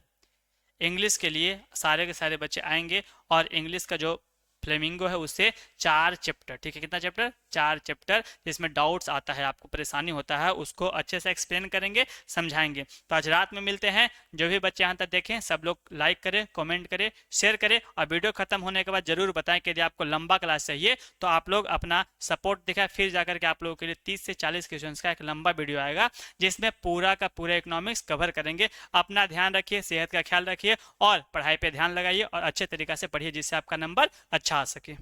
इंग्लिश के लिए सारे के सारे बच्चे आएंगे, और इंग्लिश का जो फ्लेमिंगो है उससे 4 चैप्टर, ठीक है, कितना चैप्टर, 4 चैप्टर, जिसमें डाउट्स आता है, आपको परेशानी होता है, उसको अच्छे से एक्सप्लेन करेंगे, समझाएंगे। तो आज रात में मिलते हैं। जो भी बच्चे यहाँ तक देखें सब लोग लाइक करें, कमेंट करें, शेयर करें, और वीडियो खत्म होने के बाद जरूर बताएं कि यदि आपको लंबा क्लास चाहिए तो आप लोग अपना सपोर्ट दिखाएं। फिर जाकर के आप लोगों के लिए 30 से 40 क्वेश्चन का एक लंबा वीडियो आएगा जिसमें पूरा का पूरा इकोनॉमिक्स कवर करेंगे। अपना ध्यान रखिए, सेहत का ख्याल रखिए, और पढ़ाई पे ध्यान लगाइए, और अच्छे तरीके से पढ़िए जिससे आपका नंबर अच्छा आ सके।